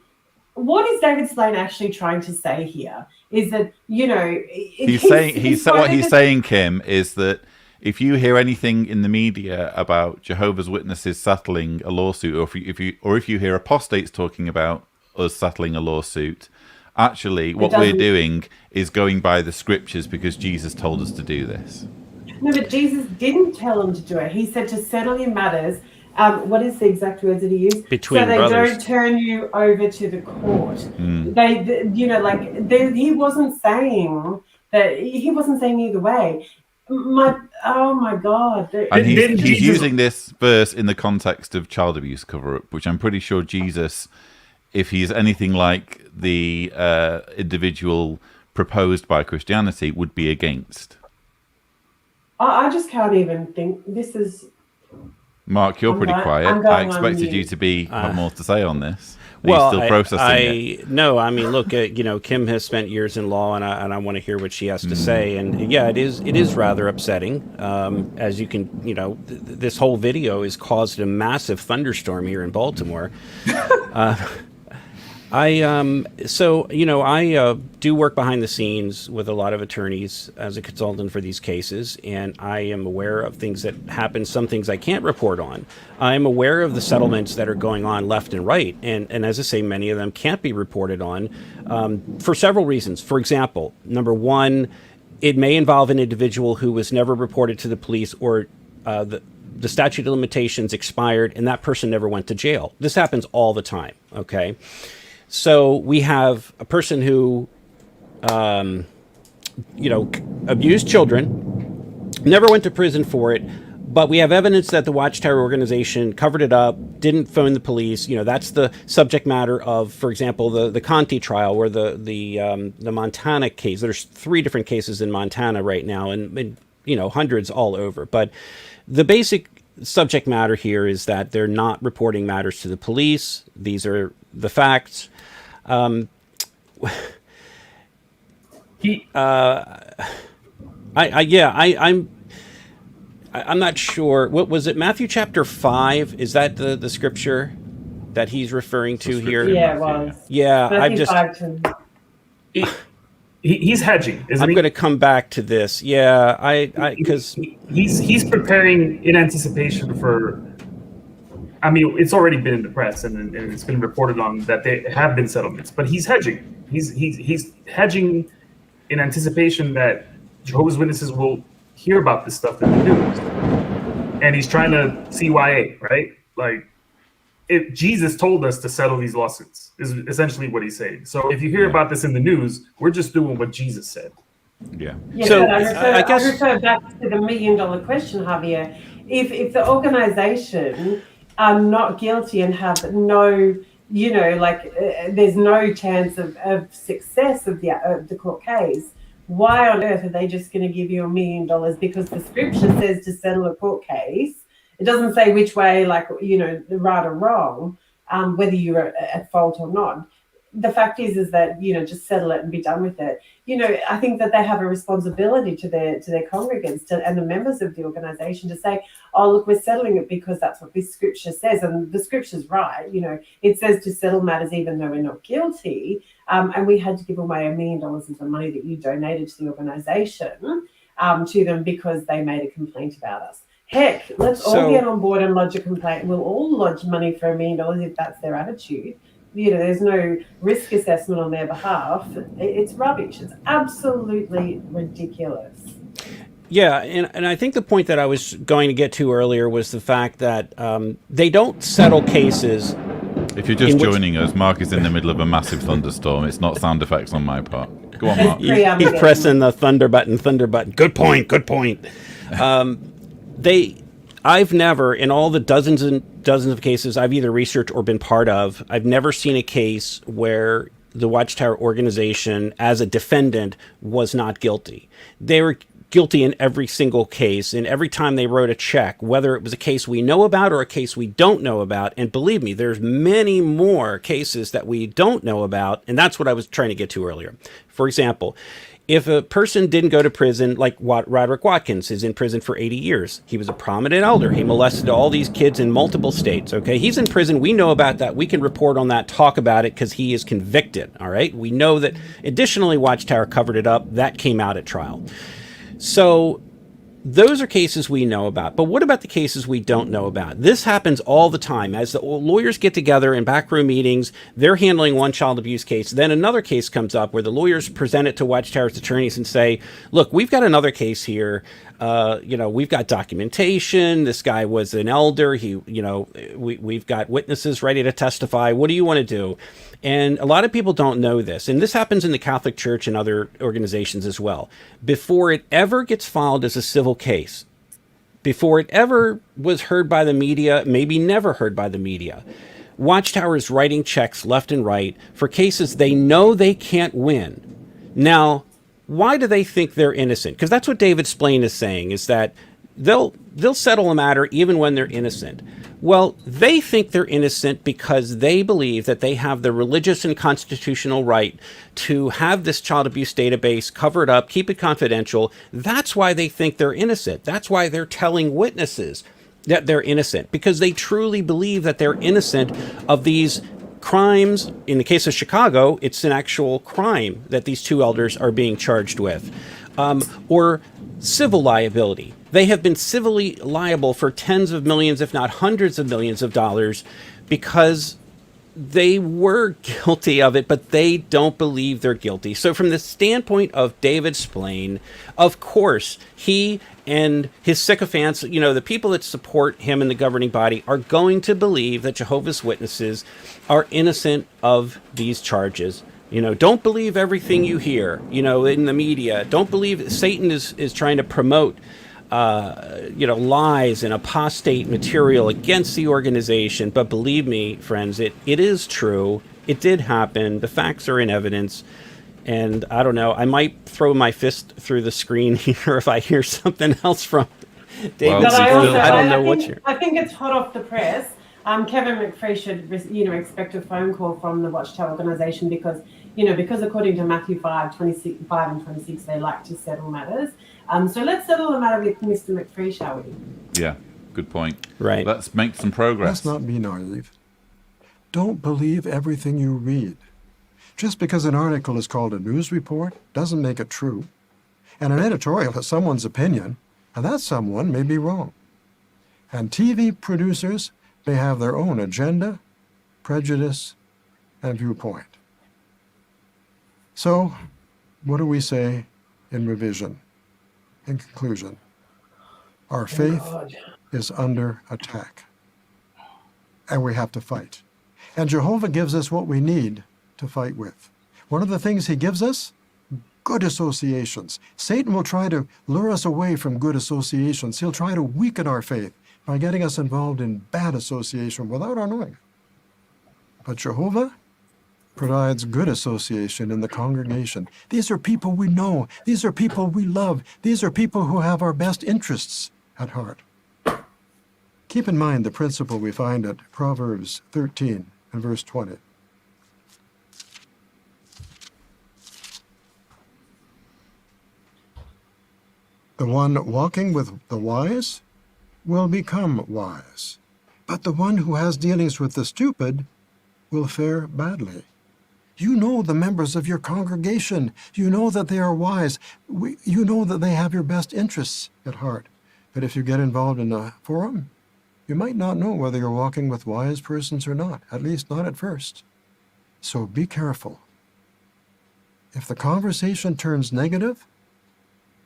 What is David Splane actually trying to say here? Is that, you know... What he's saying, Kim, is that if you hear anything in the media about Jehovah's Witnesses settling a lawsuit, or if you hear apostates talking about us settling a lawsuit, actually what we're doing is going by the scriptures because Jesus told us to do this. No, but Jesus didn't tell them to do it. He said to settle your matters. What is the exact words that he used? Between so they brothers. don't turn you over to the court. He wasn't saying that. He wasn't saying either way. Oh my God! And he's using this verse in the context of child abuse cover-up, which I'm pretty sure Jesus, if he's anything like the individual proposed by Christianity, would be against. I just can't even think. This is... Mark, you're pretty quiet. I expected you to have more to say on this. Are you still processing it? No, I mean, look, Kim has spent years in law, and I want to hear what she has to say. And yeah, it is rather upsetting. As you can, this whole video has caused a massive thunderstorm here in Baltimore. I do work behind the scenes with a lot of attorneys as a consultant for these cases, and I am aware of things that happen, some things I can't report on. I'm aware of the settlements that are going on left and right, and as I say, many of them can't be reported on for several reasons. For example, number one, it may involve an individual who was never reported to the police, or the statute of limitations expired and that person never went to jail. This happens all the time, okay? So we have a person who, abused children, never went to prison for it, but we have evidence that the Watchtower organization covered it up, didn't phone the police. That's the subject matter of, for example, the Conti trial, or the Montana case. There's 3 different cases in Montana right now, and hundreds all over. But the basic subject matter here is that they're not reporting matters to the police. These are the facts. I'm not sure. What was it? Matthew chapter 5? Is that the scripture that he's referring to here? Yeah, it was. Yeah, Matthew 5. He's hedging. I'm going to come back to this. Yeah, because he's preparing in anticipation for. I mean, it's already been in the press, and it's been reported on that there have been settlements. But he's hedging. He's hedging in anticipation that Jehovah's Witnesses will hear about this stuff that they're doing. and he's trying to CYA, right? Like, if Jesus told us to settle these lawsuits, is essentially what he's saying. So if you hear about this in the news, we're just doing what Jesus said. Yeah. Yes, So, but I I guess- refer back to the $1 million question, Javier. If the organization are not guilty and have no, there's no chance of success of the court case, why on earth are they just going to give you $1 million? Because the scripture says to settle a court case. It doesn't say which way, right or wrong, whether you're at fault or not. The fact is that, just settle it and be done with it. I think that they have a responsibility to their congregants and the members of the organization to say, oh, look, we're settling it because that's what this scripture says. And the scripture's right. It says to settle matters even though we're not guilty. And we had to give away $1 million of the money that you donated to the organization to them because they made a complaint about us. Heck, let's all get on board and lodge a complaint. We'll all lodge money for $1 million if that's their attitude. There's no risk assessment on their behalf. It's rubbish. It's absolutely ridiculous. Yeah, and I think the point that I was going to get to earlier was the fact that they don't settle cases. If you're just joining us, Mark is in the middle of a massive thunderstorm. It's not sound effects on my part. Go on, Mark. He's pressing the thunder button. Good point. I've never, in all the dozens and dozens of cases I've either researched or been part of, I've never seen a case where the Watchtower organization, as a defendant, was not guilty. They were guilty in every single case, and every time they wrote a check, whether it was a case we know about or a case we don't know about. And believe me, there's many more cases that we don't know about, and that's what I was trying to get to earlier. For example, if a person didn't go to prison, like Roderick Watkins is in prison for 80 years. He was a prominent elder. He molested all these kids in multiple states, okay? He's in prison. We know about that. We can report on that, talk about it, because he is convicted, all right? We know that. Additionally, Watchtower covered it up. That came out at trial. So those are cases we know about. But what about the cases we don't know about? This happens all the time. As the lawyers get together in backroom meetings, they're handling one child abuse case. Then another case comes up where the lawyers present it to Watchtower's attorneys and say, look, we've got another case here. We've got documentation. This guy was an elder. We've got witnesses ready to testify. What do you want to do? And a lot of people don't know this. And this happens in the Catholic Church and other organizations as well. Before it ever gets filed as a civil case, before it ever was heard by the media, maybe never heard by the media, Watchtower is writing checks left and right for cases they know they can't win. Now, why do they think they're innocent? Because that's what David Splane is saying, is that they'll settle a matter even when they're innocent. Well, they think they're innocent because they believe that they have the religious and constitutional right to have this child abuse database, cover it up, keep it confidential. That's why they think they're innocent. That's why they're telling witnesses that they're innocent, because they truly believe that they're innocent of these crimes. In the case of Chicago, it's an actual crime that these two elders are being charged with, or civil liability. They have been civilly liable for tens of millions, if not hundreds of millions of dollars, because they were guilty of it, but they don't believe they're guilty. So from the standpoint of David Splane, of course, he and his sycophants, the people that support him in the governing body, are going to believe that Jehovah's Witnesses are innocent of these charges. Don't believe everything you hear, in the media. Don't believe Satan is trying to promote lies and apostate material against the organization. But believe me, friends, it is true. It did happen. The facts are in evidence. And I don't know, I might throw my fist through the screen here if I hear something else from David. I think it's hot off the press. Kevin McFree should, expect a phone call from the Watchtower organization because according to Matthew 5 and 26, they like to settle matters. So let's settle the matter with Mr. McFree, shall we? Yeah, good point. Right. Let's make some progress. Let's not be naive. Don't believe everything you read. Just because an article is called a news report doesn't make it true. And an editorial is someone's opinion, and that someone may be wrong. And TV producers may have their own agenda, prejudice, and viewpoint. So, what do we say in revision? In conclusion, Our faith is under attack, and we have to fight. And Jehovah gives us what we need to fight with. One of the things he gives us, good associations. Satan will try to lure us away from good associations. He'll try to weaken our faith by getting us involved in bad association without our knowing. But Jehovah provides good association in the congregation. These are people we know. These are people we love. These are people who have our best interests at heart. Keep in mind the principle we find at Proverbs 13 and verse 20. The one walking with the wise will become wise, but the one who has dealings with the stupid will fare badly. You know the members of your congregation. You know that they are wise. You know that they have your best interests at heart. But if you get involved in a forum, you might not know whether you're walking with wise persons or not, at least not at first. So be careful. If the conversation turns negative,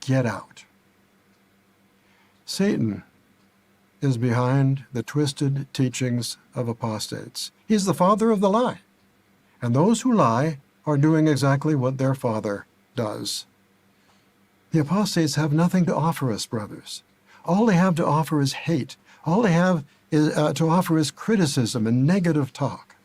get out. Satan is behind the twisted teachings of apostates. He's the father of the lie. And those who lie are doing exactly what their father does. The apostates have nothing to offer us, brothers. All they have to offer is hate. All they have is, to offer is criticism and negative talk.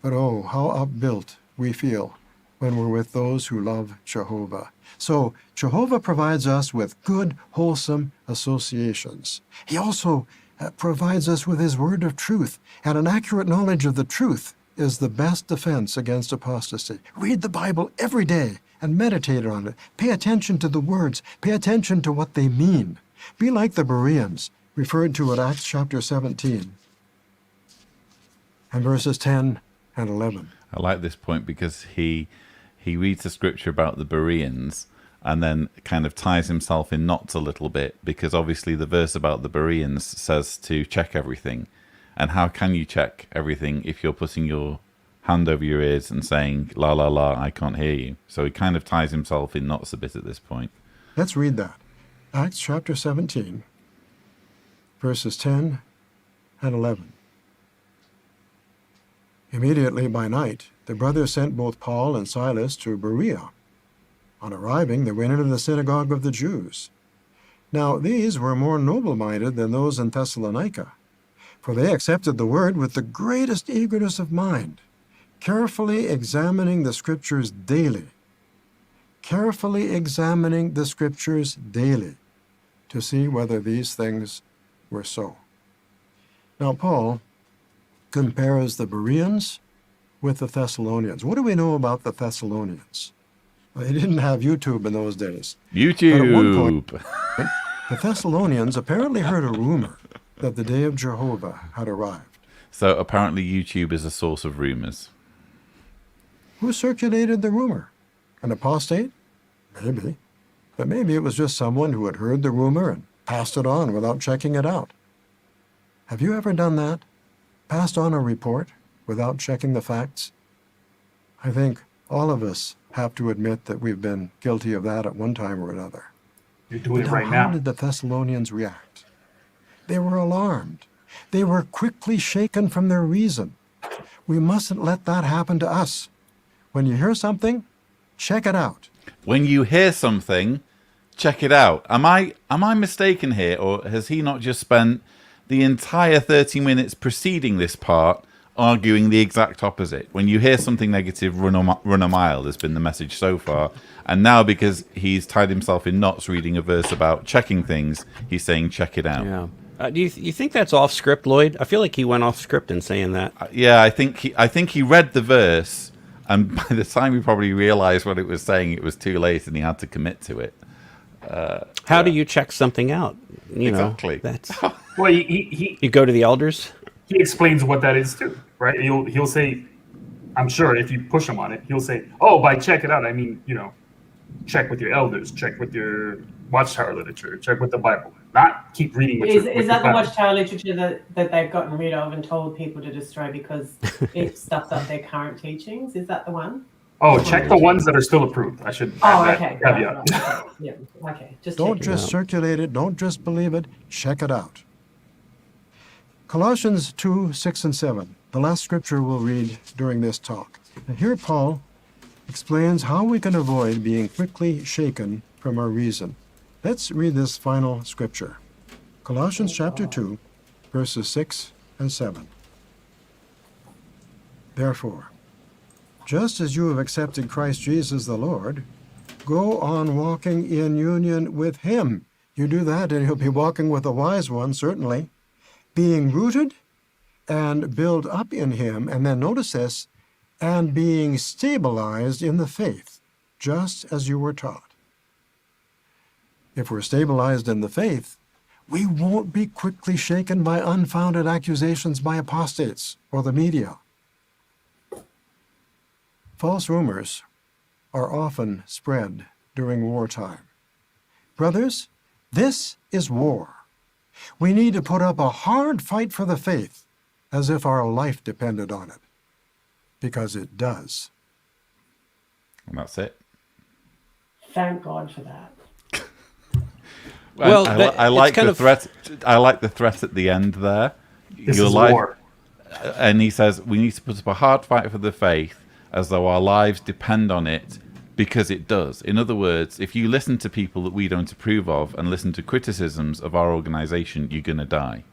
But oh, how upbuilt we feel when we're with those who love Jehovah. So Jehovah provides us with good, wholesome associations. He also provides us with his word of truth, and an accurate knowledge of the truth is the best defense against apostasy. Read the Bible every day and meditate on it. Pay attention to the words. Pay attention to what they mean. Be like the Bereans, referred to in Acts chapter 17 and verses 10 and 11. I like this point because he reads the scripture about the Bereans and then kind of ties himself in knots a little bit, because obviously the verse about the Bereans says to check everything. And how can you check everything if you're putting your hand over your ears and saying, la, la, la, I can't hear you? So he kind of ties himself in knots a bit at this point. Let's read that. Acts chapter 17, verses 10 and 11. Immediately by night, the brothers sent both Paul and Silas to Berea. On arriving, they went into the synagogue of the Jews. Now these were more noble-minded than those in Thessalonica, for they accepted the word with the greatest eagerness of mind, carefully examining the Scriptures daily. Carefully examining the Scriptures daily to see whether these things were so. Now Paul compares the Bereans with the Thessalonians. What do we know about the Thessalonians? Well, they didn't have YouTube in those days. YouTube! But at one point, the Thessalonians apparently heard a rumor that the day of Jehovah had arrived. So apparently YouTube is a source of rumors. Who circulated the rumor? An apostate? Maybe. But maybe it was just someone who had heard the rumor and passed it on without checking it out. Have you ever done that? Passed on a report without checking the facts? I think all of us have to admit that we've been guilty of that at one time or another. You're doing it Now, right how now. did the Thessalonians react? They were alarmed. They were quickly shaken from their reason. We mustn't let that happen to us. When you hear something, check it out. When you hear something, check it out. Am I mistaken here, or has he not just spent the entire 30 minutes preceding this part arguing the exact opposite? When you hear something negative, run a mile has been the message so far. And now, because he's tied himself in knots reading a verse about checking things, he's saying check it out. Yeah. Do you think that's off script, Lloyd? I feel like he went off script in saying that. Yeah, I think he read the verse, and by the time he probably realized what it was saying, it was too late, and he had to commit to it. How do you check something out? You know, Exactly. that's Well, he you go to the elders. he explains what that is too, right? He'll say, I'm sure if you push him on it, he'll say, oh, by check it out, I mean, check with your elders, check with your Watchtower literature, check with the Bible. Not keep reading with Is your that the Bible. Watchtower literature that they've gotten rid of and told people to destroy because it stuffs up their current teachings? Is that the one? Oh, check the ones that are still approved. I should add that caveat. Right. Yeah. Okay. Just Don't checking. just circulate it. Don't just believe it. Check it out. Colossians 2, 6 and 7, the last scripture we'll read during this talk. And here Paul explains how we can avoid being quickly shaken from our reason. Let's read this final scripture. Colossians chapter 2, verses 6 and 7. Therefore, just as you have accepted Christ Jesus the Lord, go on walking in union with him. You do that and you'll be walking with a wise one, certainly. Being rooted and built up in him, and then notice this, and being stabilized in the faith, just as you were taught. If we're stabilized in the faith, we won't be quickly shaken by unfounded accusations by apostates or the media. False rumors are often spread during wartime. Brothers, this is war. We need to put up a hard fight for the faith, as if our life depended on it, because it does. And that's it. Thank God for that. Well, I like the threat. I like the threat at the end there. This is war. And he says we need to put up a hard fight for the faith, as though our lives depend on it, because it does. In other words, if you listen to people that we don't approve of and listen to criticisms of our organization, you're going to die.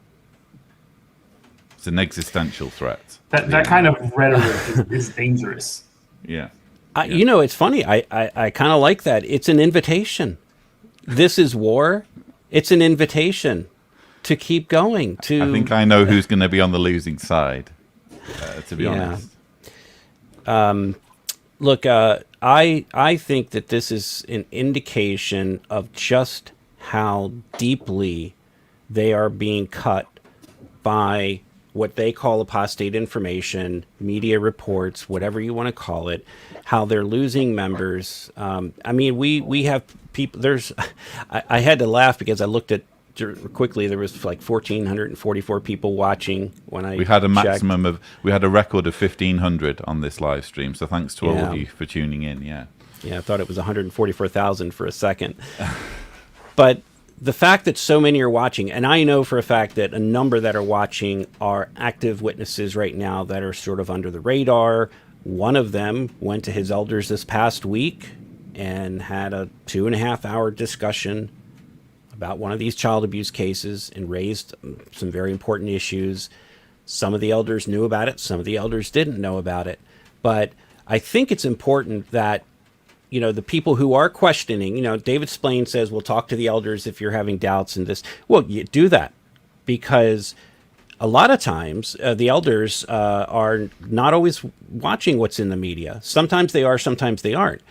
It's an existential threat. That kind of rhetoric is dangerous. Yeah. You know, it's funny. I kind of like that. It's an invitation. This is war. It's an invitation to keep going. I think I know who's going to be on the losing side, to be honest. Look, I think that this is an indication of just how deeply they are being cut by what they call apostate information, media reports, whatever you want to call it, how they're losing members. I mean, we have people, I had to laugh because I looked at quickly, there was like 1,444 people watching when I We had a checked. maximum of, we had a record of 1,500 on this live stream. So thanks to all of you for tuning in. Yeah. Yeah, I thought it was 144,000 for a second. But the fact that so many are watching, and I know for a fact that a number that are watching are active witnesses right now that are sort of under the radar. One of them went to his elders this past week and had a 2.5-hour discussion about one of these child abuse cases and raised some very important issues. Some of the elders knew about it. Some of the elders didn't know about it. But I think it's important that, you know, the people who are questioning, you know, David Splane says, we'll talk to the elders if you're having doubts in this. Well, you do that because a lot of times the elders are not always watching what's in the media. Sometimes they are, sometimes they aren't.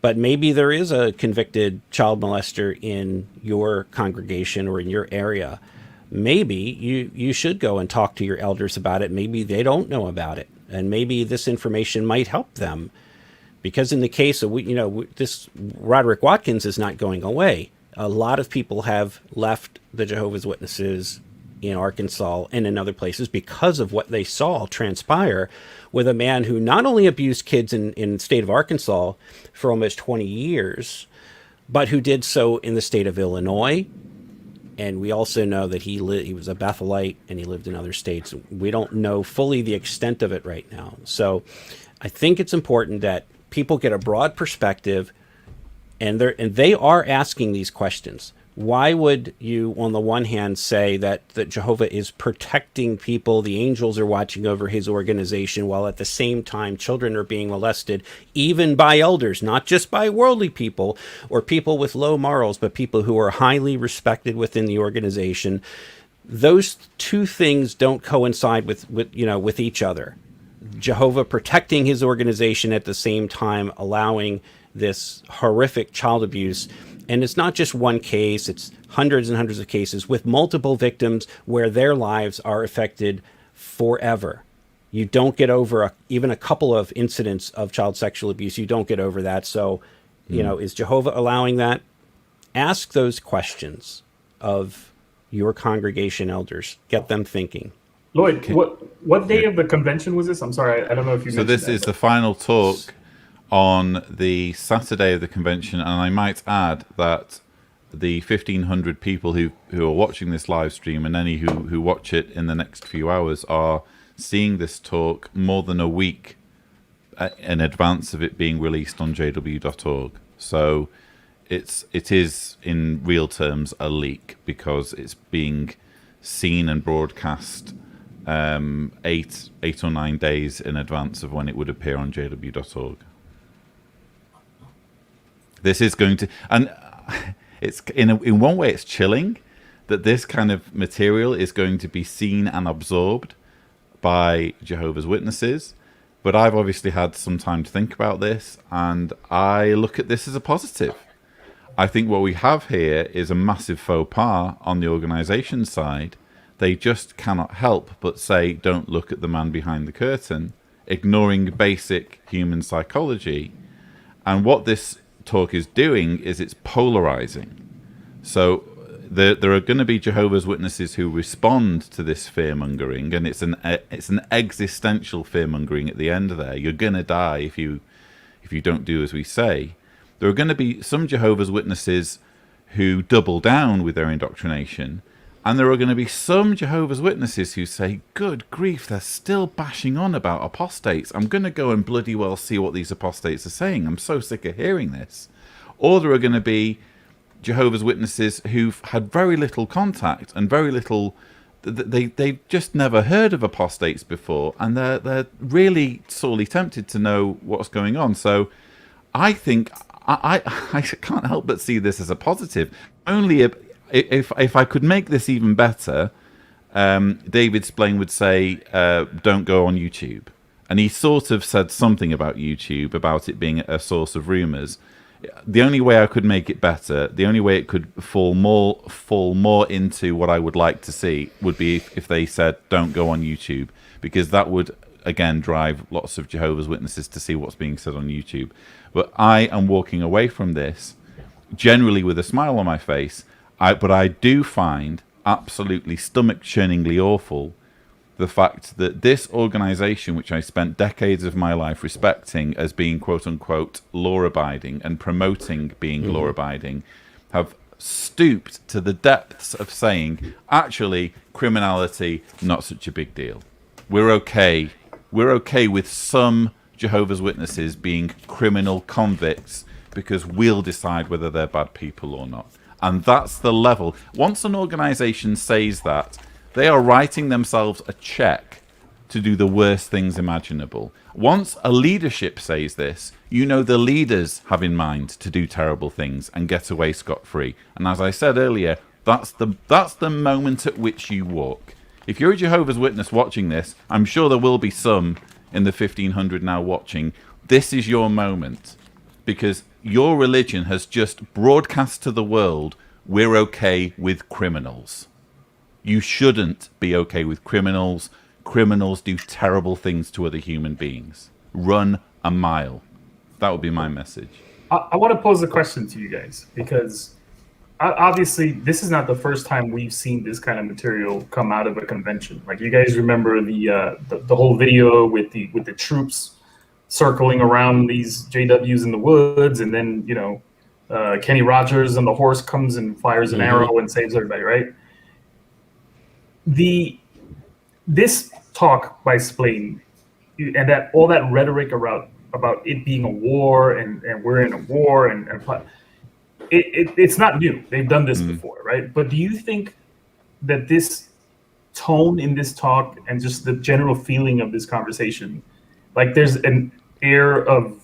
But maybe there is a convicted child molester in your congregation or in your area. Maybe you should go and talk to your elders about it. Maybe they don't know about it. And maybe this information might help them. Because in the case of, this Roderick Watkins is not going away. A lot of people have left the Jehovah's Witnesses in Arkansas and in other places because of what they saw transpire with a man who not only abused kids in the state of Arkansas for almost 20 years, but who did so in the state of Illinois. And we also know that he was a Bethelite and he lived in other states. We don't know fully the extent of it right now. So I think it's important that people get a broad perspective, and they are asking these questions. Why would you, on the one hand, say that Jehovah is protecting people, the angels are watching over his organization, while at the same time children are being molested, even by elders, not just by worldly people or people with low morals, but people who are highly respected within the organization? Those two things don't coincide with each other. Jehovah protecting his organization at the same time allowing this horrific child abuse. And it's not just one case, it's hundreds and hundreds of cases with multiple victims where their lives are affected forever. You don't get over even a couple of incidents of child sexual abuse. You don't get over that. So, is Jehovah allowing that? Ask those questions of your congregation elders. Get them thinking. Lloyd, what day of the convention was this? I'm sorry, I don't know if you mentioned this is the final talk on the Saturday of the convention, and I might add that the 1,500 people who are watching this live stream and any who watch it in the next few hours are seeing this talk more than a week in advance of it being released on jw.org. So it is in real terms a leak, because it's being seen and broadcast 8 or 9 days in advance of when it would appear on jw.org. This is going to, and it's in one way it's chilling that this kind of material is going to be seen and absorbed by Jehovah's Witnesses. But I've obviously had some time to think about this, and I look at this as a positive. I think what we have here is a massive faux pas on the organisation side. They just cannot help but say, don't look at the man behind the curtain, ignoring basic human psychology. And what this talk is doing is it's polarizing. So there are going to be Jehovah's Witnesses who respond to this fear-mongering, and it's an existential fear-mongering at the end of there. You're going to die if you don't do as we say. There are going to be some Jehovah's Witnesses who double down with their indoctrination, and there are going to be some Jehovah's Witnesses who say, good grief, they're still bashing on about apostates. I'm going to go and bloody well see what these apostates are saying. I'm so sick of hearing this. Or there are going to be Jehovah's Witnesses who've had very little contact and very little, they've just never heard of apostates before, and they're really sorely tempted to know what's going on. So I think I can't help but see this as a positive. Only if I could make this even better, David Splane would say, don't go on YouTube. And he sort of said something about YouTube, about it being a source of rumours. The only way I could make it better, the only way it could fall more into what I would like to see, would be if they said, don't go on YouTube, because that would, again, drive lots of Jehovah's Witnesses to see what's being said on YouTube. But I am walking away from this generally with a smile on my face, but I do find absolutely stomach-churningly awful the fact that this organisation, which I spent decades of my life respecting as being quote-unquote law-abiding and promoting being law-abiding, have stooped to the depths of saying, actually, criminality, not such a big deal. We're okay with some Jehovah's Witnesses being criminal convicts because we'll decide whether they're bad people or not. And that's the level. Once an organisation says that, they are writing themselves a check to do the worst things imaginable. Once a leadership says this, you know the leaders have in mind to do terrible things and get away scot-free. And as I said earlier, that's the moment at which you walk. If you're a Jehovah's Witness watching this, I'm sure there will be some in the 1,500 now watching. This is your moment, because your religion has just broadcast to the world, we're okay with criminals. You shouldn't be okay with criminals. Criminals do terrible things to other human beings. Run a mile. That would be my message. I want to pose a question to you guys, because obviously this is not the first time we've seen this kind of material come out of a convention. Like, you guys remember the whole video with the troops circling around these JWs in the woods, and then Kenny Rogers on the horse comes and fires an arrow and saves everybody, right? This talk by Splane and that all that rhetoric about it being a war and we're in a war and it's not new. They've done this before, right? But do you think that this tone in this talk and just the general feeling of this conversation, like there's an air of,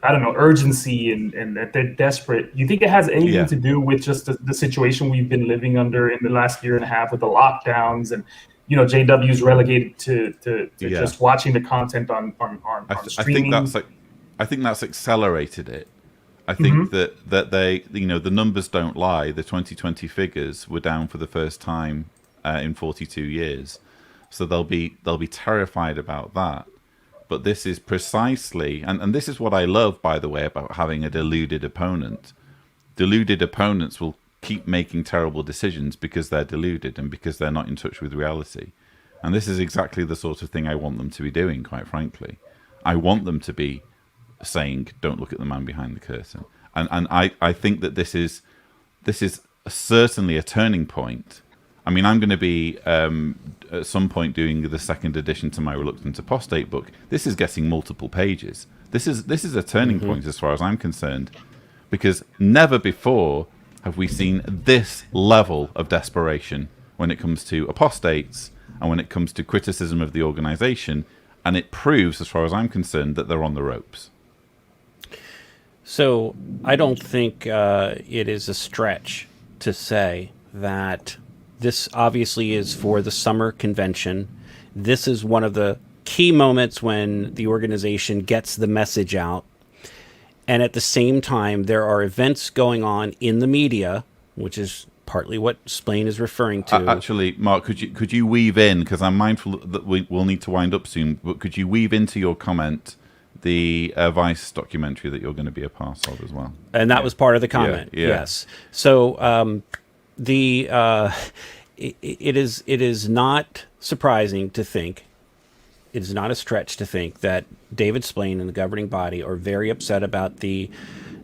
I don't know, urgency and that they're desperate? You think it has anything to do with just the situation we've been living under in the last year and a half with the lockdowns and, JW's relegated to just watching the content on streaming? I think that's accelerated it. I think that they, the numbers don't lie. The 2020 figures were down for the first time in 42 years. So they'll be terrified about that. But this is precisely, and this is what I love, by the way, about having a deluded opponent. Deluded opponents will keep making terrible decisions because they're deluded and because they're not in touch with reality. And this is exactly the sort of thing I want them to be doing, quite frankly. I want them to be saying, "Don't look at the man behind the curtain." And I think that this is certainly a turning point. I mean, I'm going to be at some point doing the second edition to my Reluctant Apostate book. This is getting multiple pages. This is a turning point as far as I'm concerned, because never before have we seen this level of desperation when it comes to apostates and when it comes to criticism of the organization, and it proves, as far as I'm concerned, that they're on the ropes. So I don't think it is a stretch to say that this obviously is for the summer convention. This is one of the key moments when the organization gets the message out. And at the same time, there are events going on in the media, which is partly what Splane is referring to. Actually, Mark, could you weave in, because I'm mindful that we'll need to wind up soon, but could you weave into your comment the Vice documentary that you're going to be a part of as well? And that was part of the comment. Yeah. Yes. So it is not surprising to think, it is not a stretch to think that David Splane and the governing body are very upset about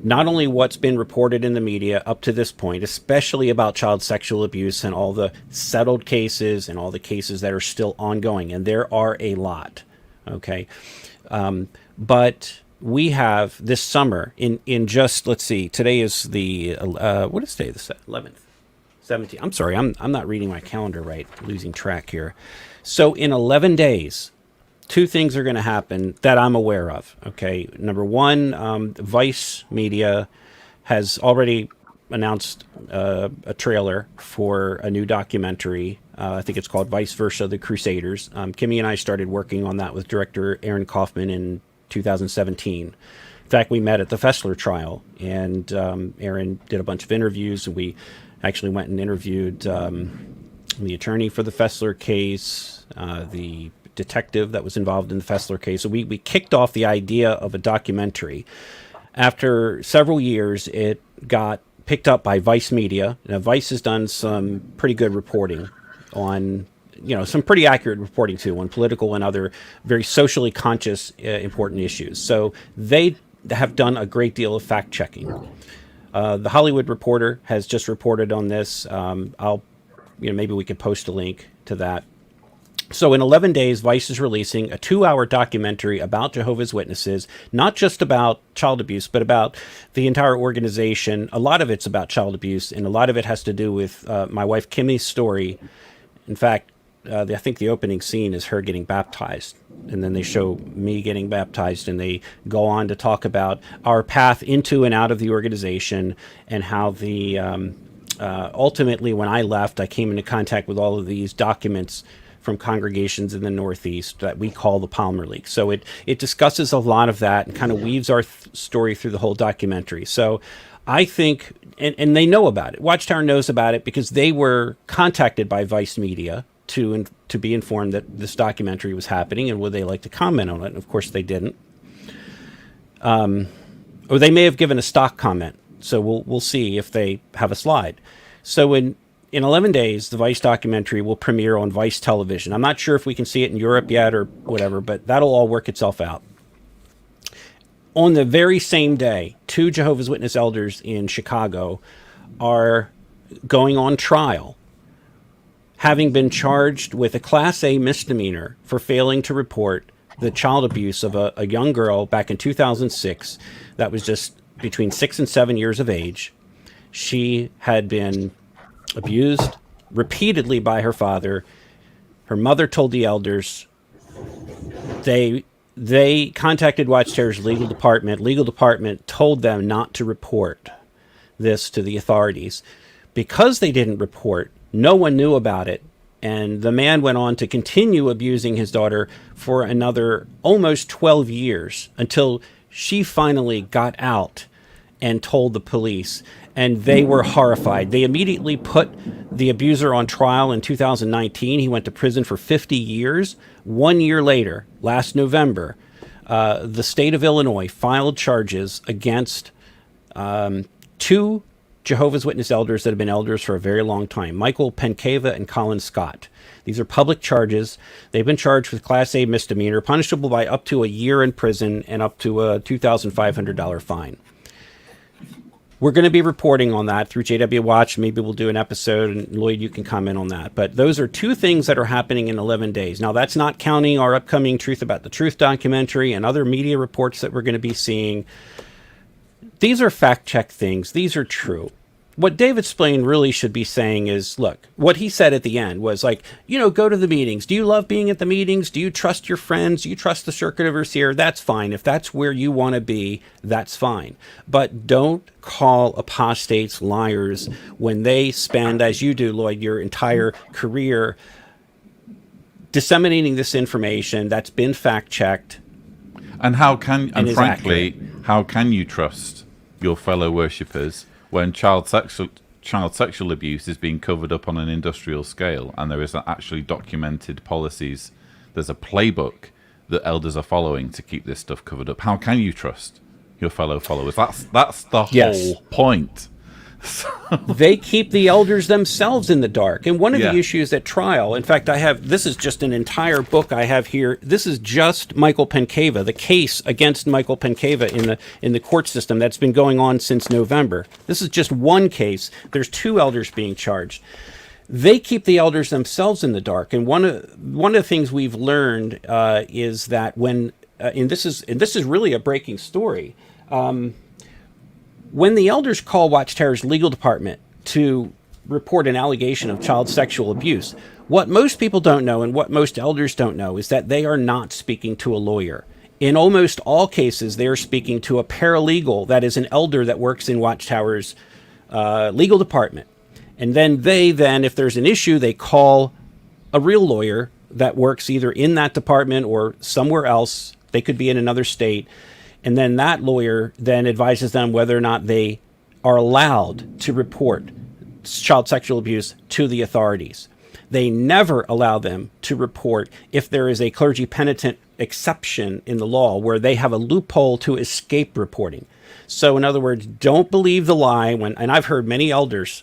not only what's been reported in the media up to this point, especially about child sexual abuse and all the settled cases and all the cases that are still ongoing, and there are a lot, okay? But we have this summer in just, let's see, today is the, what is today, the 11th? 17th. I'm sorry, I'm not reading my calendar right, losing track here. So in 11 days, two things are going to happen that I'm aware of. Okay, number one, Vice Media has already announced a trailer for a new documentary. I think it's called Vice Versa: The Crusaders. Kimmy and I started working on that with director Aaron Kaufman in 2017. In fact, we met at the Fessler trial, and Aaron did a bunch of interviews, and we actually went and interviewed the attorney for the Fessler case, the detective that was involved in the Fessler case. So we kicked off the idea of a documentary. After several years, it got picked up by Vice Media. Now, Vice has done some pretty good reporting on, some pretty accurate reporting too, on political and other very socially conscious important issues. So they have done a great deal of fact checking. The Hollywood Reporter has just reported on this. Maybe we could post a link to that. So in 11 days, Vice is releasing a 2-hour documentary about Jehovah's Witnesses, not just about child abuse, but about the entire organization. A lot of it's about child abuse, and a lot of it has to do with my wife Kimmy's story. In fact, I think the opening scene is her getting baptized, and then they show me getting baptized, and they go on to talk about our path into and out of the organization, and how ultimately when I left, I came into contact with all of these documents from congregations in the Northeast that we call the Palmer League. So it discusses a lot of that and kind of weaves our story through the whole documentary. So I think, and they know about it. Watchtower knows about it because they were contacted by Vice Media to be informed that this documentary was happening, and would they like to comment on it? And of course they didn't. Or they may have given a stock comment. So we'll see if they have a slide. So in 11 days, the Vice documentary will premiere on Vice Television. I'm not sure if we can see it in Europe yet or whatever, but that'll all work itself out. On the very same day, 2 Jehovah's Witness elders in Chicago are going on trial, having been charged with a Class A misdemeanor for failing to report the child abuse of a young girl back in 2006 that was just between 6 and 7 years of age. She had been abused repeatedly by her father. Her mother told the elders. They contacted Watchtower's legal department. Legal department told them not to report this to the authorities. Because they didn't report, no one knew about it, and the man went on to continue abusing his daughter for another almost 12 years until she finally got out and told the police, and they were horrified. They immediately put the abuser on trial in 2019. He went to prison for 50 years. 1 year later, last November, the state of Illinois filed charges against 2 Jehovah's Witness elders that have been elders for a very long time, Michael Penkava and Colin Scott. These are public charges. They've been charged with Class A misdemeanor, punishable by up to a year in prison and up to a $2,500 fine. We're going to be reporting on that through JW Watch. Maybe we'll do an episode, and Lloyd, you can comment on that. But those are two things that are happening in 11 days. Now, that's not counting our upcoming Truth About the Truth documentary and other media reports that we're going to be seeing. These are fact-check things. These are true. What David Splane really should be saying is, look, what he said at the end was like, go to the meetings. Do you love being at the meetings? Do you trust your friends? Do you trust the circuit overseer? That's fine. If that's where you want to be, that's fine. But don't call apostates liars when they spend, as you do, Lloyd, your entire career disseminating this information that's been fact-checked. And frankly, how can you trust your fellow worshippers when child sexual abuse is being covered up on an industrial scale, and there is actually documented policies? There's a playbook that elders are following to keep this stuff covered up. How can you trust your fellow followers? That's the whole point. They keep the elders themselves in the dark. And one of the issues at trial, in fact, this is just an entire book I have here. This is just Michael Penkava, the case against Michael Penkava in the court system that's been going on since November. This is just one case. There's two elders being charged. They keep the elders themselves in the dark. And one of the things we've learned is that when and this is really a breaking story. When the elders call Watchtower's legal department to report an allegation of child sexual abuse, what most people don't know and what most elders don't know is that they are not speaking to a lawyer. In almost all cases, they are speaking to a paralegal, that is an elder that works in Watchtower's legal department. And then if there's an issue, they call a real lawyer that works either in that department or somewhere else. They could be in another state. And then that lawyer then advises them whether or not they are allowed to report child sexual abuse to the authorities. They never allow them to report if there is a clergy penitent exception in the law where they have a loophole to escape reporting. So in other words, don't believe the lie and I've heard many elders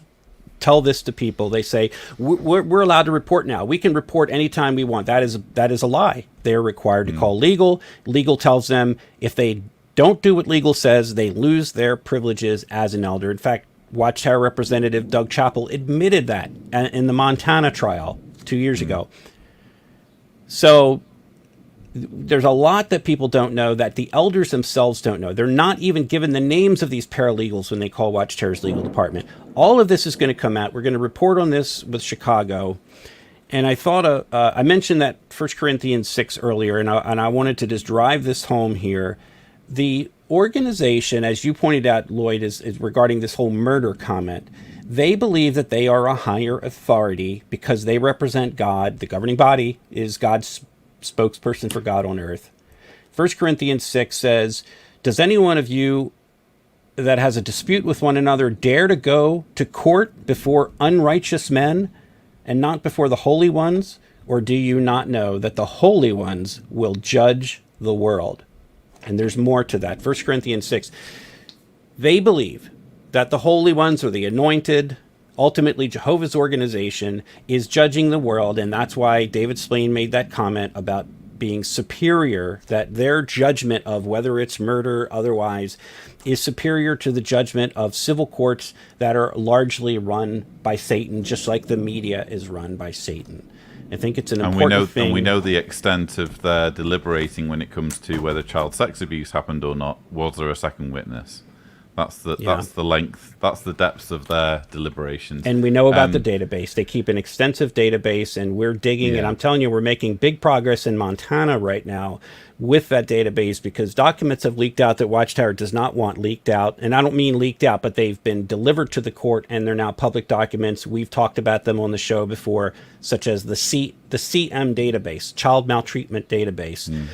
tell this to people. They say, we're allowed to report now. We can report anytime we want. That is a lie. They're required to call legal. Legal tells them if they don't do what legal says, they lose their privileges as an elder. In fact, Watchtower Representative Doug Chappell admitted that in the Montana trial 2 years ago. So there's a lot that people don't know that the elders themselves don't know. They're not even given the names of these paralegals when they call Watchtower's legal department. All of this is going to come out. We're going to report on this with Chicago. And I thought, I mentioned that 1 Corinthians 6 earlier, and I wanted to just drive this home here. The organization, as you pointed out, Lloyd, is regarding this whole murder comment. They believe that they are a higher authority because they represent God. The governing body is God's spokesperson for God on earth. 1 Corinthians 6 says, does any one of you that has a dispute with one another dare to go to court before unrighteous men and not before the holy ones? Or do you not know that the holy ones will judge the world? And there's more to that. 1 Corinthians 6. They believe that the holy ones or the anointed, ultimately Jehovah's organization, is judging the world. And that's why David Splane made that comment about being superior, that their judgment of whether it's murder, otherwise, is superior to the judgment of civil courts that are largely run by Satan, just like the media is run by Satan. I think it's an important thing. And we know the extent of their deliberating when it comes to whether child sex abuse happened or not. Was there a second witness? That's the length, that's the depths of their deliberations. And we know about the database. They keep an extensive database, and we're digging, and I'm telling you, we're making big progress in Montana right now with that database because documents have leaked out that Watchtower does not want leaked out. And I don't mean leaked out, but they've been delivered to the court, and they're now public documents. We've talked about them on the show before, such as the CM database, Child Maltreatment Database.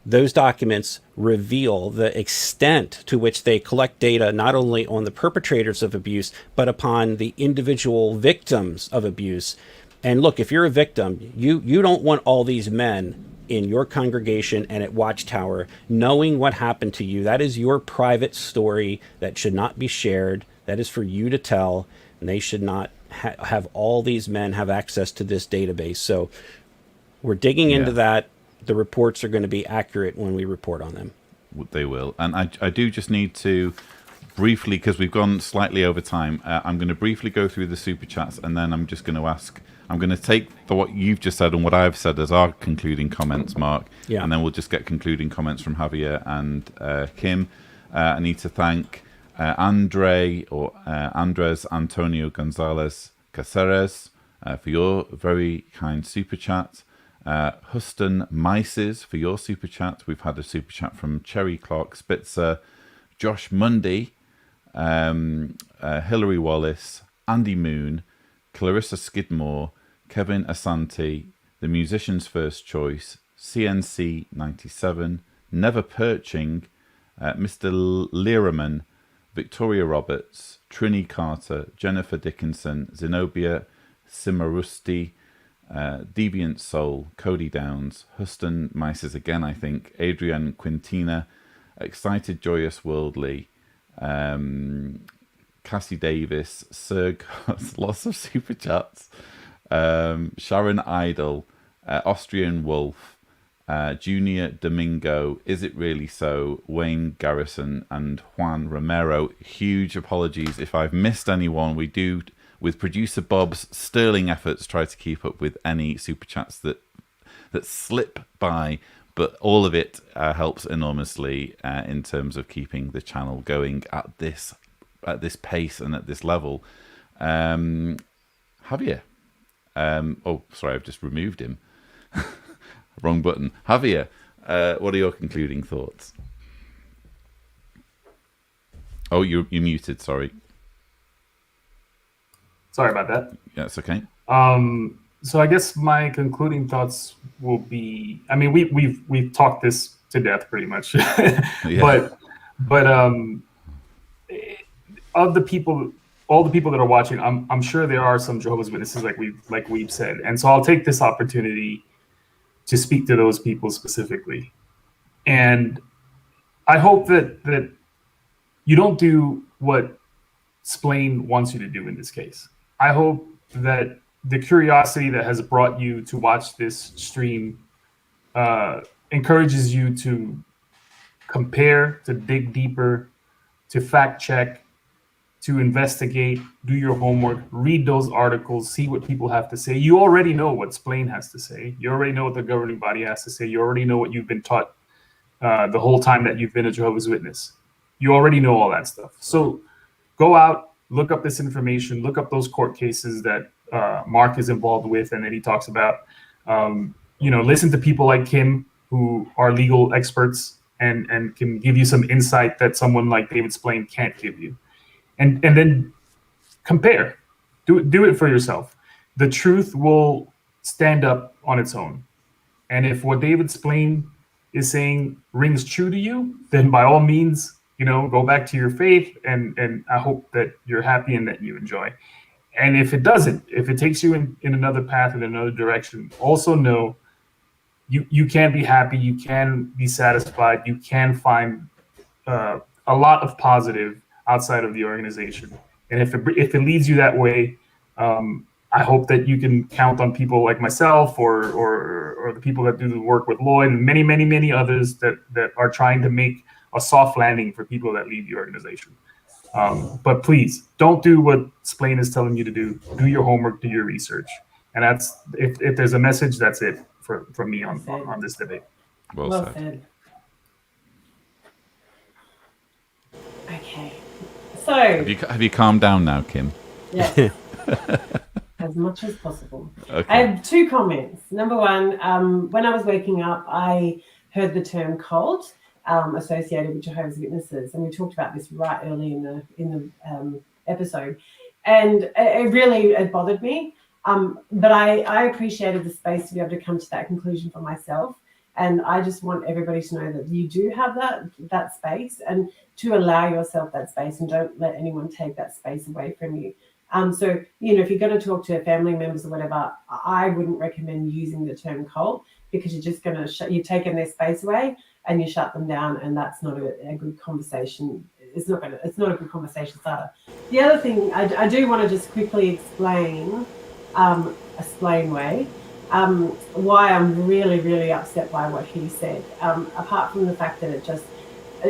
Those documents reveal the extent to which they collect data not only on the perpetrators of abuse, but upon the individual victims of abuse. And look, if you're a victim, you don't want all these men in your congregation and at Watchtower knowing what happened to you. That is your private story that should not be shared. That is for you to tell, and they should not have all these men have access to this database. So we're digging into that. The reports are going to be accurate when we report on them. They will. And I do just need to briefly, because we've gone slightly over time, I'm going to briefly go through the super chats, and then I'm just going to ask, I'm going to take what you've just said and what I've said as our concluding comments, Mark. Yeah. And then we'll just get concluding comments from Javier and Kim. I need to thank Andres Antonio Gonzalez Caceres for your very kind super chat. Huston Mices for your super chat. We've had a super chat from Cherry Clark Spitzer, Josh Mundy, Hilary Wallace, Andy Moon, Clarissa Skidmore, Kevin Asante, The Musician's First Choice, CNC 97, Never Perching, Mr. Learman, Victoria Roberts, Trini Carter, Jennifer Dickinson, Zenobia Simarusti, Deviant Soul, Cody Downs, Huston Mices again, I think, Adrian Quintina, Excited Joyous Worldly, Cassie Davis, Serg, lots of super chats, Sharon Idle, Austrian Wolf, Junior Domingo, Is It Really So, Wayne Garrison, and Juan Romero. Huge apologies if I've missed anyone. We do, with producer Bob's sterling efforts, try to keep up with any super chats that slip by, but all of it helps enormously in terms of keeping the channel going at this pace and at this level. Javier, oh sorry, I've just removed him. Wrong button. Javier, what are your concluding thoughts? Oh, you're muted. Sorry. Sorry about that. Yeah, it's okay. So I guess my concluding thoughts will be, I mean, we've talked this to death pretty much, but of the people, all the people that are watching, I'm sure there are some Jehovah's Witnesses like we've said, and so I'll take this opportunity to speak to those people specifically, and I hope that you don't do what Splane wants you to do in this case. I hope that the curiosity that has brought you to watch this stream encourages you to compare, to dig deeper, to fact check, to investigate, do your homework, read those articles, see what people have to say. You already know what Splane has to say. You already know what the governing body has to say. You already know what you've been taught the whole time that you've been a Jehovah's Witness. You already know all that stuff. So go out, look up this information, look up those court cases that Mark is involved with and that he talks about. Listen to people like Kim, who are legal experts and can give you some insight that someone like David Splane can't give you. And then compare. Do it for yourself. The truth will stand up on its own. And if what David Splane is saying rings true to you, then by all means, go back to your faith, and I hope that you're happy and that you enjoy. And if it doesn't, if it takes you in another path, in another direction, also know you can be happy, you can be satisfied, you can find a lot of positive outside of the organization. And if it leads you that way, I hope that you can count on people like myself or the people that do the work with Lloyd and many, many, many others that are trying to make a soft landing for people that leave the organization. But please don't do what Splane is telling you to do. Do your homework, do your research. And that's, if there's a message, that's it from me on this debate. Well said. Okay. So Have you calmed down now, Kim? yes. As much as possible. Okay. I have two comments. Number one, when I was waking up, I heard the term cult associated with Jehovah's Witnesses, and we talked about this right early in the episode, and it bothered me. But I appreciated the space to be able to come to that conclusion for myself, and I just want everybody to know that you do have that space, and to allow yourself that space, and don't let anyone take that space away from you. So, if you're going to talk to family members or whatever, I wouldn't recommend using the term cult, because you're just going to you're taking their space away and you shut them down, and that's not a good conversation it's not a good conversation starter. The other thing I do want to just quickly explain, why I'm really upset by what he said. Apart from the fact that it just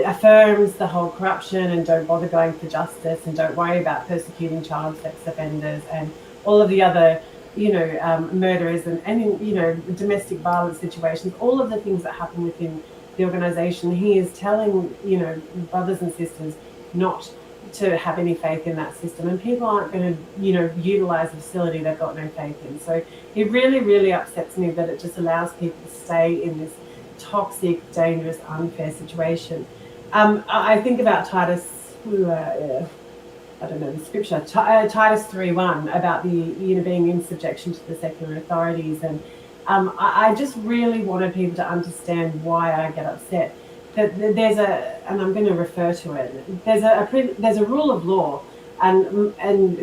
affirms the whole corruption and don't bother going for justice and don't worry about persecuting child sex offenders and all of the other, murderers and domestic violence situations, all of the things that happen within the organization. He is telling, brothers and sisters not to have any faith in that system, and people aren't going to, utilize a facility they've got no faith in. So it really upsets me that it just allows people to stay in this toxic, dangerous, unfair situation. I think about Titus, I don't know the scripture, Titus 3:1, about the being in subjection to the secular authorities, and I just really wanted people to understand why I get upset. That there's and I'm going to refer to it. There's a rule of law, and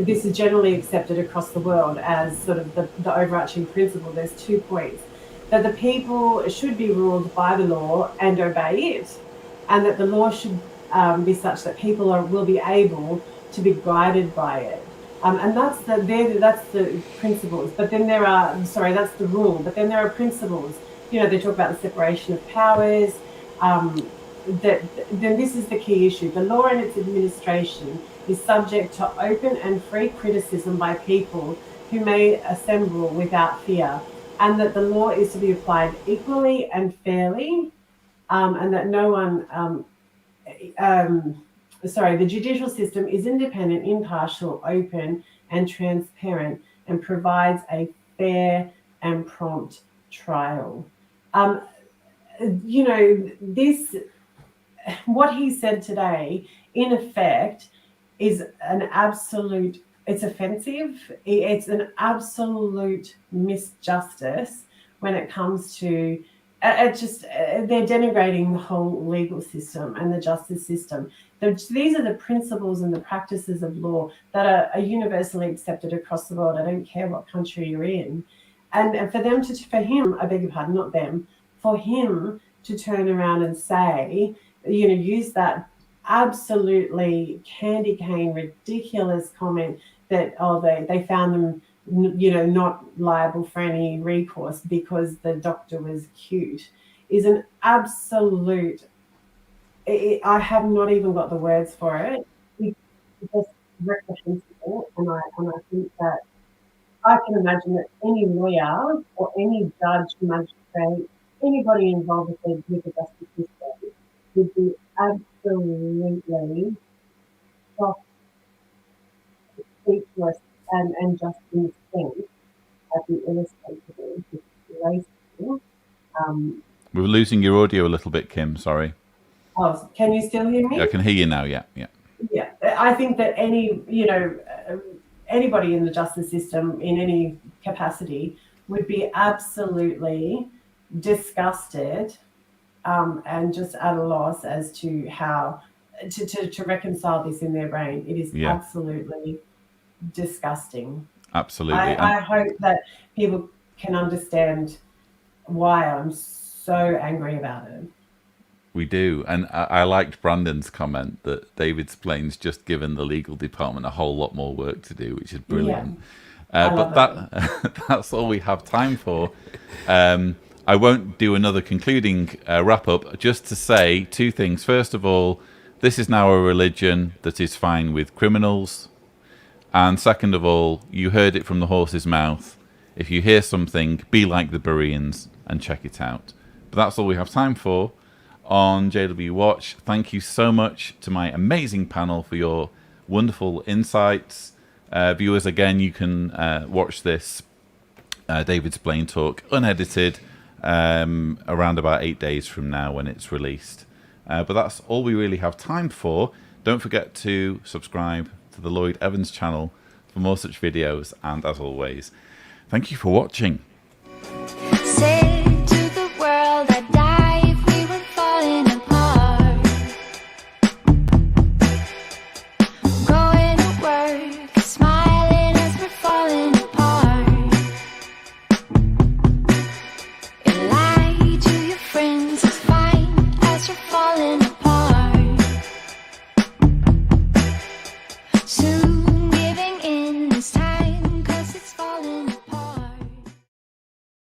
this is generally accepted across the world as sort of the overarching principle. There's 2 points: that the people should be ruled by the law and obey it, and that the law should be such that people will be able to be guided by it. And that's the principles. But then that's the rule. But then there are principles. They talk about the separation of powers. Then this is the key issue. The law and its administration is subject to open and free criticism by people who may assemble without fear, and that the law is to be applied equally and fairly, and that no one. The judicial system is independent, impartial, open, and transparent, and provides a fair and prompt trial. What he said today, in effect, is it's offensive. It's an absolute misjustice when it comes to they're denigrating the whole legal system and the justice system. These are the principles and the practices of law that are universally accepted across the world. I don't care what country you're in. And for him, I beg your pardon, not them, for him to turn around and say, use that absolutely candy cane, ridiculous comment that, they found them, not liable for any recourse because the doctor was cute, is an absolute, I have not even got the words for it. It's just reprehensible, and I think that I can imagine that any lawyer or any judge, magistrate, anybody involved with the justice system would be absolutely shocked, speechless, and just incensed at the illustrated disgraceful. We were losing your audio a little bit, Kim. Sorry. Oh, can you still hear me? I can hear you now. Yeah. Yeah, I think that anybody in the justice system in any capacity would be absolutely disgusted and just at a loss as to how to reconcile this in their brain. It is absolutely disgusting. Absolutely. I hope that people can understand why I'm so angry about it. We do. And I liked Brandon's comment that David Splane's just given the legal department a whole lot more work to do, which is brilliant. But that's all we have time for. I won't do another concluding wrap-up, just to say 2 things. First of all, this is now a religion that is fine with criminals. And second of all, you heard it from the horse's mouth. If you hear something, be like the Bereans and check it out. But that's all we have time for on JW Watch. Thank you so much to my amazing panel for your wonderful insights. Viewers, again, you can watch this David Splane talk unedited around about 8 days from now when it's released. But that's all we really have time for. Don't forget to subscribe to the Lloyd Evans channel for more such videos. And as always, thank you for watching.